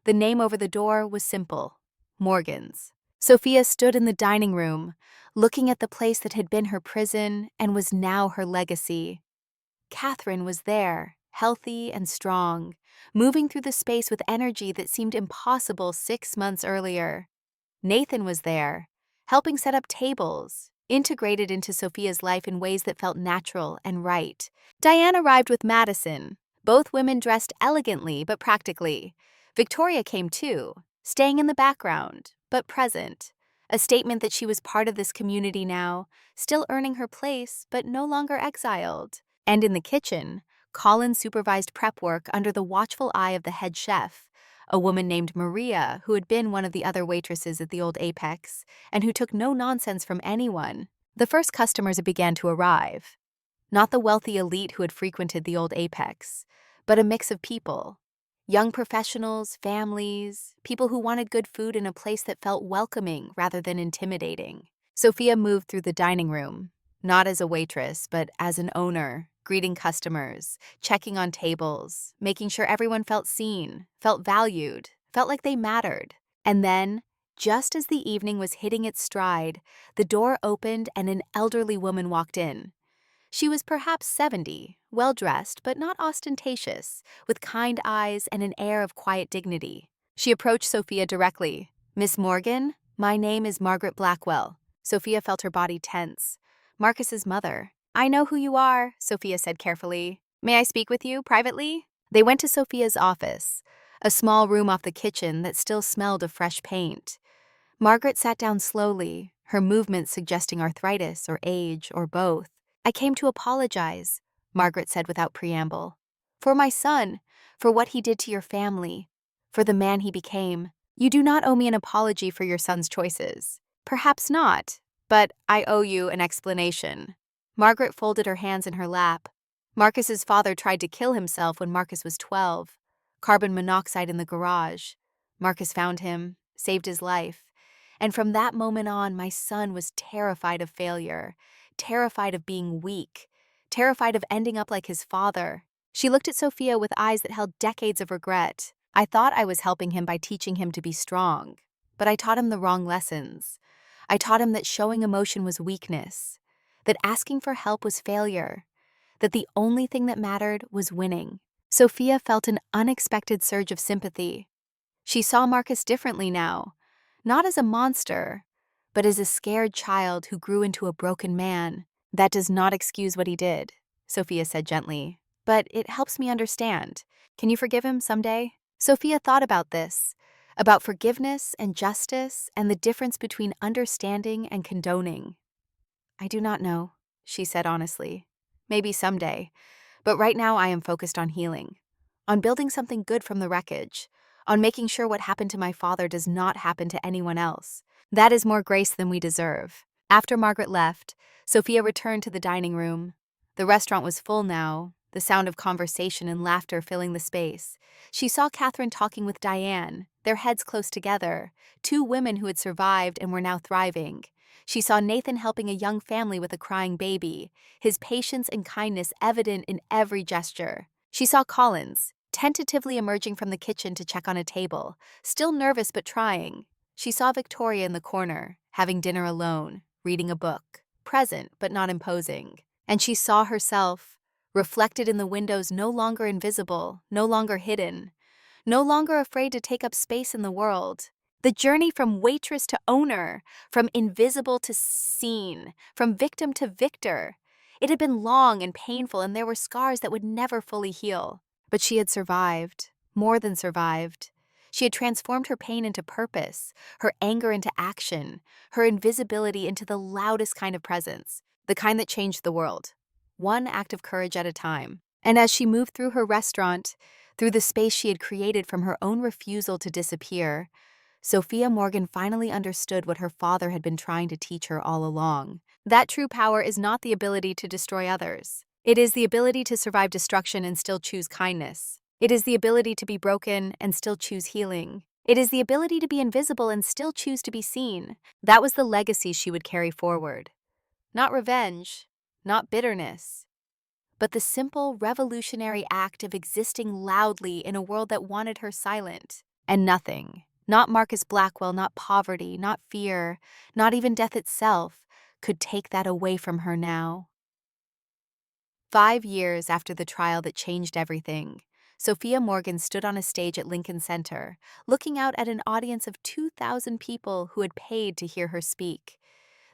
The name over the door was simple: Morgan's. Sophia stood in the dining room, looking at the place that had been her prison and was now her legacy. Catherine was there, healthy and strong, moving through the space with energy that seemed impossible 6 months earlier. Nathan was there, helping set up tables, integrated into Sophia's life in ways that felt natural and right. Diane arrived with Madison, both women dressed elegantly but practically. Victoria came too, staying in the background, but present, a statement that she was part of this community now, still earning her place but no longer exiled. And in the kitchen, Colin supervised prep work under the watchful eye of the head chef, a woman named Maria who had been one of the other waitresses at the old Apex and who took no nonsense from anyone. The first customers began to arrive. Not the wealthy elite who had frequented the old Apex, but a mix of people. Young professionals, families, people who wanted good food in a place that felt welcoming rather than intimidating. Sophia moved through the dining room, not as a waitress, but as an owner, greeting customers, checking on tables, making sure everyone felt seen, felt valued, felt like they mattered. And then, just as the evening was hitting its stride, the door opened and an elderly woman walked in. She was perhaps 70, well-dressed but not ostentatious, with kind eyes and an air of quiet dignity. She approached Sophia directly. "Miss Morgan, my name is Margaret Blackwell." Sophia felt her body tense. "Marcus's mother." "I know who you are," Sophia said carefully. "May I speak with you privately?" They went to Sophia's office, a small room off the kitchen that still smelled of fresh paint. Margaret sat down slowly, her movements suggesting arthritis or age or both. "I came to apologize," Margaret said without preamble. "For my son, for what he did to your family, for the man he became. You do not owe me an apology for your son's choices." "Perhaps not, but I owe you an explanation." Margaret folded her hands in her lap. Marcus's father tried to kill himself when Marcus was 12. Carbon monoxide in the garage. Marcus found him, saved his life. And from that moment on, my son was terrified of failure, terrified of being weak, terrified of ending up like his father. She looked at Sophia with eyes that held decades of regret. "I thought I was helping him by teaching him to be strong, but I taught him the wrong lessons. I taught him that showing emotion was weakness, that asking for help was failure, that the only thing that mattered was winning." Sophia felt an unexpected surge of sympathy. She saw Marcus differently now, not as a monster, but as a scared child who grew into a broken man. "That does not excuse what he did," Sophia said gently, "but it helps me understand. Can you forgive him someday?" Sophia thought about this, about forgiveness and justice and the difference between understanding and condoning. "I do not know," she said honestly. "Maybe someday, but right now I am focused on healing, on building something good from the wreckage, on making sure what happened to my father does not happen to anyone else. That is more grace than we deserve." After Margaret left, Sophia returned to the dining room. The restaurant was full now, the sound of conversation and laughter filling the space. She saw Catherine talking with Diane, their heads close together, two women who had survived and were now thriving. She saw Nathan helping a young family with a crying baby, his patience and kindness evident in every gesture. She saw Collins, tentatively emerging from the kitchen to check on a table, still nervous but trying. She saw Victoria in the corner, having dinner alone, reading a book, present but not imposing. And she saw herself, reflected in the windows, no longer invisible, no longer hidden, no longer afraid to take up space in the world. The journey from waitress to owner, from invisible to seen, from victim to victor. It had been long and painful, and there were scars that would never fully heal. But she had survived, more than survived. She had transformed her pain into purpose, her anger into action, her invisibility into the loudest kind of presence, the kind that changed the world, one act of courage at a time. And as she moved through her restaurant, through the space she had created from her own refusal to disappear, Sophia Morgan finally understood what her father had been trying to teach her all along. That true power is not the ability to destroy others. It is the ability to survive destruction and still choose kindness. It is the ability to be broken and still choose healing. It is the ability to be invisible and still choose to be seen. That was the legacy she would carry forward. Not revenge, not bitterness, but the simple, revolutionary act of existing loudly in a world that wanted her silent. And nothing, not Marcus Blackwell, not poverty, not fear, not even death itself, could take that away from her now. 5 years after the trial that changed everything, Sophia Morgan stood on a stage at Lincoln Center, looking out at an audience of 2,000 people who had paid to hear her speak.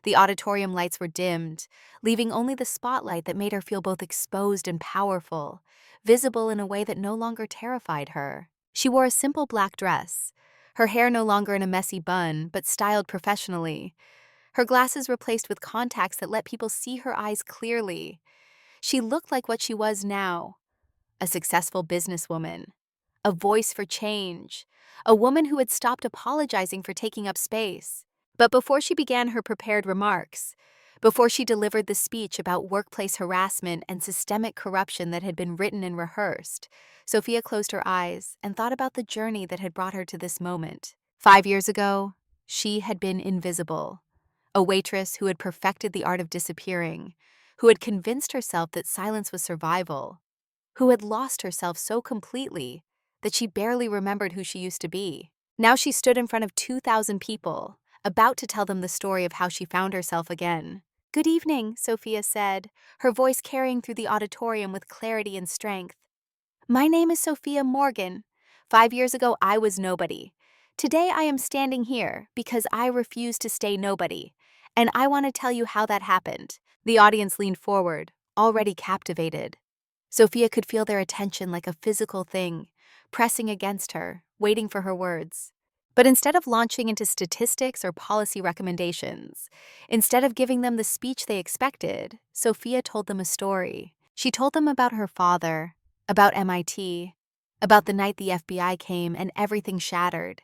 The auditorium lights were dimmed, leaving only the spotlight that made her feel both exposed and powerful, visible in a way that no longer terrified her. She wore a simple black dress, her hair no longer in a messy bun, but styled professionally, her glasses replaced with contacts that let people see her eyes clearly. She looked like what she was now, a successful businesswoman, a voice for change, a woman who had stopped apologizing for taking up space. But before she began her prepared remarks, before she delivered the speech about workplace harassment and systemic corruption that had been written and rehearsed, Sophia closed her eyes and thought about the journey that had brought her to this moment. 5 years ago, she had been invisible, a waitress who had perfected the art of disappearing, who had convinced herself that silence was survival, who had lost herself so completely that she barely remembered who she used to be. Now she stood in front of 2,000 people, about to tell them the story of how she found herself again. "Good evening," Sophia said, her voice carrying through the auditorium with clarity and strength. "My name is Sophia Morgan. 5 years ago, I was nobody. Today, I am standing here because I refuse to stay nobody, and I want to tell you how that happened." The audience leaned forward, already captivated. Sophia could feel their attention like a physical thing, pressing against her, waiting for her words. But instead of launching into statistics or policy recommendations, instead of giving them the speech they expected, Sophia told them a story. She told them about her father, about MIT, about the night the FBI came and everything shattered.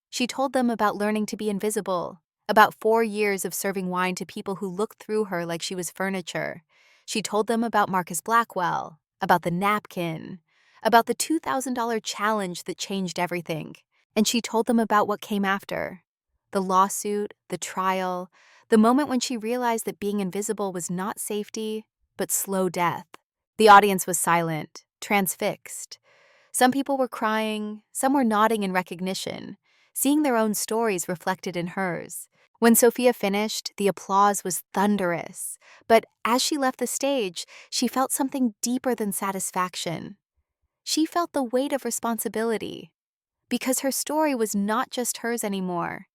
She told them about learning to be invisible, about 4 years of serving wine to people who looked through her like she was furniture. She told them about Marcus Blackwell, about the napkin, about the $2,000 challenge that changed everything. And she told them about what came after: the lawsuit, the trial, the moment when she realized that being invisible was not safety, but slow death. The audience was silent, transfixed. Some people were crying, some were nodding in recognition, seeing their own stories reflected in hers. When Sophia finished, the applause was thunderous, but as she left the stage, she felt something deeper than satisfaction. She felt the weight of responsibility, because her story was not just hers anymore.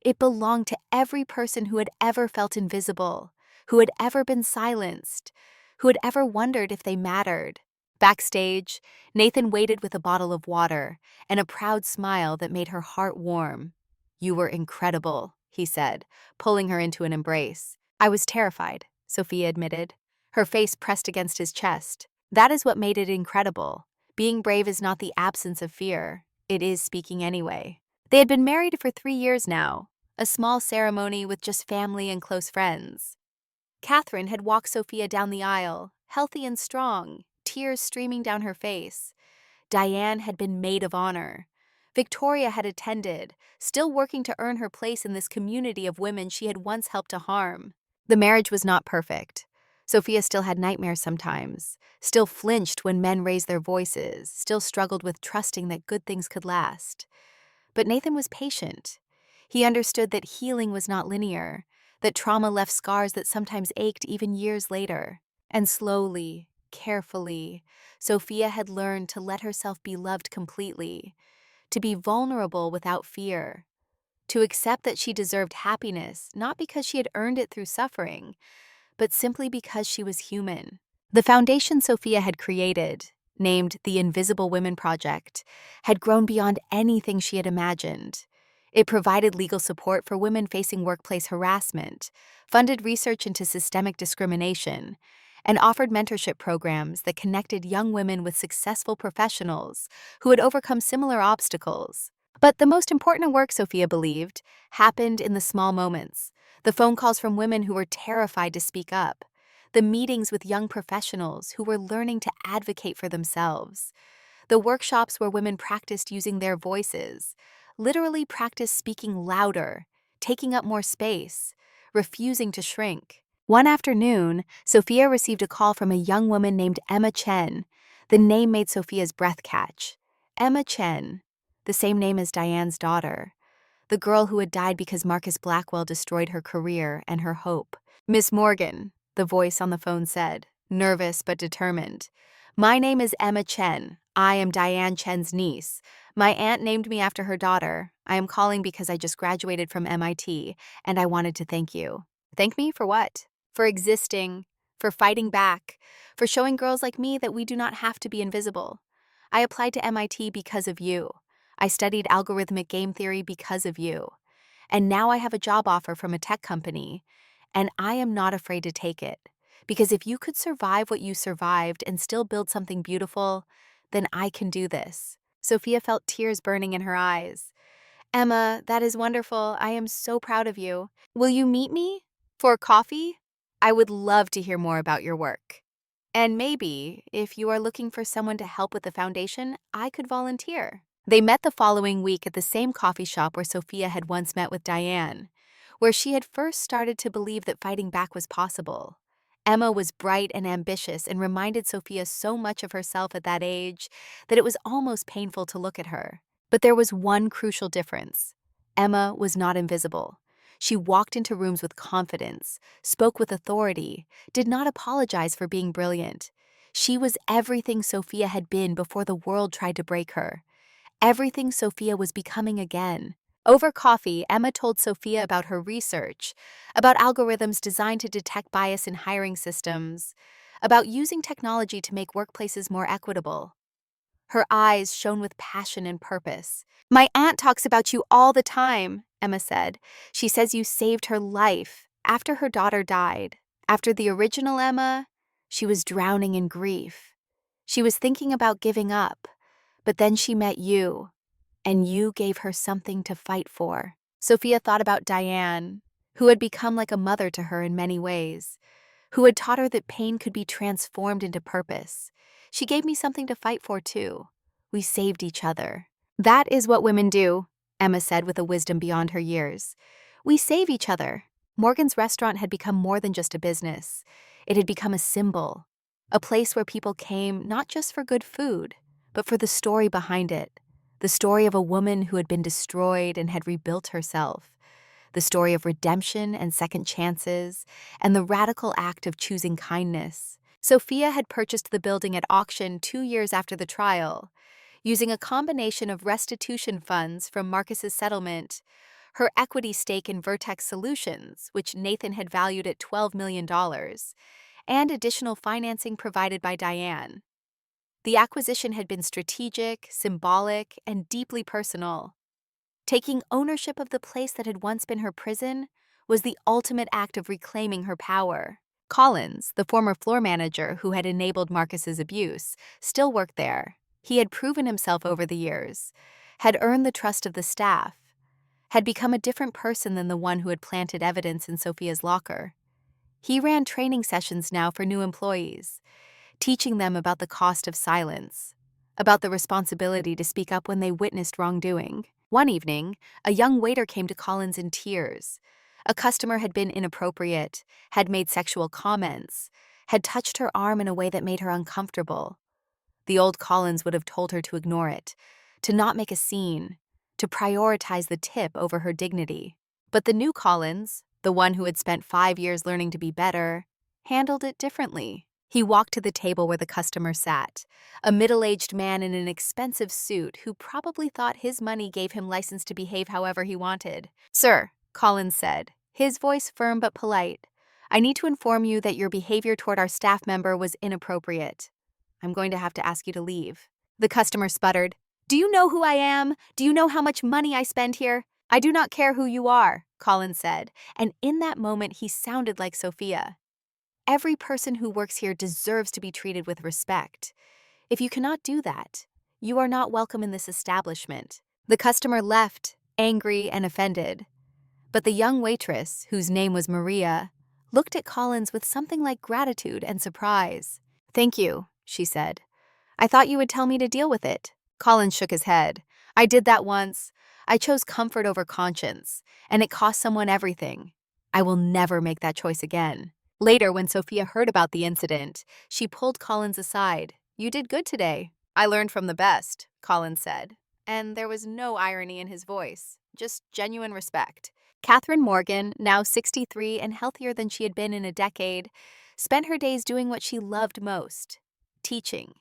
It belonged to every person who had ever felt invisible, who had ever been silenced, who had ever wondered if they mattered. Backstage, Nathan waited with a bottle of water and a proud smile that made her heart warm. "You were incredible," he said, pulling her into an embrace. "I was terrified," Sophia admitted, her face pressed against his chest. "That is what made it incredible. Being brave is not the absence of fear. It is speaking anyway." They had been married for 3 years now, a small ceremony with just family and close friends. Catherine had walked Sophia down the aisle, healthy and strong, tears streaming down her face. Diane had been maid of honor. Victoria had attended, still working to earn her place in this community of women she had once helped to harm. The marriage was not perfect. Sophia still had nightmares sometimes, still flinched when men raised their voices, still struggled with trusting that good things could last. But Nathan was patient. He understood that healing was not linear, that trauma left scars that sometimes ached even years later. And slowly, carefully, Sophia had learned to let herself be loved completely, to be vulnerable without fear, to accept that she deserved happiness not because she had earned it through suffering, but simply because she was human. The foundation Sophia had created, named the Invisible Women Project, had grown beyond anything she had imagined. It provided legal support for women facing workplace harassment, funded research into systemic discrimination, and offered mentorship programs that connected young women with successful professionals who had overcome similar obstacles. But the most important work, Sophia believed, happened in the small moments: the phone calls from women who were terrified to speak up, the meetings with young professionals who were learning to advocate for themselves, the workshops where women practiced using their voices, literally practiced speaking louder, taking up more space, refusing to shrink. One afternoon, Sophia received a call from a young woman named Emma Chen. The name made Sophia's breath catch. Emma Chen, the same name as Diane's daughter, the girl who had died because Marcus Blackwell destroyed her career and her hope. "Miss Morgan," the voice on the phone said, nervous but determined. "My name is Emma Chen. I am Diane Chen's niece. My aunt named me after her daughter. I am calling because I just graduated from MIT, and I wanted to thank you." "Thank me for what?" "For existing, for fighting back, for showing girls like me that we do not have to be invisible. I applied to MIT because of you. I studied algorithmic game theory because of you. And now I have a job offer from a tech company, and I am not afraid to take it. Because if you could survive what you survived and still build something beautiful, then I can do this." Sophia felt tears burning in her eyes. "Emma, that is wonderful. I am so proud of you. Will you meet me for coffee? I would love to hear more about your work. And maybe, if you are looking for someone to help with the foundation, I could volunteer." They met the following week at the same coffee shop where Sophia had once met with Diane, where she had first started to believe that fighting back was possible. Emma was bright and ambitious and reminded Sophia so much of herself at that age that it was almost painful to look at her. But there was one crucial difference. Emma was not invisible. She walked into rooms with confidence, spoke with authority, did not apologize for being brilliant. She was everything Sophia had been before the world tried to break her. Everything Sophia was becoming again. Over coffee, Emma told Sophia about her research, about algorithms designed to detect bias in hiring systems, about using technology to make workplaces more equitable. Her eyes shone with passion and purpose. "My aunt talks about you all the time," Emma said. "She says you saved her life after her daughter died. After the original Emma, she was drowning in grief. She was thinking about giving up, but then she met you, and you gave her something to fight for." Sophia thought about Diane, who had become like a mother to her in many ways, who had taught her that pain could be transformed into purpose. "She gave me something to fight for, too. We saved each other." "That is what women do," Emma said with a wisdom beyond her years. "We save each other." Morgan's restaurant had become more than just a business. It had become a symbol, a place where people came not just for good food, but for the story behind it, the story of a woman who had been destroyed and had rebuilt herself, the story of redemption and second chances, and the radical act of choosing kindness. Sophia had purchased the building at auction 2 years after the trial, using a combination of restitution funds from Marcus's settlement, her equity stake in Vertex Solutions, which Nathan had valued at $12 million, and additional financing provided by Diane. The acquisition had been strategic, symbolic, and deeply personal. Taking ownership of the place that had once been her prison was the ultimate act of reclaiming her power. Collins, the former floor manager who had enabled Marcus's abuse, still worked there. He had proven himself over the years, had earned the trust of the staff, had become a different person than the one who had planted evidence in Sophia's locker. He ran training sessions now for new employees, teaching them about the cost of silence, about the responsibility to speak up when they witnessed wrongdoing. One evening, a young waiter came to Collins in tears. A customer had been inappropriate, had made sexual comments, had touched her arm in a way that made her uncomfortable. The old Collins would have told her to ignore it, to not make a scene, to prioritize the tip over her dignity. But the new Collins, the one who had spent 5 years learning to be better, handled it differently. He walked to the table where the customer sat, a middle-aged man in an expensive suit who probably thought his money gave him license to behave however he wanted. "Sir," Collins said, his voice firm but polite, "I need to inform you that your behavior toward our staff member was inappropriate. I'm going to have to ask you to leave." The customer sputtered, "Do you know who I am? Do you know how much money I spend here?" "I do not care who you are," Collins said, and in that moment he sounded like Sophia. "Every person who works here deserves to be treated with respect. If you cannot do that, you are not welcome in this establishment." The customer left, angry and offended. But the young waitress, whose name was Maria, looked at Collins with something like gratitude and surprise. "Thank you," she said. "I thought you would tell me to deal with it." Collins shook his head. "I did that once. I chose comfort over conscience, and it cost someone everything. I will never make that choice again." Later, when Sophia heard about the incident, she pulled Collins aside. "You did good today. I learned from the best," Collins said. And there was no irony in his voice, just genuine respect. Catherine Morgan, now 63 and healthier than she had been in a decade, spent her days doing what she loved most: teaching.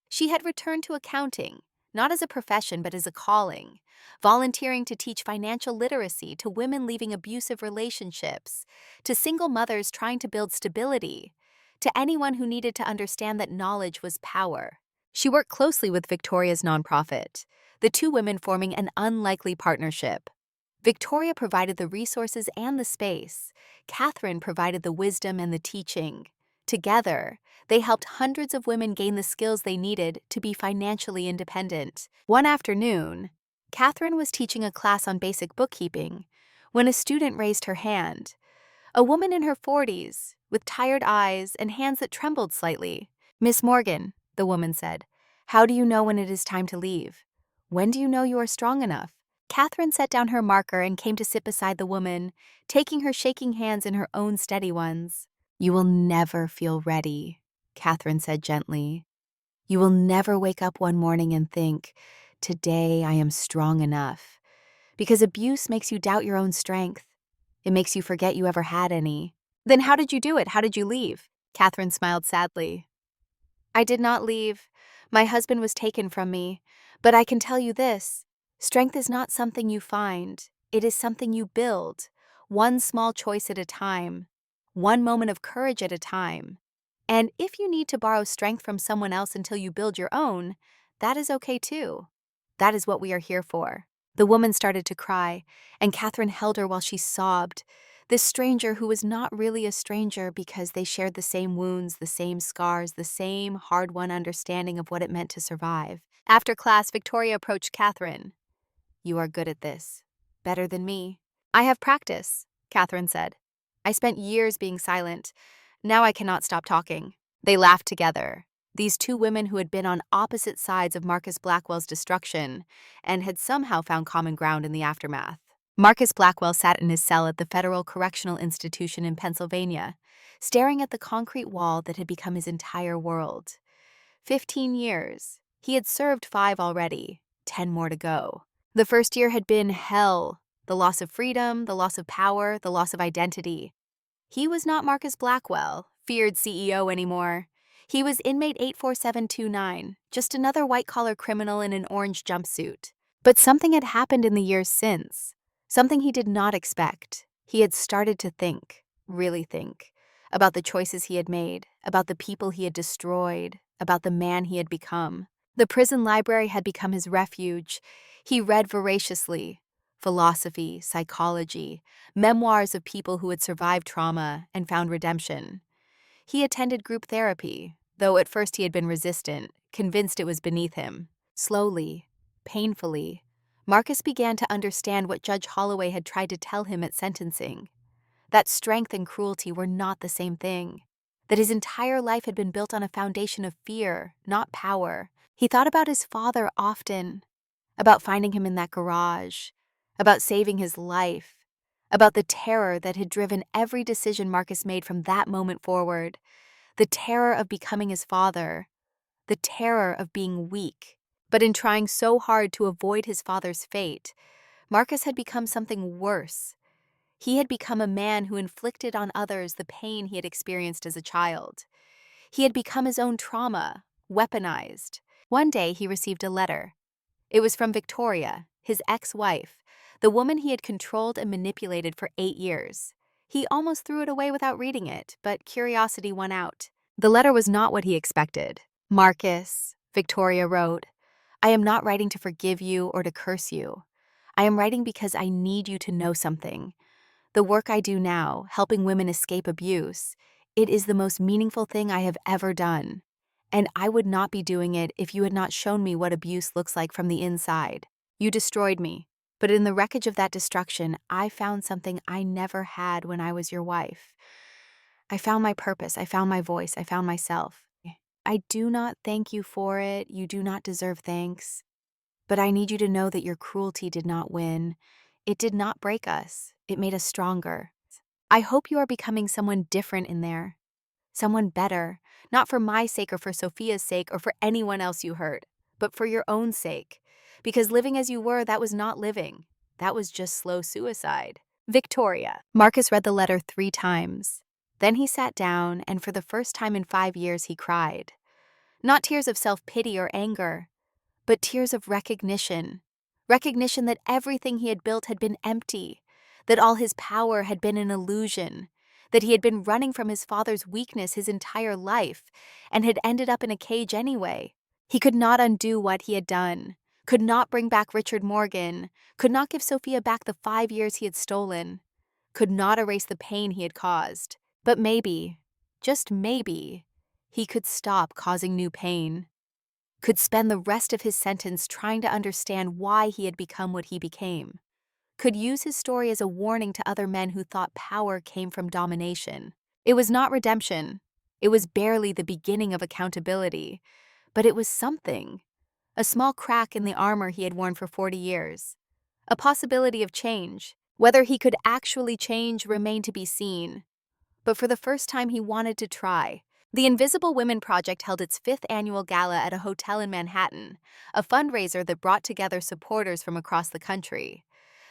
She had returned to accounting, not as a profession but as a calling, volunteering to teach financial literacy to women leaving abusive relationships, to single mothers trying to build stability, to anyone who needed to understand that knowledge was power. She worked closely with Victoria's nonprofit, the two women forming an unlikely partnership. Victoria provided the resources and the space. Catherine provided the wisdom and the teaching. Together, they helped hundreds of women gain the skills they needed to be financially independent. One afternoon, Catherine was teaching a class on basic bookkeeping when a student raised her hand. A woman in her 40s, with tired eyes and hands that trembled slightly. "Miss Morgan," the woman said, "how do you know when it is time to leave? When do you know you are strong enough?" Catherine set down her marker and came to sit beside the woman, taking her shaking hands in her own steady ones. "You will never feel ready," Catherine said gently. "You will never wake up one morning and think, 'Today I am strong enough.' Because abuse makes you doubt your own strength. It makes you forget you ever had any." "Then how did you do it? How did you leave?" Catherine smiled sadly. "I did not leave. My husband was taken from me. But I can tell you this: strength is not something you find. It is something you build, one small choice at a time, one moment of courage at a time. And if you need to borrow strength from someone else until you build your own, that is okay too. That is what we are here for." The woman started to cry, and Catherine held her while she sobbed. This stranger who was not really a stranger because they shared the same wounds, the same scars, the same hard-won understanding of what it meant to survive. After class, Victoria approached Catherine. "You are good at this. Better than me." "I have practice," Catherine said. "I spent years being silent. Now I cannot stop talking." They laughed together. These two women who had been on opposite sides of Marcus Blackwell's destruction and had somehow found common ground in the aftermath. Marcus Blackwell sat in his cell at the Federal Correctional Institution in Pennsylvania, staring at the concrete wall that had become his entire world. 15 years. He had served 5 already, 10 more to go. The first year had been hell: the loss of freedom, the loss of power, the loss of identity. He was not Marcus Blackwell, feared CEO, anymore. He was inmate 84729, just another white-collar criminal in an orange jumpsuit. But something had happened in the years since. Something he did not expect. He had started to think, really think, about the choices he had made, about the people he had destroyed, about the man he had become. The prison library had become his refuge. He read voraciously: philosophy, psychology, memoirs of people who had survived trauma and found redemption. He attended group therapy, though at first he had been resistant, convinced it was beneath him. Slowly, painfully, Marcus began to understand what Judge Holloway had tried to tell him at sentencing: that strength and cruelty were not the same thing, that his entire life had been built on a foundation of fear, not power. He thought about his father often, about finding him in that garage, about saving his life, about the terror that had driven every decision Marcus made from that moment forward, the terror of becoming his father, the terror of being weak. But in trying so hard to avoid his father's fate, Marcus had become something worse. He had become a man who inflicted on others the pain he had experienced as a child. He had become his own trauma, weaponized. One day he received a letter. It was from Victoria, his ex-wife, the woman he had controlled and manipulated for 8 years. He almost threw it away without reading it, but curiosity won out. The letter was not what he expected. "Marcus," Victoria wrote, "I am not writing to forgive you or to curse you. I am writing because I need you to know something. The work I do now, helping women escape abuse, it is the most meaningful thing I have ever done. And I would not be doing it if you had not shown me what abuse looks like from the inside. You destroyed me, but in the wreckage of that destruction, I found something I never had when I was your wife. I found my purpose, I found my voice, I found myself. I do not thank you for it, you do not deserve thanks. But I need you to know that your cruelty did not win. It did not break us, it made us stronger. I hope you are becoming someone different in there. Someone better, not for my sake or for Sophia's sake or for anyone else you hurt, but for your own sake. Because living as you were, that was not living. That was just slow suicide. Victoria. Marcus read the letter 3 times. Then he sat down, and for the first time in 5 years, he cried. Not tears of self-pity or anger, but tears of recognition. Recognition that everything he had built had been empty, that all his power had been an illusion, that he had been running from his father's weakness his entire life and had ended up in a cage anyway. He could not undo what he had done, could not bring back Richard Morgan, could not give Sophia back the 5 years he had stolen, could not erase the pain he had caused. But maybe, just maybe, he could stop causing new pain, could spend the rest of his sentence trying to understand why he had become what he became, could use his story as a warning to other men who thought power came from domination. It was not redemption. It was barely the beginning of accountability, but it was something. A small crack in the armor he had worn for 40 years. A possibility of change. Whether he could actually change remained to be seen. But for the first time, he wanted to try. The Invisible Women Project held its 5th annual gala at a hotel in Manhattan, a fundraiser that brought together supporters from across the country.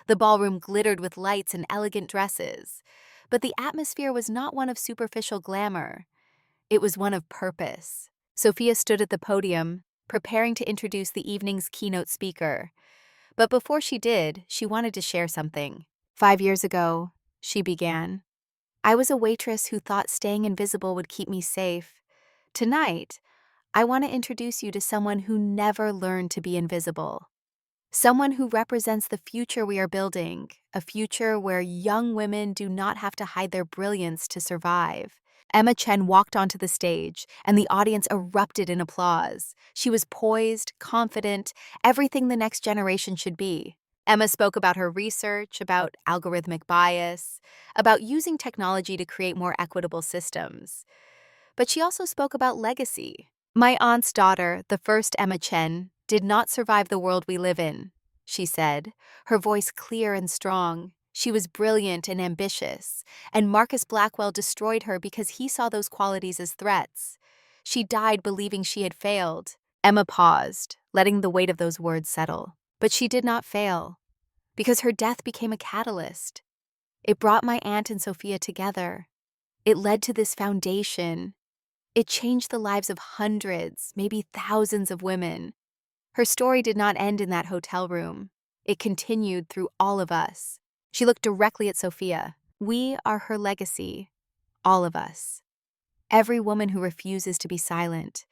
The ballroom glittered with lights and elegant dresses, but the atmosphere was not one of superficial glamour. It was one of purpose. Sophia stood at the podium, preparing to introduce the evening's keynote speaker. But before she did, she wanted to share something. 5 years ago, she began, I was a waitress who thought staying invisible would keep me safe. Tonight, I want to introduce you to someone who never learned to be invisible. Someone who represents the future we are building, a future where young women do not have to hide their brilliance to survive. Emma Chen walked onto the stage, and the audience erupted in applause. She was poised, confident, everything the next generation should be. Emma spoke about her research, about algorithmic bias, about using technology to create more equitable systems. But she also spoke about legacy. My aunt's daughter, the first Emma Chen, did not survive the world we live in, she said, her voice clear and strong. She was brilliant and ambitious, and Marcus Blackwell destroyed her because he saw those qualities as threats. She died believing she had failed. Emma paused, letting the weight of those words settle. But she did not fail, because her death became a catalyst. It brought my aunt and Sophia together. It led to this foundation. It changed the lives of hundreds, maybe thousands of women. Her story did not end in that hotel room. It continued through all of us. She looked directly at Sophia. We are her legacy, all of us. Every woman who refuses to be silent,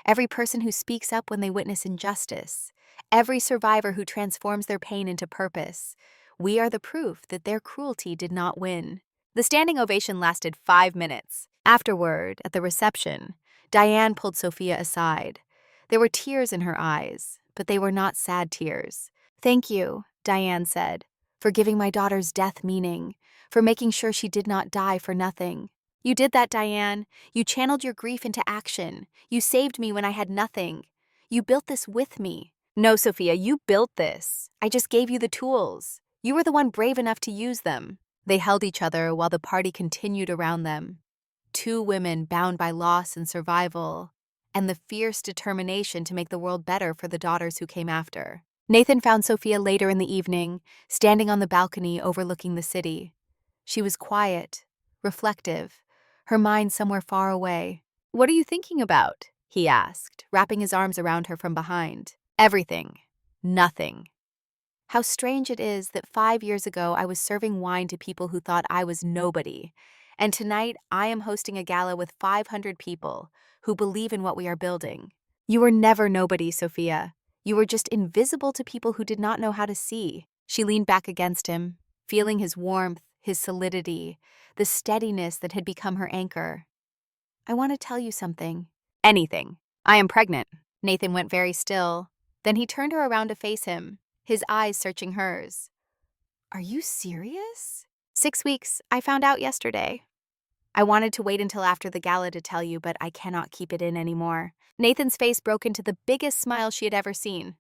every person who speaks up when they witness injustice, every survivor who transforms their pain into purpose. We are the proof that their cruelty did not win. The standing ovation lasted 5 minutes. Afterward, at the reception, Diane pulled Sophia aside. There were tears in her eyes, but they were not sad tears. Thank you, Diane said, for giving my daughter's death meaning, for making sure she did not die for nothing. You did that, Diane. You channeled your grief into action. You saved me when I had nothing. You built this with me. No, Sophia, you built this. I just gave you the tools. You were the one brave enough to use them. They held each other while the party continued around them. 2 women bound by loss and survival, and the fierce determination to make the world better for the daughters who came after. Nathan found Sophia later in the evening, standing on the balcony overlooking the city. She was quiet, reflective, her mind somewhere far away. What are you thinking about? He asked, wrapping his arms around her from behind. Everything. Nothing. How strange it is that 5 years ago I was serving wine to people who thought I was nobody, and tonight I am hosting a gala with 500 people who believe in what we are building. You were never nobody, Sophia. You were just invisible to people who did not know how to see. She leaned back against him, feeling his warmth, his solidity, the steadiness that had become her anchor. I want to tell you something. Anything. I am pregnant. Nathan went very still. Then he turned her around to face him, his eyes searching hers. Are you serious? 6 weeks. I found out yesterday. I wanted to wait until after the gala to tell you, but I cannot keep it in anymore. Nathan's face broke into the biggest smile she had ever seen.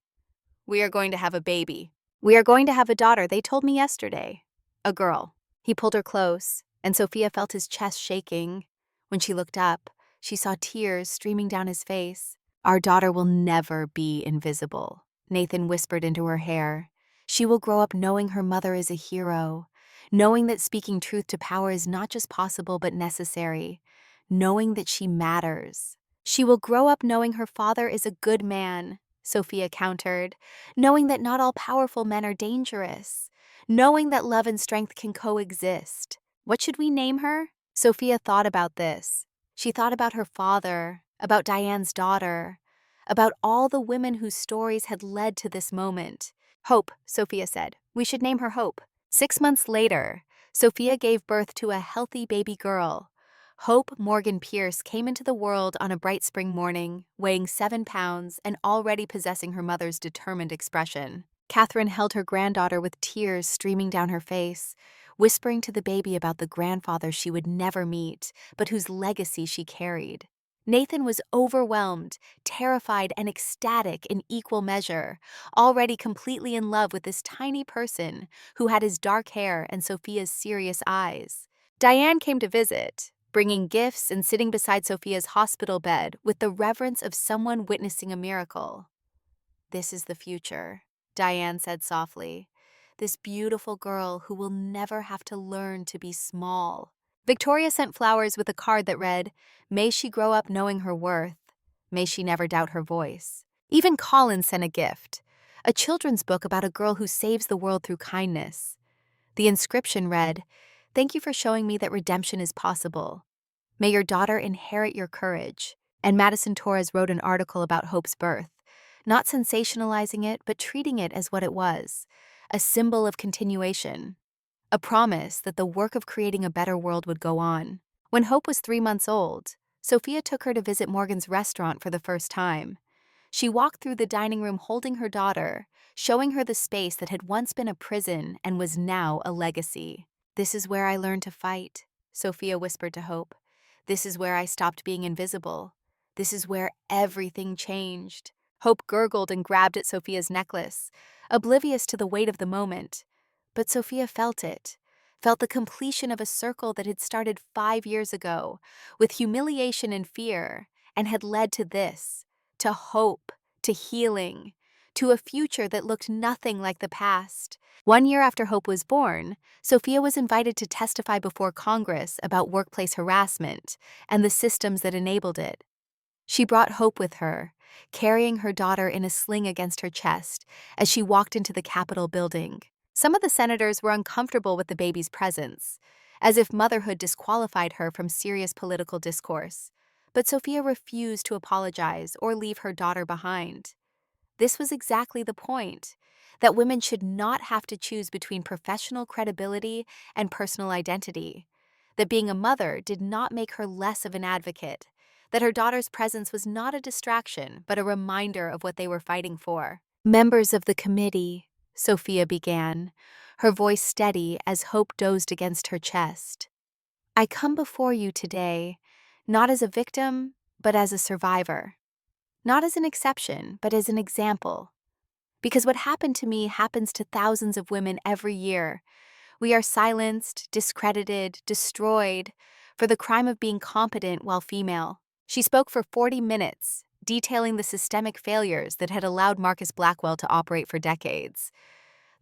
We are going to have a baby. We are going to have a daughter, they told me yesterday. A girl. He pulled her close, and Sophia felt his chest shaking. When she looked up, she saw tears streaming down his face. "Our daughter will never be invisible," Nathan whispered into her hair. "She will grow up knowing her mother is a hero, knowing that speaking truth to power is not just possible but necessary, knowing that she matters. She will grow up knowing her father is a good man," Sophia countered, "knowing that not all powerful men are dangerous, knowing that love and strength can coexist. What should we name her?" Sophia thought about this. She thought about her father, about Diane's daughter, about all the women whose stories had led to this moment. "Hope," Sophia said. "We should name her Hope." 6 months later, Sophia gave birth to a healthy baby girl. Hope Morgan Pierce came into the world on a bright spring morning, weighing 7 pounds and already possessing her mother's determined expression. Catherine held her granddaughter with tears streaming down her face, whispering to the baby about the grandfather she would never meet, but whose legacy she carried. Nathan was overwhelmed, terrified, and ecstatic in equal measure, already completely in love with this tiny person who had his dark hair and Sophia's serious eyes. Diane came to visit, bringing gifts and sitting beside Sophia's hospital bed with the reverence of someone witnessing a miracle. "This is the future," Diane said softly. "This beautiful girl who will never have to learn to be small." Victoria sent flowers with a card that read, "May she grow up knowing her worth. May she never doubt her voice." Even Colin sent a gift, a children's book about a girl who saves the world through kindness. The inscription read, "Thank you for showing me that redemption is possible. May your daughter inherit your courage." And Madison Torres wrote an article about Hope's birth, not sensationalizing it, but treating it as what it was, a symbol of continuation, a promise that the work of creating a better world would go on. When Hope was 3 months old, Sophia took her to visit Morgan's restaurant for the first time. She walked through the dining room holding her daughter, showing her the space that had once been a prison and was now a legacy. "This is where I learned to fight," Sophia whispered to Hope. "This is where I stopped being invisible. This is where everything changed." Hope gurgled and grabbed at Sophia's necklace, oblivious to the weight of the moment. But Sophia felt it, felt the completion of a circle that had started 5 years ago, with humiliation and fear, and had led to this, to hope, to healing, to a future that looked nothing like the past. 1 year after Hope was born, Sophia was invited to testify before Congress about workplace harassment and the systems that enabled it. She brought Hope with her, carrying her daughter in a sling against her chest as she walked into the Capitol building. Some of the senators were uncomfortable with the baby's presence, as if motherhood disqualified her from serious political discourse. But Sophia refused to apologize or leave her daughter behind. This was exactly the point, that women should not have to choose between professional credibility and personal identity, that being a mother did not make her less of an advocate, that her daughter's presence was not a distraction but a reminder of what they were fighting for. "Members of the committee," Sophia began, her voice steady as Hope dozed against her chest. "I come before you today, not as a victim, but as a survivor. Not as an exception, but as an example. Because what happened to me happens to thousands of women every year. We are silenced, discredited, destroyed for the crime of being competent while female." She spoke for 40 minutes, detailing the systemic failures that had allowed Marcus Blackwell to operate for decades.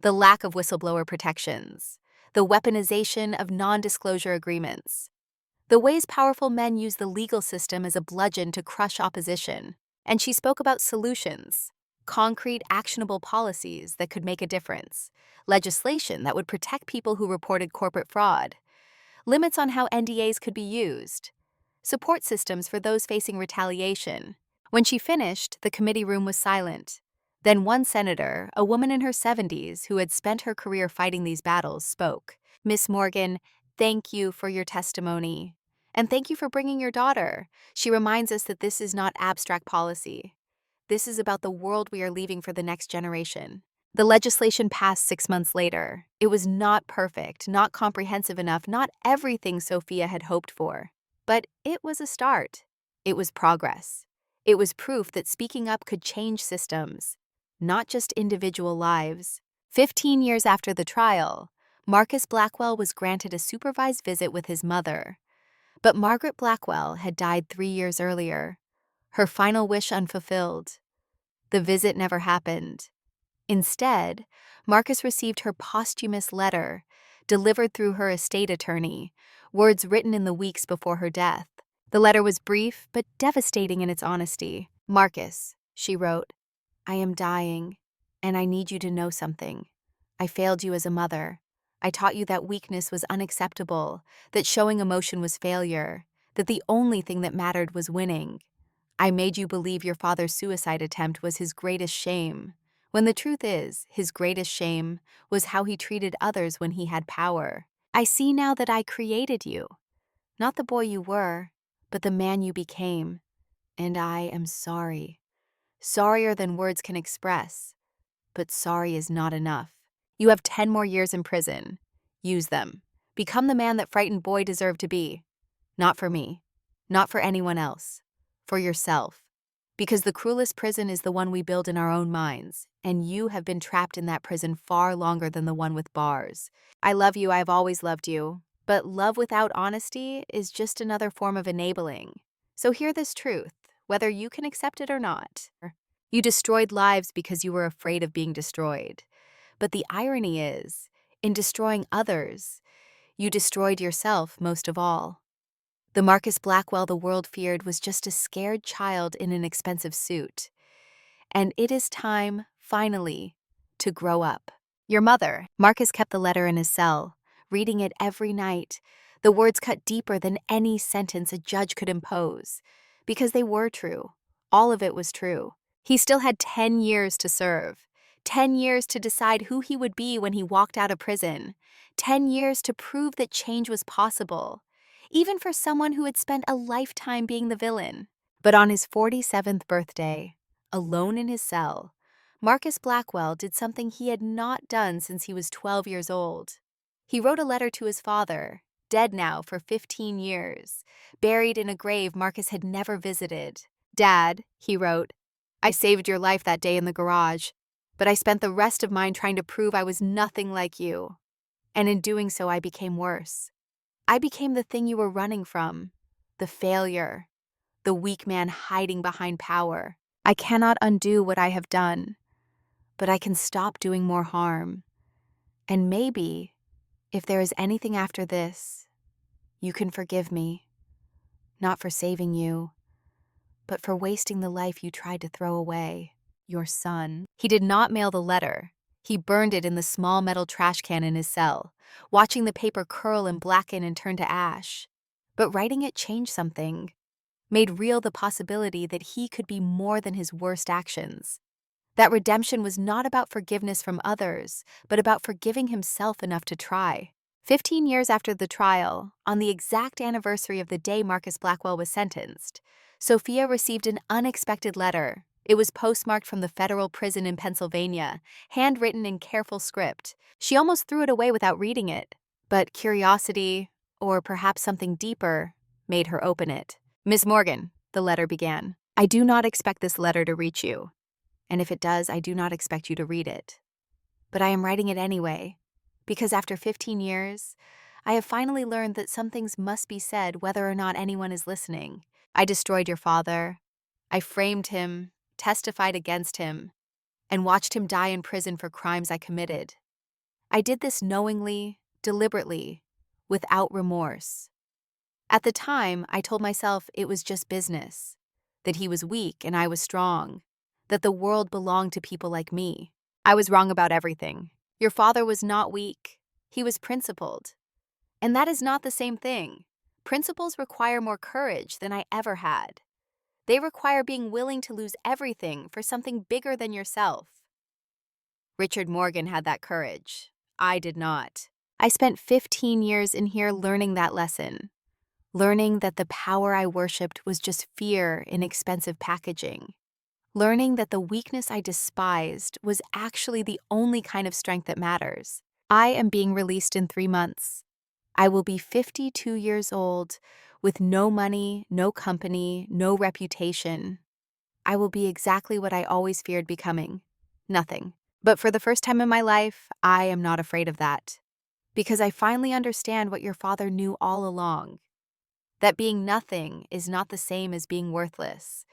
The lack of whistleblower protections, the weaponization of non-disclosure agreements, the ways powerful men use the legal system as a bludgeon to crush opposition. And she spoke about solutions, concrete, actionable policies that could make a difference, legislation that would protect people who reported corporate fraud, limits on how NDAs could be used, support systems for those facing retaliation. When she finished, the committee room was silent. Then one senator, a woman in her 70s who had spent her career fighting these battles, spoke. "Miss Morgan, thank you for your testimony. And thank you for bringing your daughter. She reminds us that this is not abstract policy. This is about the world we are leaving for the next generation." The legislation passed 6 months later. It was not perfect, not comprehensive enough, not everything Sophia had hoped for. But it was a start. It was progress. It was proof that speaking up could change systems, not just individual lives. 15 years after the trial, Marcus Blackwell was granted a supervised visit with his mother, but Margaret Blackwell had died 3 years earlier, her final wish unfulfilled. The visit never happened. Instead, Marcus received her posthumous letter, delivered through her estate attorney, words written in the weeks before her death. The letter was brief but devastating in its honesty. "Marcus," she wrote, "I am dying, and I need you to know something. I failed you as a mother. I taught you that weakness was unacceptable, that showing emotion was failure, that the only thing that mattered was winning. I made you believe your father's suicide attempt was his greatest shame, when the truth is, his greatest shame was how he treated others when he had power. I see now that I created you, not the boy you were, but the man you became, and I am sorry. Sorrier than words can express, but sorry is not enough. You have 10 more years in prison. Use them. Become the man that frightened boy deserved to be. Not for me. Not for anyone else. For yourself. Because the cruelest prison is the one we build in our own minds, and you have been trapped in that prison far longer than the one with bars. I love you, I have always loved you, but love without honesty is just another form of enabling. So hear this truth, whether you can accept it or not. You destroyed lives because you were afraid of being destroyed. But the irony is, in destroying others, you destroyed yourself most of all. The Marcus Blackwell the world feared was just a scared child in an expensive suit. And it is time, finally, to grow up. Your mother. Marcus kept the letter in his cell, reading it every night. The words cut deeper than any sentence a judge could impose, because they were true. All of it was true. He still had 10 years to serve. 10 years to decide who he would be when he walked out of prison. 10 years to prove that change was possible, even for someone who had spent a lifetime being the villain. But on his 47th birthday, alone in his cell, Marcus Blackwell did something he had not done since he was 12 years old. He wrote a letter to his father, dead now for 15 years, buried in a grave Marcus had never visited. "Dad," he wrote, "I saved your life that day in the garage, but I spent the rest of mine trying to prove I was nothing like you. And in doing so, I became worse. I became the thing you were running from, the failure, the weak man hiding behind power. I cannot undo what I have done, but I can stop doing more harm. And maybe, if there is anything after this, you can forgive me, not for saving you, but for wasting the life you tried to throw away, your son." He did not mail the letter. He burned it in the small metal trash can in his cell, watching the paper curl and blacken and turn to ash. But writing it changed something, made real the possibility that he could be more than his worst actions. That redemption was not about forgiveness from others, but about forgiving himself enough to try. 15 years after the trial, on the exact anniversary of the day Marcus Blackwell was sentenced, Sophia received an unexpected letter. It was postmarked from the federal prison in Pennsylvania, handwritten in careful script. She almost threw it away without reading it, but curiosity, or perhaps something deeper, made her open it. "Miss Morgan," the letter began, "I do not expect this letter to reach you, and if it does, I do not expect you to read it. But I am writing it anyway, because after 15 years, I have finally learned that some things must be said whether or not anyone is listening. I destroyed your father. I framed him, testified against him, and watched him die in prison for crimes I committed. I did this knowingly, deliberately, without remorse. At the time, I told myself it was just business, that he was weak and I was strong, that the world belonged to people like me. I was wrong about everything. Your father was not weak. He was principled. And that is not the same thing. Principles require more courage than I ever had. They require being willing to lose everything for something bigger than yourself. Richard Morgan had that courage. I did not. I spent 15 years in here learning that lesson. Learning that the power I worshipped was just fear in expensive packaging. Learning that the weakness I despised was actually the only kind of strength that matters. I am being released in 3 months. I will be 52 years old, with no money, no company, no reputation. I will be exactly what I always feared becoming. Nothing. But for the first time in my life, I am not afraid of that. because I finally understand what your father knew all along. That being nothing is not the same as being worthless.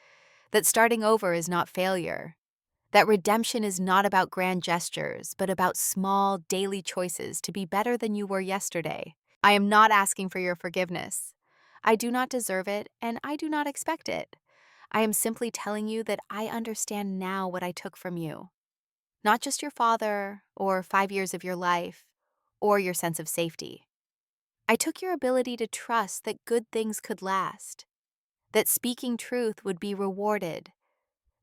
That starting over is not failure. That redemption is not about grand gestures, but about small, daily choices to be better than you were yesterday. I am not asking for your forgiveness. I do not deserve it, and I do not expect it. I am simply telling you that I understand now what I took from you. Not just your father, or 5 years of your life, or your sense of safety. I took your ability to trust that good things could last, that speaking truth would be rewarded,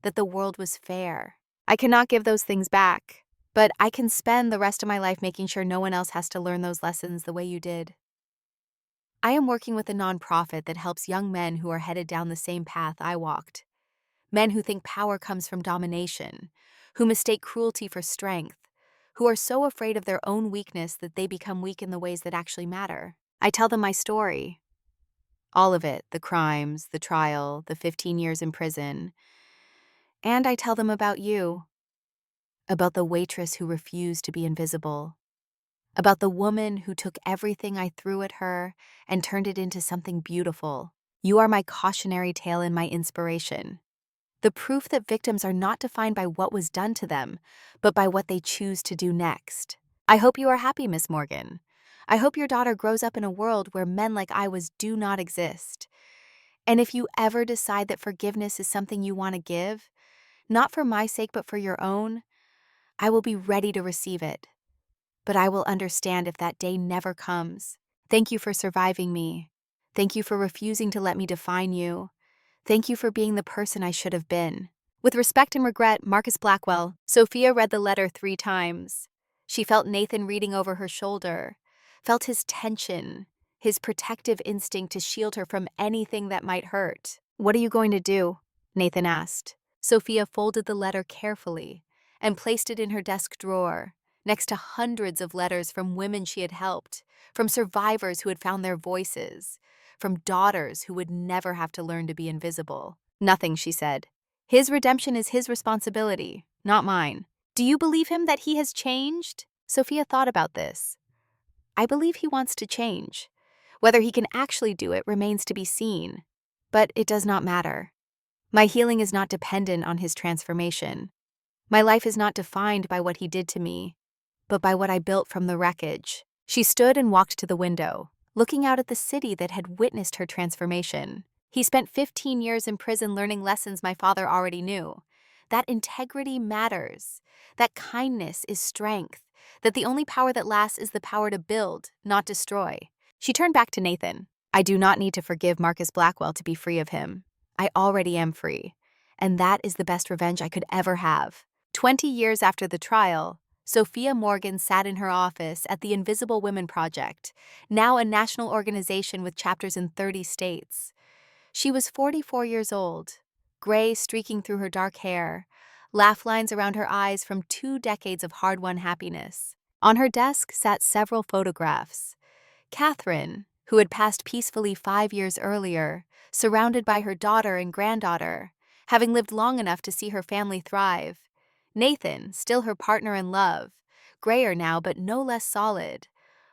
that the world was fair. I cannot give those things back, but I can spend the rest of my life making sure no one else has to learn those lessons the way you did. I am working with a nonprofit that helps young men who are headed down the same path I walked. Men who think power comes from domination, who mistake cruelty for strength, who are so afraid of their own weakness that they become weak in the ways that actually matter. I tell them my story. All of it, the crimes, the trial, the 15 years in prison. And I tell them about you. About the waitress who refused to be invisible. About the woman who took everything I threw at her and turned it into something beautiful. You are my cautionary tale and my inspiration. The proof that victims are not defined by what was done to them, but by what they choose to do next. I hope you are happy, Miss Morgan. I hope your daughter grows up in a world where men like I was do not exist. And if you ever decide that forgiveness is something you want to give, not for my sake but for your own, I will be ready to receive it. But I will understand if that day never comes. Thank you for surviving me. Thank you for refusing to let me define you. Thank you for being the person I should have been. With respect and regret, Marcus Blackwell. Sophia read the letter 3 times. She felt Nathan reading over her shoulder, felt his tension, his protective instinct to shield her from anything that might hurt. What are you going to do? Nathan asked. Sophia folded the letter carefully and placed it in her desk drawer, next to hundreds of letters from women she had helped, from survivors who had found their voices, from daughters who would never have to learn to be invisible. Nothing, she said. His redemption is his responsibility, not mine. Do you believe him that he has changed? Sophia thought about this. I believe he wants to change. Whether he can actually do it remains to be seen. But it does not matter. My healing is not dependent on his transformation. My life is not defined by what he did to me, but by what I built from the wreckage. She stood and walked to the window, looking out at the city that had witnessed her transformation. He spent 15 years in prison learning lessons my father already knew. That integrity matters, that kindness is strength, that the only power that lasts is the power to build, not destroy. She turned back to Nathan. I do not need to forgive Marcus Blackwell to be free of him. I already am free, and that is the best revenge I could ever have. 20 years after the trial, Sophia Morgan sat in her office at the Invisible Women Project, now a national organization with chapters in 30 states. She was 44 years old, gray streaking through her dark hair, laugh lines around her eyes from 2 decades of hard-won happiness. On her desk sat several photographs. Catherine, who had passed peacefully 5 years earlier, surrounded by her daughter and granddaughter, having lived long enough to see her family thrive. Nathan, still her partner in love, grayer now but no less solid.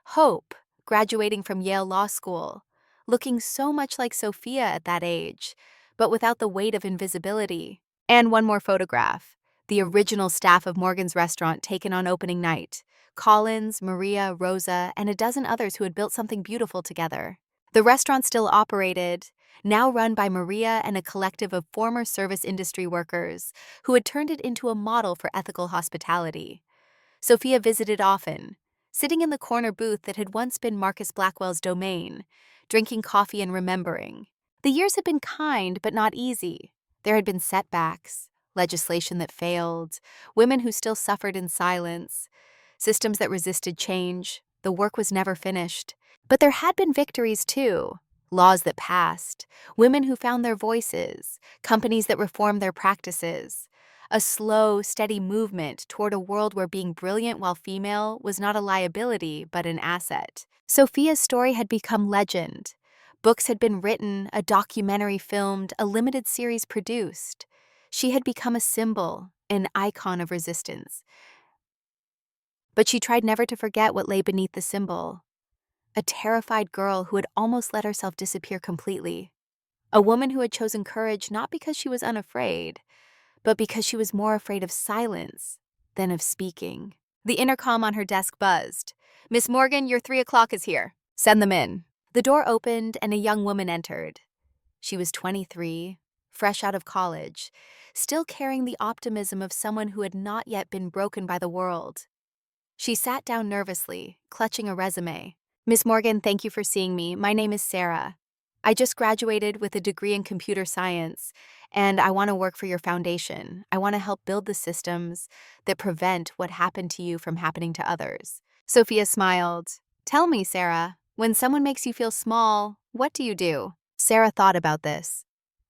Hope, graduating from Yale Law School, looking so much like Sophia at that age, but without the weight of invisibility. And one more photograph, the original staff of Morgan's restaurant taken on opening night. Collins, Maria, Rosa, and a dozen others who had built something beautiful together. The restaurant still operated, now run by Maria and a collective of former service industry workers who had turned it into a model for ethical hospitality. Sophia visited often, sitting in the corner booth that had once been Marcus Blackwell's domain, drinking coffee and remembering. The years had been kind but not easy. There had been setbacks, legislation that failed, women who still suffered in silence, systems that resisted change. The work was never finished. But there had been victories too. Laws that passed, women who found their voices, companies that reformed their practices. A slow, steady movement toward a world where being brilliant while female was not a liability but an asset. Sophia's story had become legend. Books had been written, a documentary filmed, a limited series produced. She had become a symbol, an icon of resistance. But she tried never to forget what lay beneath the symbol. A terrified girl who had almost let herself disappear completely. A woman who had chosen courage not because she was unafraid, but because she was more afraid of silence than of speaking. The intercom on her desk buzzed. "Miss Morgan, your 3 o'clock is here. Send them in." The door opened and a young woman entered. She was 23, fresh out of college, still carrying the optimism of someone who had not yet been broken by the world. She sat down nervously, clutching a resume. "Miss Morgan, thank you for seeing me. My name is Sarah. I just graduated with a degree in computer science, and I want to work for your foundation. I want to help build the systems that prevent what happened to you from happening to others." Sophia smiled. "Tell me, Sarah, when someone makes you feel small, what do you do?" Sarah thought about this.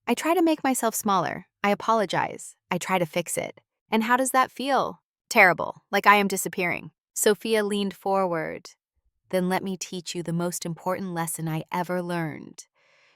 "I try to make myself smaller. I apologize. I try to fix it. And how does that feel?" "Terrible, like I am disappearing." Sophia leaned forward. "Then let me teach you the most important lesson I ever learned.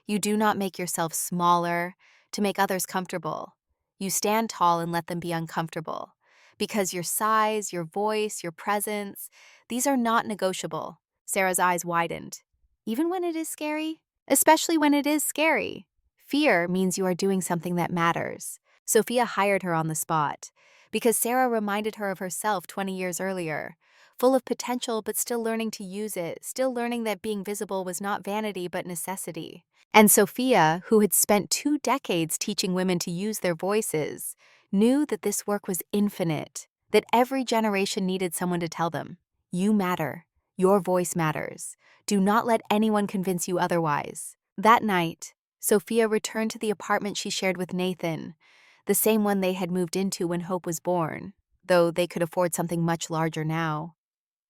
You do not make yourself smaller to make others comfortable. You stand tall and let them be uncomfortable. Because your size, your voice, your presence, these are not negotiable." Sarah's eyes widened. "Even when it is scary?" "Especially when it is scary. Fear means you are doing something that matters." Sophia hired her on the spot because Sarah reminded her of herself 20 years earlier, full of potential but still learning to use it, still learning that being visible was not vanity but necessity. And Sophia, who had spent 2 decades teaching women to use their voices, knew that this work was infinite, that every generation needed someone to tell them, "You matter. Your voice matters. Do not let anyone convince you otherwise." That night, Sophia returned to the apartment she shared with Nathan, the same one they had moved into when Hope was born, though they could afford something much larger now.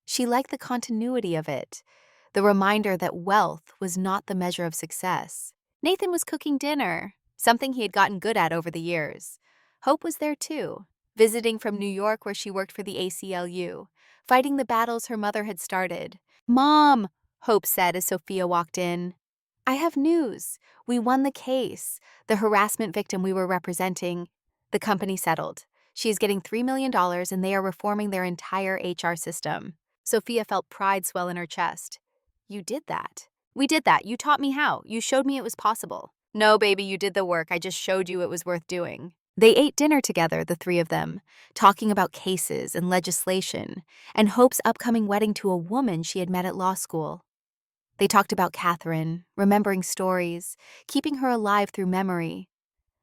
She liked the continuity of it, the reminder that wealth was not the measure of success. Nathan was cooking dinner, something he had gotten good at over the years. Hope was there too, visiting from New York where she worked for the ACLU, fighting the battles her mother had started. "Mom," Hope said as Sophia walked in, "I have news. We won the case. The harassment victim we were representing, the company settled. She is getting $3 million and they are reforming their entire HR system." Sophia felt pride swell in her chest. "You did that." "We did that. You taught me how. You showed me it was possible." "No, baby, you did the work. I just showed you it was worth doing." They ate dinner together, the three of them, talking about cases and legislation, and Hope's upcoming wedding to a woman she had met at law school. They talked about Catherine, remembering stories, keeping her alive through memory.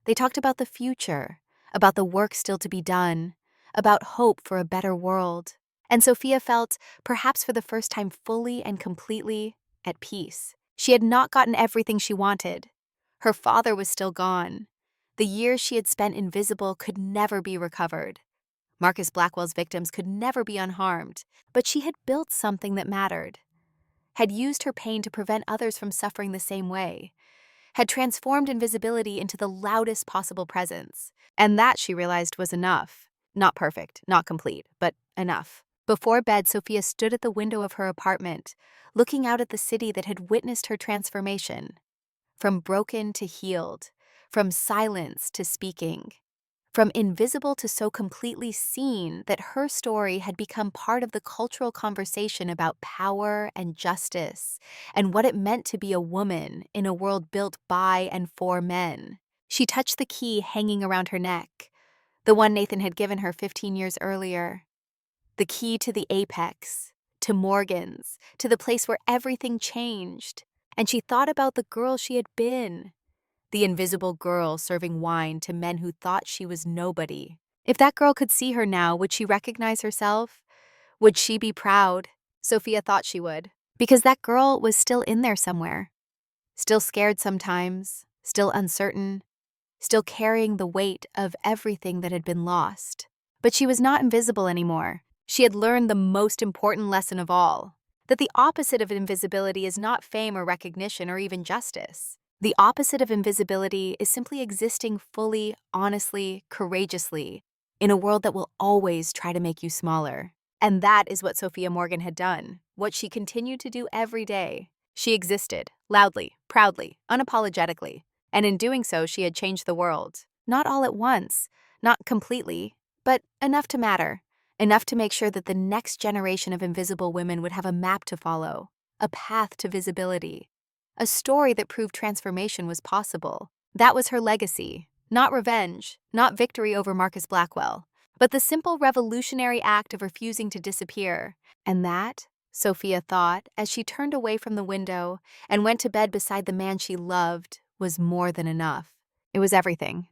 They talked about the future, about the work still to be done, about hope for a better world. And Sophia felt, perhaps for the first time fully and completely, at peace. She had not gotten everything she wanted. Her father was still gone. The years she had spent invisible could never be recovered. Marcus Blackwell's victims could never be unharmed. But she had built something that mattered, had used her pain to prevent others from suffering the same way, had transformed invisibility into the loudest possible presence. And that, she realized, was enough. Not perfect, not complete, but enough. Before bed, Sophia stood at the window of her apartment, looking out at the city that had witnessed her transformation. From broken to healed, from silence to speaking, from invisible to so completely seen that her story had become part of the cultural conversation about power and justice and what it meant to be a woman in a world built by and for men. She touched the key hanging around her neck, the one Nathan had given her 15 years earlier. The key to the apex, to Morgan's, to the place where everything changed. And she thought about the girl she had been, the invisible girl serving wine to men who thought she was nobody. If that girl could see her now, would she recognize herself? Would she be proud? Sophia thought she would, because that girl was still in there somewhere. Still scared sometimes, still uncertain, still carrying the weight of everything that had been lost. But she was not invisible anymore. She had learned the most important lesson of all, that the opposite of invisibility is not fame or recognition or even justice. The opposite of invisibility is simply existing fully, honestly, courageously, in a world that will always try to make you smaller. And that is what Sophia Morgan had done, what she continued to do every day. She existed, loudly, proudly, unapologetically, and in doing so she had changed the world. Not all at once, not completely, but enough to matter. enough to make sure that the next generation of invisible women would have a map to follow, a path to visibility, a story that proved transformation was possible. That was her legacy, not revenge, not victory over Marcus Blackwell, but the simple revolutionary act of refusing to disappear. And that, Sophia thought, as she turned away from the window and went to bed beside the man she loved, was more than enough. It was everything.